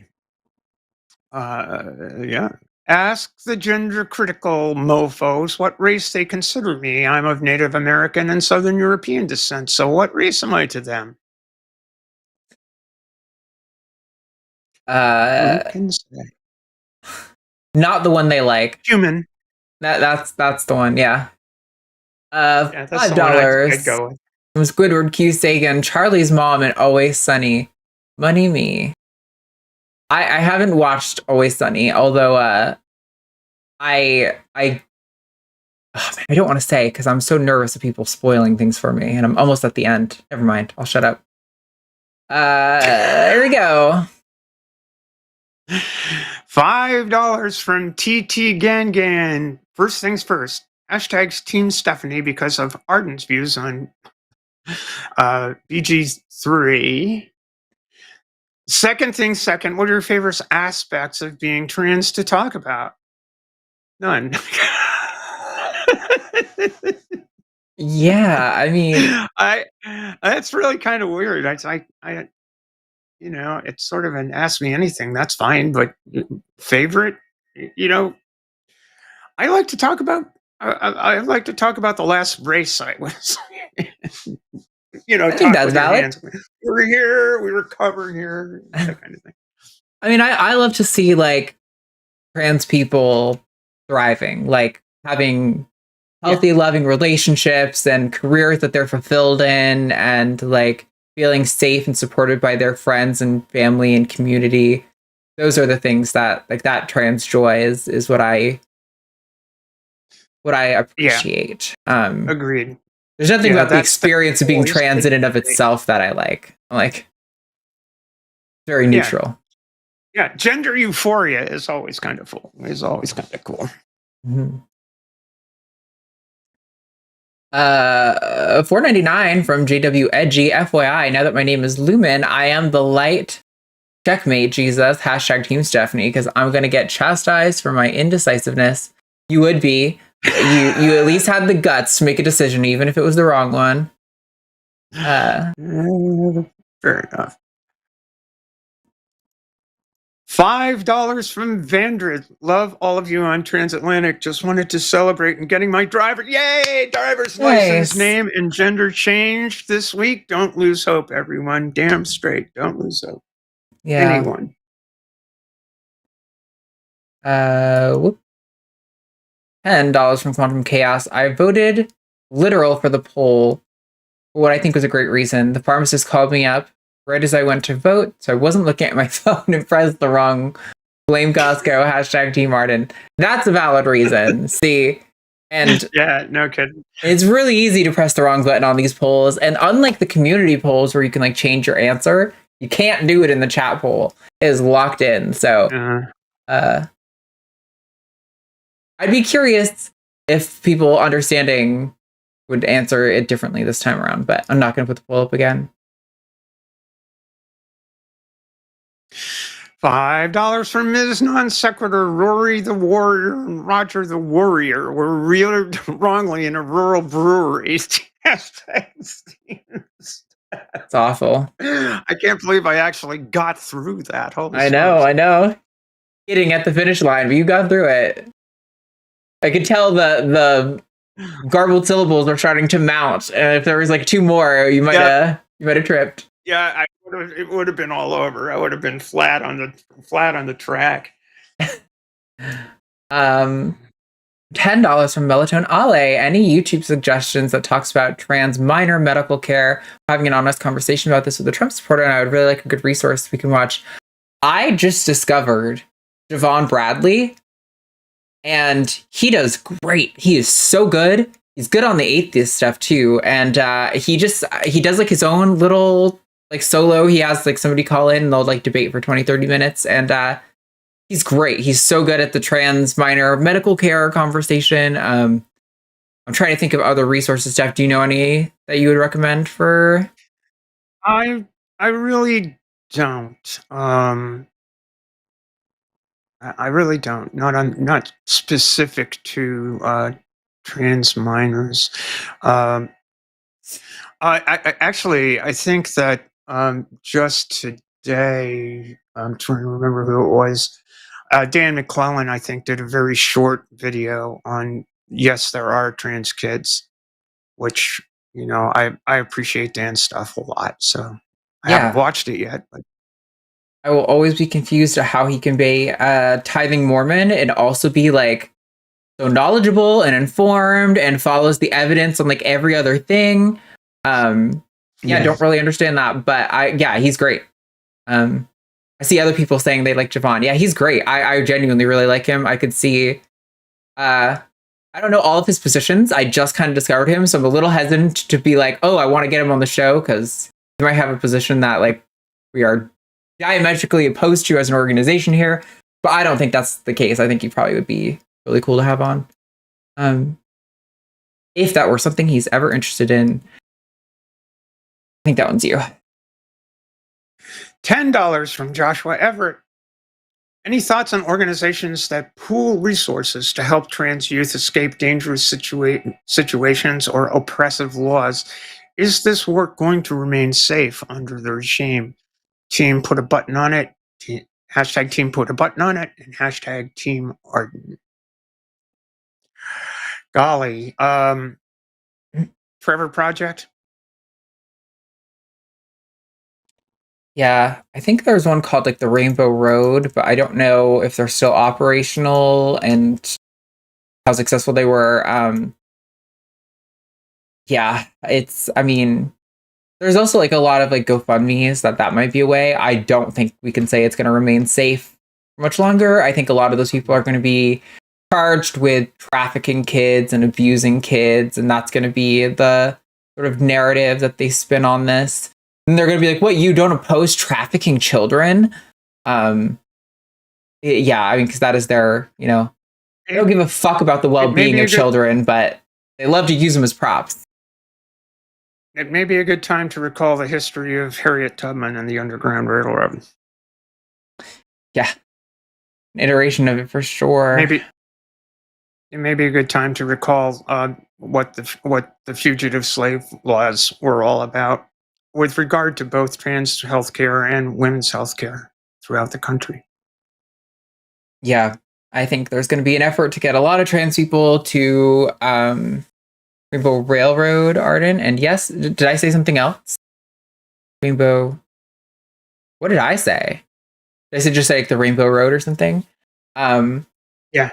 Yeah. Ask the gender critical mofos what race they consider me. I'm of Native American and Southern European descent, so what race am I to them? Who can say? Not the one they like. Human. That's the one, yeah. That's $5 the one I'd go with. From Squidward Q Sagan, Charlie's mom in Always Sunny. Money me. I haven't watched Always Sunny, although I don't want to say because I'm so nervous of people spoiling things for me, and I'm almost at the end. Never mind, I'll shut up. There we go. $5 from TT Gangan. First things first. Hashtags Team Stephanie because of Arden's views on BG3. Second thing second, what are your favorite aspects of being trans to talk about? None. Yeah, I mean, that's really kind of weird. I it's sort of an ask me anything. That's fine, but favorite, I like to talk about. I like to talk about the last race I was. I think that's valid. We were here. We were covering here. That kind of thing. I mean, I love to see like trans people thriving, like having healthy, loving relationships and careers that they're fulfilled in, and like feeling safe and supported by their friends and family and community. Those are the things that like that trans joy is what I appreciate. Agreed. There's nothing about the that's experience of being always trans in and of itself that I like. I'm like, very neutral. Yeah, gender euphoria is always kind of cool. Mm-hmm. $4.99 from JW Edgy. FYI, now that my name is Lumen, I am the light checkmate Jesus. Hashtag Team Stephanie, because I'm gonna get chastised for my indecisiveness. You would be. You at least had the guts to make a decision, even if it was the wrong one. Fair enough. $5 from Vandred. Love all of you on Transatlantic. Just wanted to celebrate and getting my driver's license name and gender changed this week. Don't lose hope, everyone. Damn straight. Don't lose hope. Yeah. Anyone. $10 from Quantum Chaos. I voted literal for the poll for what I think was a great reason. The pharmacist called me up right as I went to vote, so I wasn't looking at my phone and pressed the wrong blame Costco, hashtag Team Arden. That's a valid reason. See? And yeah, no kidding. It's really easy to press the wrong button on these polls, and unlike the community polls where you can like change your answer, you can't do it in the chat poll. It is locked in. So I'd be curious if people understanding would answer it differently this time around, but I'm not going to put the poll up again. $5 from Ms. Non-Sequitur. Rory the Warrior and Roger the Warrior were reeled wrongly in a rural brewery. It's awful. I can't believe I actually got through that. Holy I know. Hitting at the finish line, but you got through it. I could tell the garbled syllables are starting to mount, and if there was like two more, you might have tripped. Yeah, it would have been all over. I would have been flat on the track. $10 from Melatonin Ale. Any YouTube suggestions that talks about trans minor medical care? Having an honest conversation about this with a Trump supporter, and I would really like a good resource we can watch. I just discovered Javon Bradley, and he does great. He is so good. He's good on the atheist stuff too, and he does like his own little like solo. He has like somebody call in and they'll like debate for 20-30 minutes, and he's great. He's so good at the trans minor medical care conversation. I'm trying to think of other resources. Jeff, do you know any that you would recommend for? I really don't. I really don't. Not specific to trans minors. I think that just today, I'm trying to remember who it was. Dan McClellan, I think, did a very short video on yes, there are trans kids, which I appreciate Dan's stuff a lot. So I haven't watched it yet, but I will always be confused at how he can be a tithing Mormon and also be like so knowledgeable and informed and follows the evidence on like every other thing. I don't really understand that, but he's great. I see other people saying they like Javon. Yeah, he's great. I genuinely really like him. I could see, I don't know all of his positions. I just kind of discovered him, so I'm a little hesitant to be like, oh, I want to get him on the show because he might have a position that like we are diametrically opposed to as an organization here, but I don't think that's the case. I think he probably would be really cool to have on. If that were something he's ever interested in. I think that one's you. $10 from Joshua Everett. Any thoughts on organizations that pool resources to help trans youth escape dangerous situations or oppressive laws? Is this work going to remain safe under the regime? Team put a button on it. Hashtag team put a button on it. And hashtag Team Arden. Golly. Trevor Project? Yeah, I think there's one called like the Rainbow Road, but I don't know if they're still operational and how successful they were. There's also like a lot of like GoFundMes that might be a way. I don't think we can say it's going to remain safe much longer. I think a lot of those people are going to be charged with trafficking kids and abusing kids, and that's going to be the sort of narrative that they spin on this. And they're going to be like, what, you don't oppose trafficking children? Yeah, I mean, because that is their, they don't give a fuck about the well-being of children, but they love to use them as props. It may be a good time to recall the history of Harriet Tubman and the Underground Railroad. Yeah. An iteration of it for sure. Maybe it may be a good time to recall what the fugitive slave laws were all about with regard to both trans healthcare and women's healthcare throughout the country. Yeah, I think there's going to be an effort to get a lot of trans people to Rainbow Railroad, Arden. And yes, did I say something else? Rainbow. What did I say? Did I just say like the Rainbow Road or something? Yeah.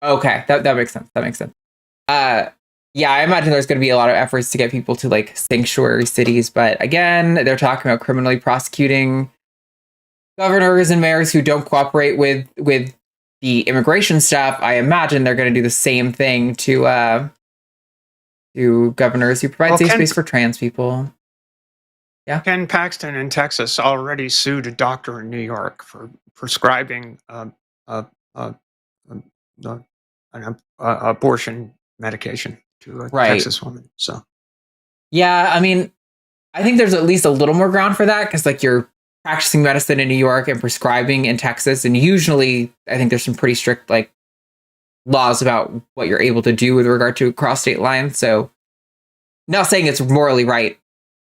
Okay, that makes sense. That makes sense. Yeah, I imagine there's going to be a lot of efforts to get people to like sanctuary cities, but again, they're talking about criminally prosecuting governors and mayors who don't cooperate with the immigration stuff. I imagine they're going to do the same thing to governors who provide safe space for trans people. Yeah. Ken Paxton in Texas already sued a doctor in New York for prescribing an abortion medication to a Texas woman. So, yeah, I mean, I think there's at least a little more ground for that because, like, you're practicing medicine in New York and prescribing in Texas, and usually, I think there's some pretty strict like laws about what you're able to do with regard to cross state lines. So, not saying it's morally right.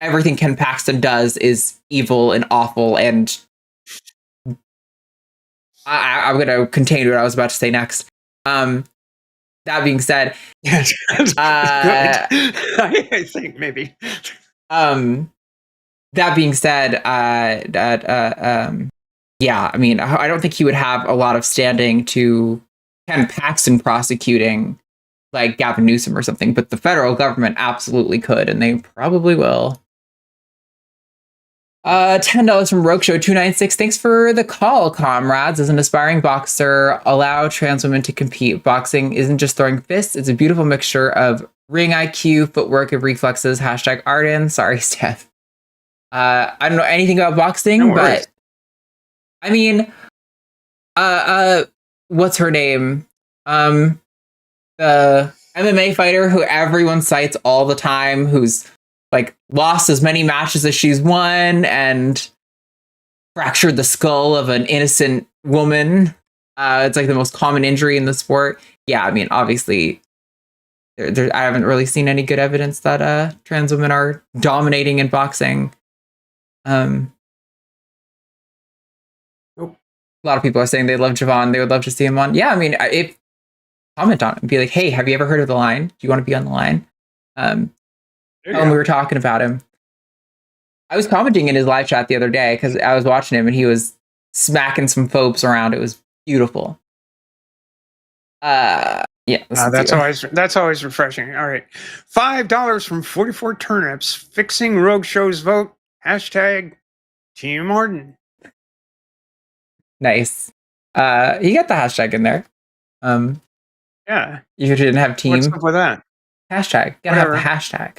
Everything Ken Paxton does is evil and awful, and I'm going to contain what I was about to say next. That being said, yes, good. I think maybe. That being said, yeah, I mean, I don't think he would have a lot of standing to Ken Paxton prosecuting like Gavin Newsom or something, but the federal government absolutely could, and they probably will. $10 from Rogue Show 296. Thanks for the call, comrades. As an aspiring boxer, allow trans women to compete. Boxing isn't just throwing fists; it's a beautiful mixture of ring IQ, footwork, and reflexes. Hashtag Arden. Sorry, Steph. I don't know anything about boxing, but I mean, what's her name? The MMA fighter who everyone cites all the time, who's like lost as many matches as she's won and fractured the skull of an innocent woman. It's like the most common injury in the sport. Yeah, I mean, obviously, I haven't really seen any good evidence that trans women are dominating in boxing. A lot of people are saying they love Javon. They would love to see him on. Yeah, I mean, if comment on it and be like, hey, have you ever heard of The Line? Do you want to be on The Line? When we were talking about him, I was commenting in his live chat the other day because I was watching him and he was smacking some folks around. It was beautiful. Yeah, that's always refreshing. All right, $5 from 44 turnips. Fixing Rogue Show's vote. Hashtag Team Arden. Nice. You got the hashtag in there. Yeah. You didn't have team. What's up with that? Hashtag. Gotta have the hashtag.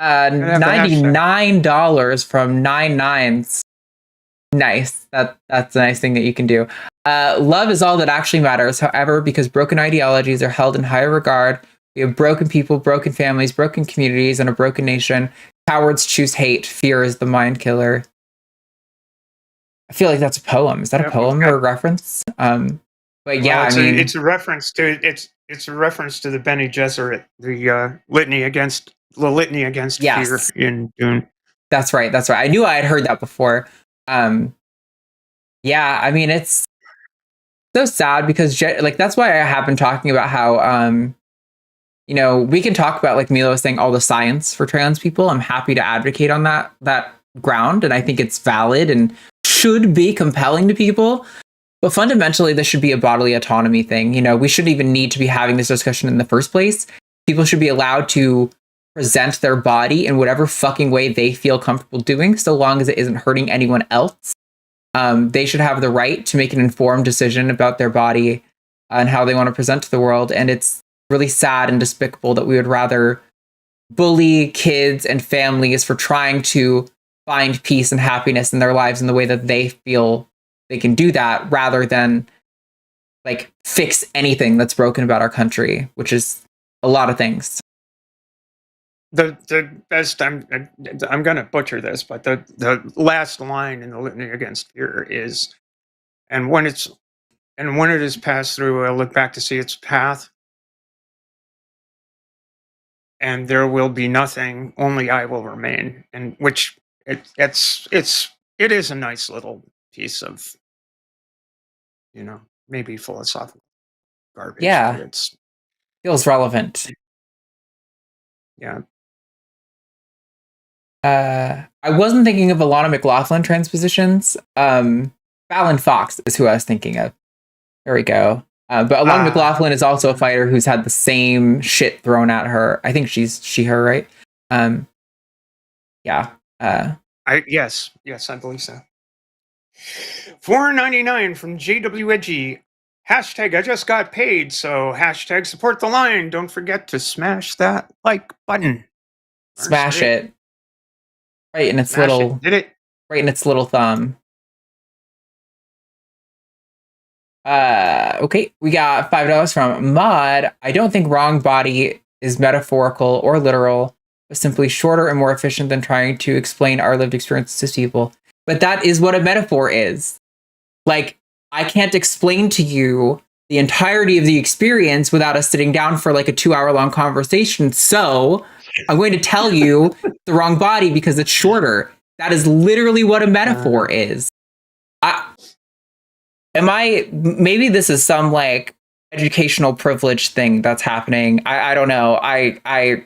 $99 from 99s. Nice. That's a nice thing that you can do. Love is all that actually matters. However, because broken ideologies are held in higher regard, we have broken people, broken families, broken communities, and a broken nation. Cowards choose hate. Fear is the mind killer. I feel like that's a poem. Is that a poem or a reference? But yeah, well, I mean, it's a reference to the Bene Gesserit, the litany against fear in Dune. That's right. I knew I had heard that before. Yeah, I mean, it's so sad because like that's why I have been talking about how we can talk about, like Mila was saying, all the science for trans people. I'm happy to advocate on that ground, and I think it's valid and should be compelling to people. But fundamentally, this should be a bodily autonomy thing. We shouldn't even need to be having this discussion in the first place. People should be allowed to present their body in whatever fucking way they feel comfortable doing, so long as it isn't hurting anyone else. They should have the right to make an informed decision about their body and how they want to present to the world. And it's really sad and despicable that we would rather bully kids and families for trying to find peace and happiness in their lives in the way that they feel they can do that, rather than like fix anything that's broken about our country, which is a lot of things. The best, I'm gonna butcher this, but the last line in the Litany Against Fear is, and when it is passed through, I'll look back to see its path, and there will be nothing, only I will remain. And which it is a nice little piece of, maybe philosophical garbage. Yeah. But it's Feels relevant. Yeah. I wasn't thinking of Alana McLaughlin transpositions. Fallon Fox is who I was thinking of. There we go. But Alana McLaughlin is also a fighter who's had the same shit thrown at her. I think her, right? Yeah. Yes, I believe so. $4.99 from JW Edgy. Hashtag I just got paid, so hashtag support the line. Don't forget to smash that like button. Smash it. Right in its Smash little it. Did it? Right in its little thumb. Okay, we got $5 from Mod. I don't think wrong body is metaphorical or literal, but simply shorter and more efficient than trying to explain our lived experiences to people. But that is what a metaphor is. Like, I can't explain to you the entirety of the experience without us sitting down for like a 2-hour-long conversation. So I'm going to tell you the wrong body because it's shorter. That is literally what a metaphor is. Maybe this is some like educational privilege thing that's happening. I don't know. I'm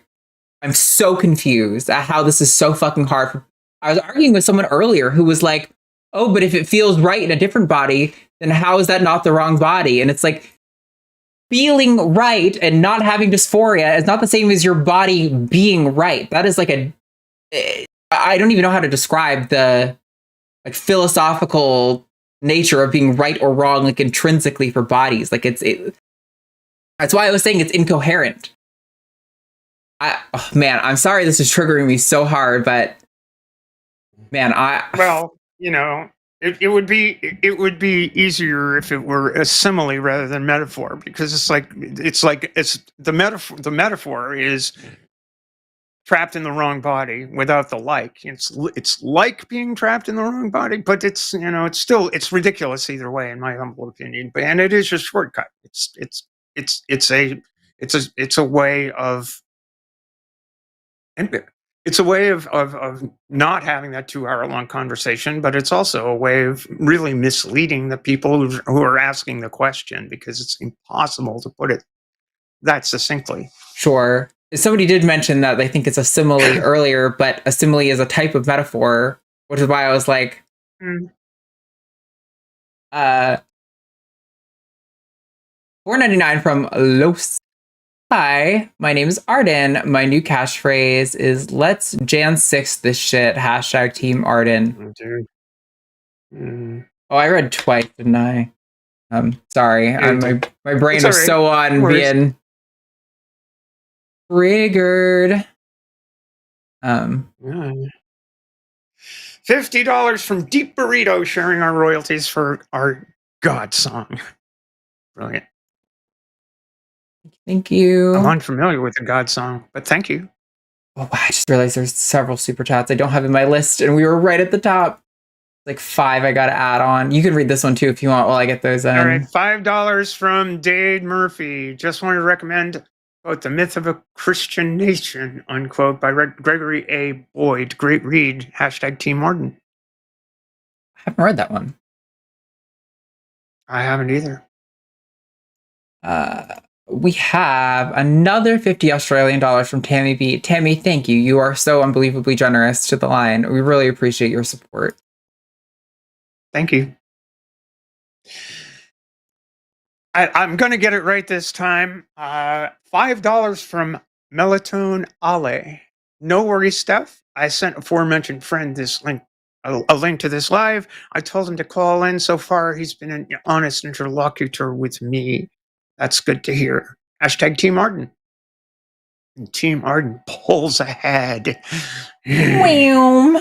so confused at how this is so fucking hard. I was arguing with someone earlier who was like, oh, but if it feels right in a different body, then how is that not the wrong body? And it's like, feeling right and not having dysphoria is not the same as your body being right. That is like I don't even know how to describe the like philosophical nature of being right or wrong, like intrinsically for bodies. Like that's why I was saying it's incoherent. Man, I'm sorry this is triggering me so hard, but man, it would be easier if it were a simile rather than metaphor, because it's the metaphor is trapped in the wrong body without the like. It's like being trapped in the wrong body, but it's ridiculous either way, in my humble opinion. And it is a shortcut. It's a way of. It's a way of not having that 2-hour-long conversation, but it's also a way of really misleading the people who are asking the question, because it's impossible to put it that succinctly. Sure. Somebody did mention that they think it's a simile earlier, but a simile is a type of metaphor, which is why I was like, $4.99 from Los. Hi, my name is Arden. My new catchphrase is "Let's Jan 6 this shit." Hashtag Team Arden. Oh, I read twice, didn't I? Sorry. My brain was so on being triggered. $50 from Deep Burrito, sharing our royalties for our God song. Brilliant. Thank you. I'm unfamiliar with the God song, but thank you. Oh, I just realized there's several super chats I don't have in my list, and we were right at the top. Like 5 I gotta add on. You can read this one too if you want while I get those in. All right, $5 from Dade Murphy. Just wanted to recommend, quote, The Myth of a Christian Nation, unquote, by Gregory A. Boyd. Great read. Hashtag Team Arden. I haven't read that one. I haven't either. We have another 50 Australian dollars from Tammy B. Tammy, thank you. You are so unbelievably generous to the line. We really appreciate your support. Thank you. I'm going to get it right this time. $5 from Melatonin Ale. No worries, Steph. I sent aforementioned friend this link, a link to this live. I told him to call in. So far, he's been an honest interlocutor with me. That's good to hear. Hashtag Team Arden. And Team Arden pulls ahead. Wham.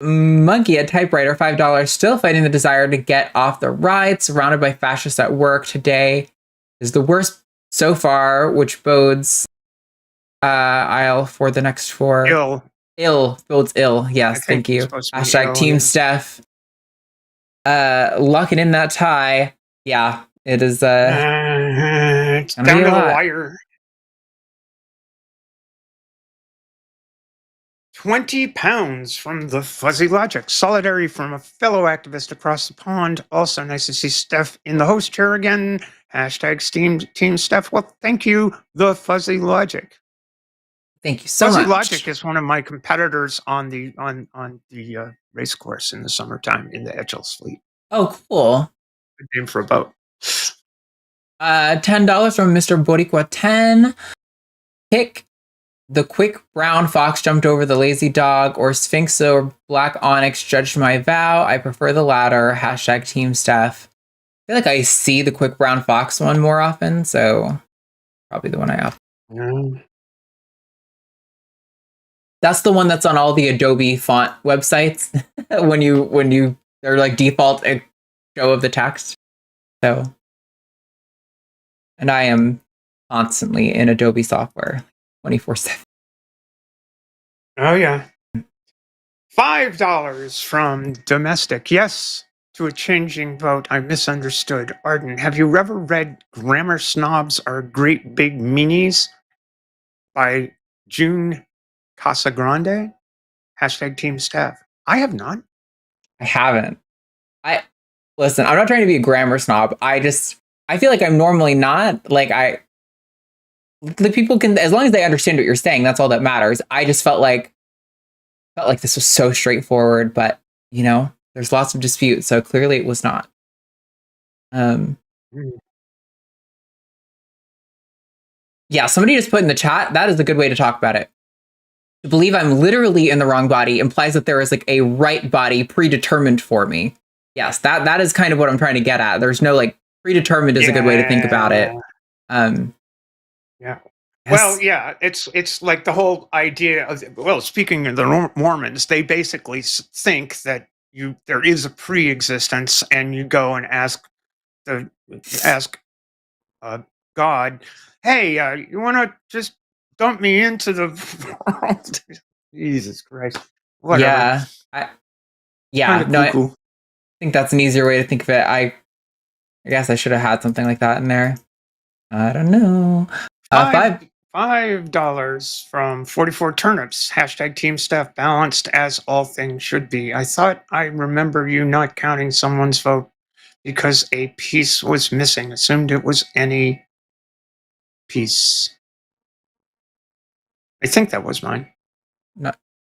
Monkey, a typewriter, $5, still fighting the desire to get off the ride, surrounded by fascists at work. Today is the worst so far, which bodes I'll for the next four. Ill bodes ill. Yes, thank you. Hashtag Team Steph. Locking in that tie. Yeah, it is it's down to the wire. 20 pounds from the Fuzzy Logic. Solidarity from a fellow activist across the pond. Also nice to see Steph in the host chair again. Hashtag Team Steph. Well, thank you, the Fuzzy Logic. Thank you so much. Fuzzy Logic is one of my competitors on the race course in the summertime in the Edgels fleet. Oh, cool. Good name for a boat. $10 from Mr. Boricua 10. Pick the quick brown fox jumped over the lazy dog, or Sphinx or black onyx judged my vow. I prefer the latter. Hashtag Team Steph. I feel like I see the quick brown fox one more often, so probably the one I opt. That's the one that's on all the Adobe font websites when you they're like default show of the text. So, and I am constantly in Adobe software 24/7. Oh yeah. $5 from Domestic. Yes, to a changing vote. I misunderstood. Arden, have you ever read Grammar Snobs Are Great Big Meanies by June Casagrande? Hashtag Team Steph. I have not. I haven't. Listen, I'm not trying to be a grammar snob. I feel like I'm normally not. Like the people can, as long as they understand what you're saying, that's all that matters. I just felt like this was so straightforward, but there's lots of dispute, so clearly it was not. Yeah, somebody just put in the chat, that is a good way to talk about it. To believe I'm literally in the wrong body implies that there is like a right body predetermined for me. Yes, that is kind of what I'm trying to get at. There's no like predetermined is a good way to think about it. Yeah. Well, yeah, it's like the whole idea of, well, speaking of the Mormons, they basically think that there is a pre-existence, and you go and ask God, hey, you want to just dump me into the world? Jesus Christ. Whatever. I think that's an easier way to think of it. I guess I should have had something like that in there. I don't know. $5 from 44 turnips. Hashtag Team Steph. Balanced as all things should be. I thought I remember you not counting someone's vote because a piece was missing. Assumed it was any piece. I think that was mine. No.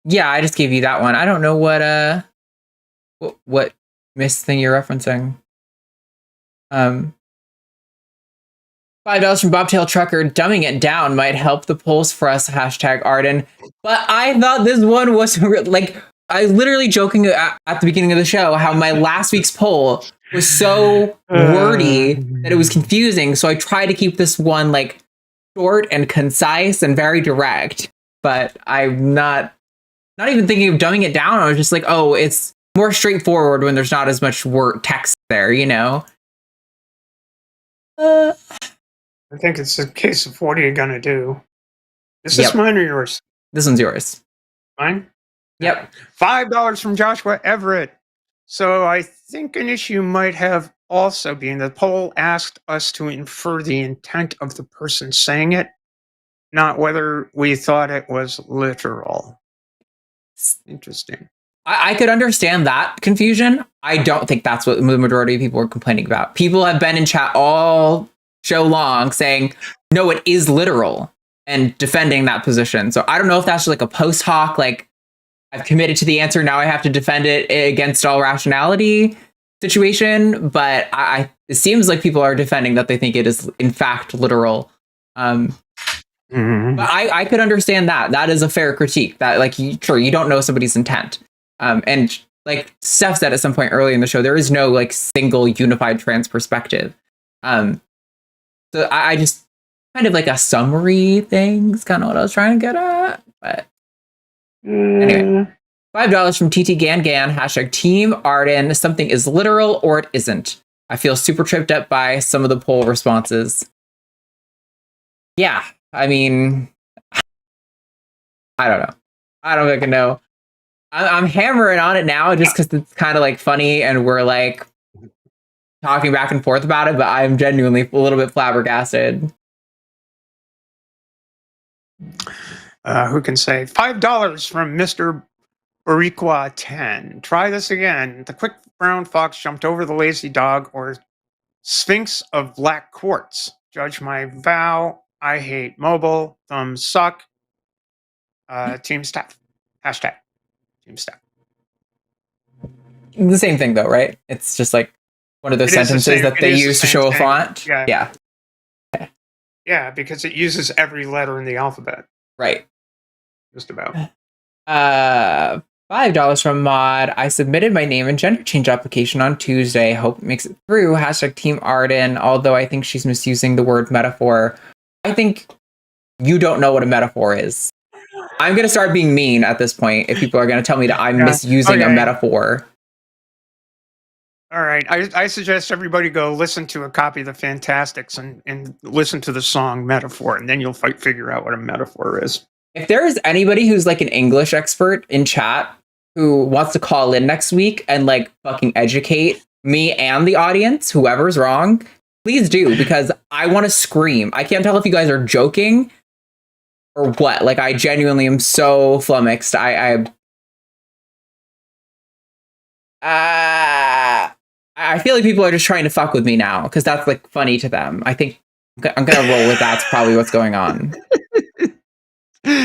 Yeah, I just gave you that one. I don't know what missed thing you're referencing. $5 from Bobtail Trucker. Dumbing it down might help the polls for us. Hashtag Arden. But I thought this one was like, I was literally joking at the beginning of the show how my last week's poll was so wordy that it was confusing. So I tried to keep this one like short and concise and very direct. But I'm not even thinking of dumbing it down. I was just like, oh, it's more straightforward when there's not as much text there, I think it's a case of what are you gonna do? Is this mine or yours? This one's yours. Mine? Yep. $5 from Joshua Everett. So I think an issue might have also been the poll asked us to infer the intent of the person saying it, not whether we thought it was literal. Interesting. I could understand that confusion. I don't think that's what the majority of people were complaining about. People have been in chat all show long saying, no, it is literal, and defending that position. So I don't know if that's like a post hoc, like I've committed to the answer, now I have to defend it against all rationality situation. But it seems like people are defending that they think it is in fact literal. But I could understand that. That is a fair critique. That like, you don't know somebody's intent. And like Steph said at some point early in the show, there is no like single unified trans perspective. So I just kind of like a summary thing is kind of what I was trying to get at. But anyway, $5 from TT Gan Gan, hashtag Team Arden. Something is literal or it isn't. I feel super tripped up by some of the poll responses. Yeah, I mean, I don't know. I don't fucking know. I'm hammering on it now just because it's kind of like funny and we're like talking back and forth about it, but I'm genuinely a little bit flabbergasted. Who can say $5 from Mr. Bariqua 10. Try this again. The quick brown fox jumped over the lazy dog, or Sphinx of black quartz. Judge my vow. I hate mobile. Thumbs suck. Team staff. Hashtag team staff. The same thing though, right? It's just like one of those sentences that they use to show a font. Yeah. Yeah, because it uses every letter in the alphabet. Right. Just about. $5 from Mod. I submitted my name and gender change application on Tuesday. Hope it makes it through. Hashtag Team Arden. Although I think she's misusing the word metaphor. I think you don't know what a metaphor is. I'm going to start being mean at this point if people are going to tell me that I'm misusing a metaphor. All right. I suggest everybody go listen to a copy of the Fantastics and listen to the song Metaphor, and then you'll figure out what a metaphor is. If there is anybody who's like an English expert in chat who wants to call in next week and like fucking educate me and the audience, whoever's wrong, please do, because I want to scream. I can't tell if you guys are joking or what. Like, I genuinely am so flummoxed. I feel like people are just trying to fuck with me now because that's like funny to them. I think I'm gonna roll with that's probably what's going on.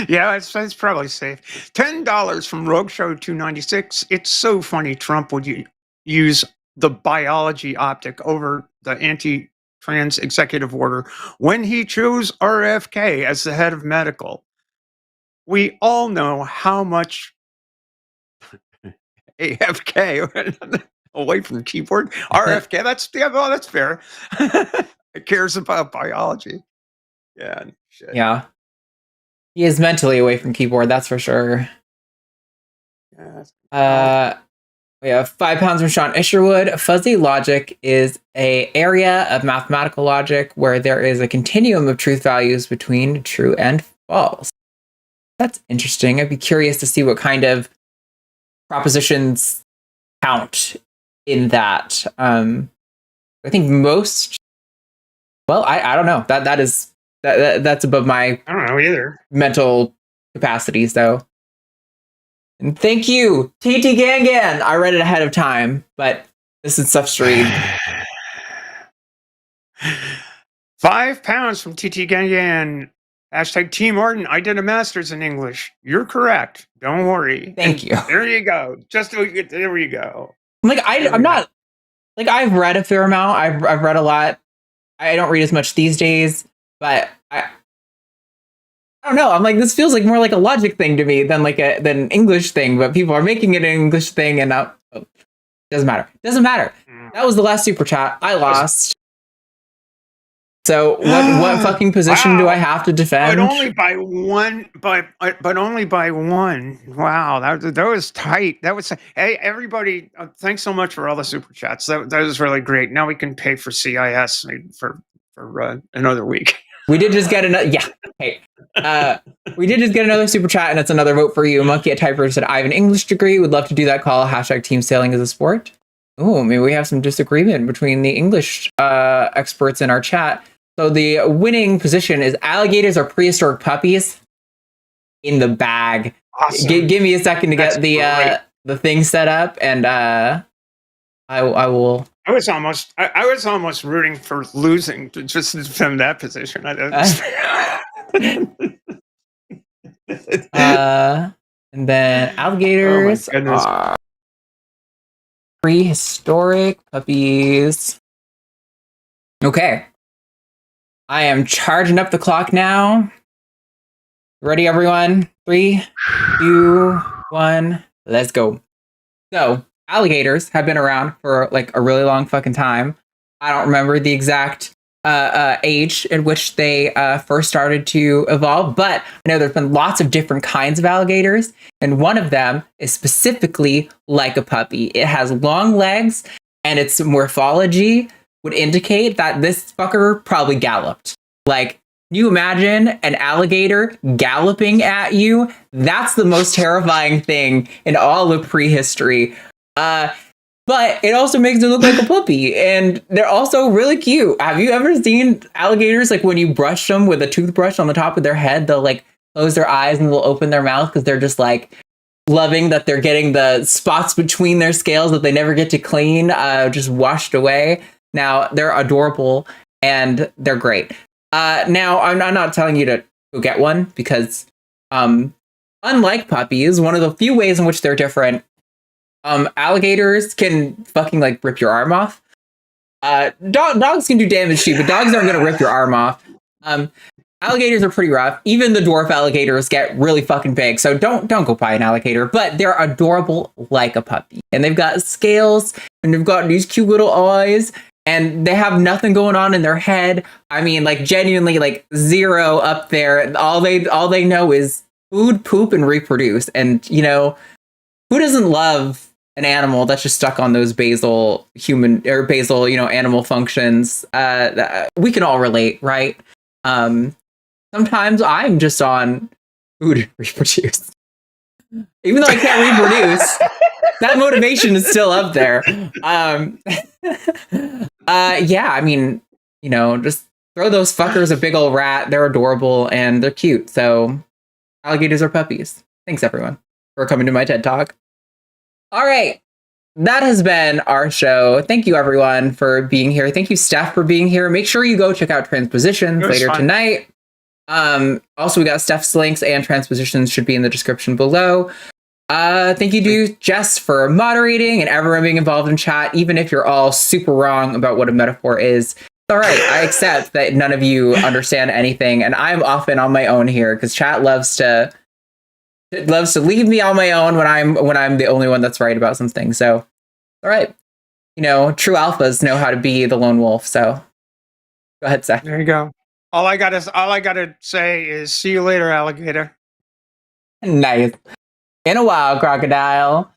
Yeah, it's probably safe. $10 from Rogue Show 296. It's so funny Trump would use the biology optic over the anti-trans executive order when he chose RFK as the head of medical. We all know how much AFK away from keyboard. RFK, that's fair. It cares about biology. Yeah. Shit. Yeah. He is mentally away from keyboard, that's for sure. Yeah. We have 5 pounds from Sean Isherwood. Fuzzy logic is an area of mathematical logic where there is a continuum of truth values between true and false. That's interesting. I'd be curious to see what kind of propositions count in that. I think most. Well, I don't know. That's above my. I don't know either. Mental capacities, though. And thank you, TT Gangan. I read it ahead of time, but this is stuff stream. 5 pounds from TT Gangan. Hashtag Team Arden. I did a master's in English. You're correct. Don't worry. Thank you. There you go. There you go. Like I'm not. Like I've read a fair amount. I've read a lot. I don't read as much these days, but I don't know. I'm like, this feels like more like a logic thing to me than an English thing. But people are making it an English thing, and doesn't matter. Doesn't matter. That was the last super chat. I lost. So what fucking position do I have to defend? But only by one. But only by one. Wow, that was tight. That was. Hey, everybody! Thanks so much for all the super chats. That was really great. Now we can pay for CIS for another week. We did just get another. Yeah. Hey. We did just get another super chat, and it's another vote for you. Monkey at Typer said, "I have an English degree. Would love to do that call. Hashtag team sailing as a sport." Oh, maybe we have some disagreement between the English experts in our chat. So the winning position is alligators are prehistoric puppies. In the bag. Awesome. Give me a second to get the thing set up, and I will. I was almost rooting for losing to just defend that position. And then alligators are prehistoric puppies. Okay. I am charging up the clock now. Ready, everyone? 3, 2, 1, let's go. So, alligators have been around for like a really long fucking time. I don't remember the exact age in which they first started to evolve, but I know there's been lots of different kinds of alligators, and one of them is specifically like a puppy. It has long legs, and its morphology would indicate that this fucker probably galloped. Like, can you imagine an alligator galloping at you? That's the most terrifying thing in all of prehistory. But it also makes it look like a puppy, and they're also really cute. Have you ever seen alligators, like when you brush them with a toothbrush on the top of their head, they'll like close their eyes and they'll open their mouth because they're just like loving that they're getting the spots between their scales that they never get to clean just washed away. Now, they're adorable and they're great. Now, I'm not telling you to go get one because unlike puppies, one of the few ways in which they're different, alligators can fucking like rip your arm off. Dogs can do damage to you, but dogs aren't going to rip your arm off. Alligators are pretty rough. Even the dwarf alligators get really fucking big, so don't go buy an alligator. But they're adorable like a puppy, and they've got scales, and they've got these cute little eyes, and they have nothing going on in their head. I mean, like genuinely, like zero up there. All they know is food, poop, and reproduce. And you know, who doesn't love an animal that's just stuck on those basal animal functions? We can all relate, right? Sometimes I'm just on food and reproduce. Even though I can't reproduce, that motivation is still up there. Yeah, I mean, you know, just throw those fuckers a big old rat. They're adorable and they're cute. So alligators are puppies. Thanks everyone for coming to my TED Talk. All right. That has been our show. Thank you everyone for being here. Thank you, Steph, for being here. Make sure you go check out Transpositions later tonight. Also, we got Steph's links and Transpositions should be in the description below. Thank you to Jess for moderating and everyone being involved in chat, even if you're all super wrong about what a metaphor is. It's all right. I accept that none of you understand anything, and I'm often on my own here because chat loves to leave me on my own when I'm the only one that's right about some things. So, all right, you know, true alphas know how to be the lone wolf. So, go ahead, Seth. There you go. All I gotta say is see you later, alligator. Nice. In a while, crocodile.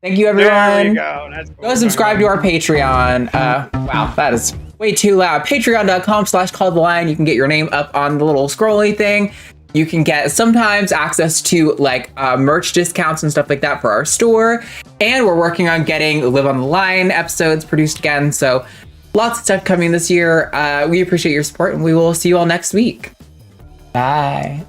Thank you, everyone. There you go. Go subscribe to our Patreon. Wow, that is way too loud. Patreon.com/callthelion. You can get your name up on the little scrolly thing. You can get sometimes access to like merch discounts and stuff like that for our store. And we're working on getting Live on the Line episodes produced again. So lots of stuff coming this year. We appreciate your support and we will see you all next week. Bye.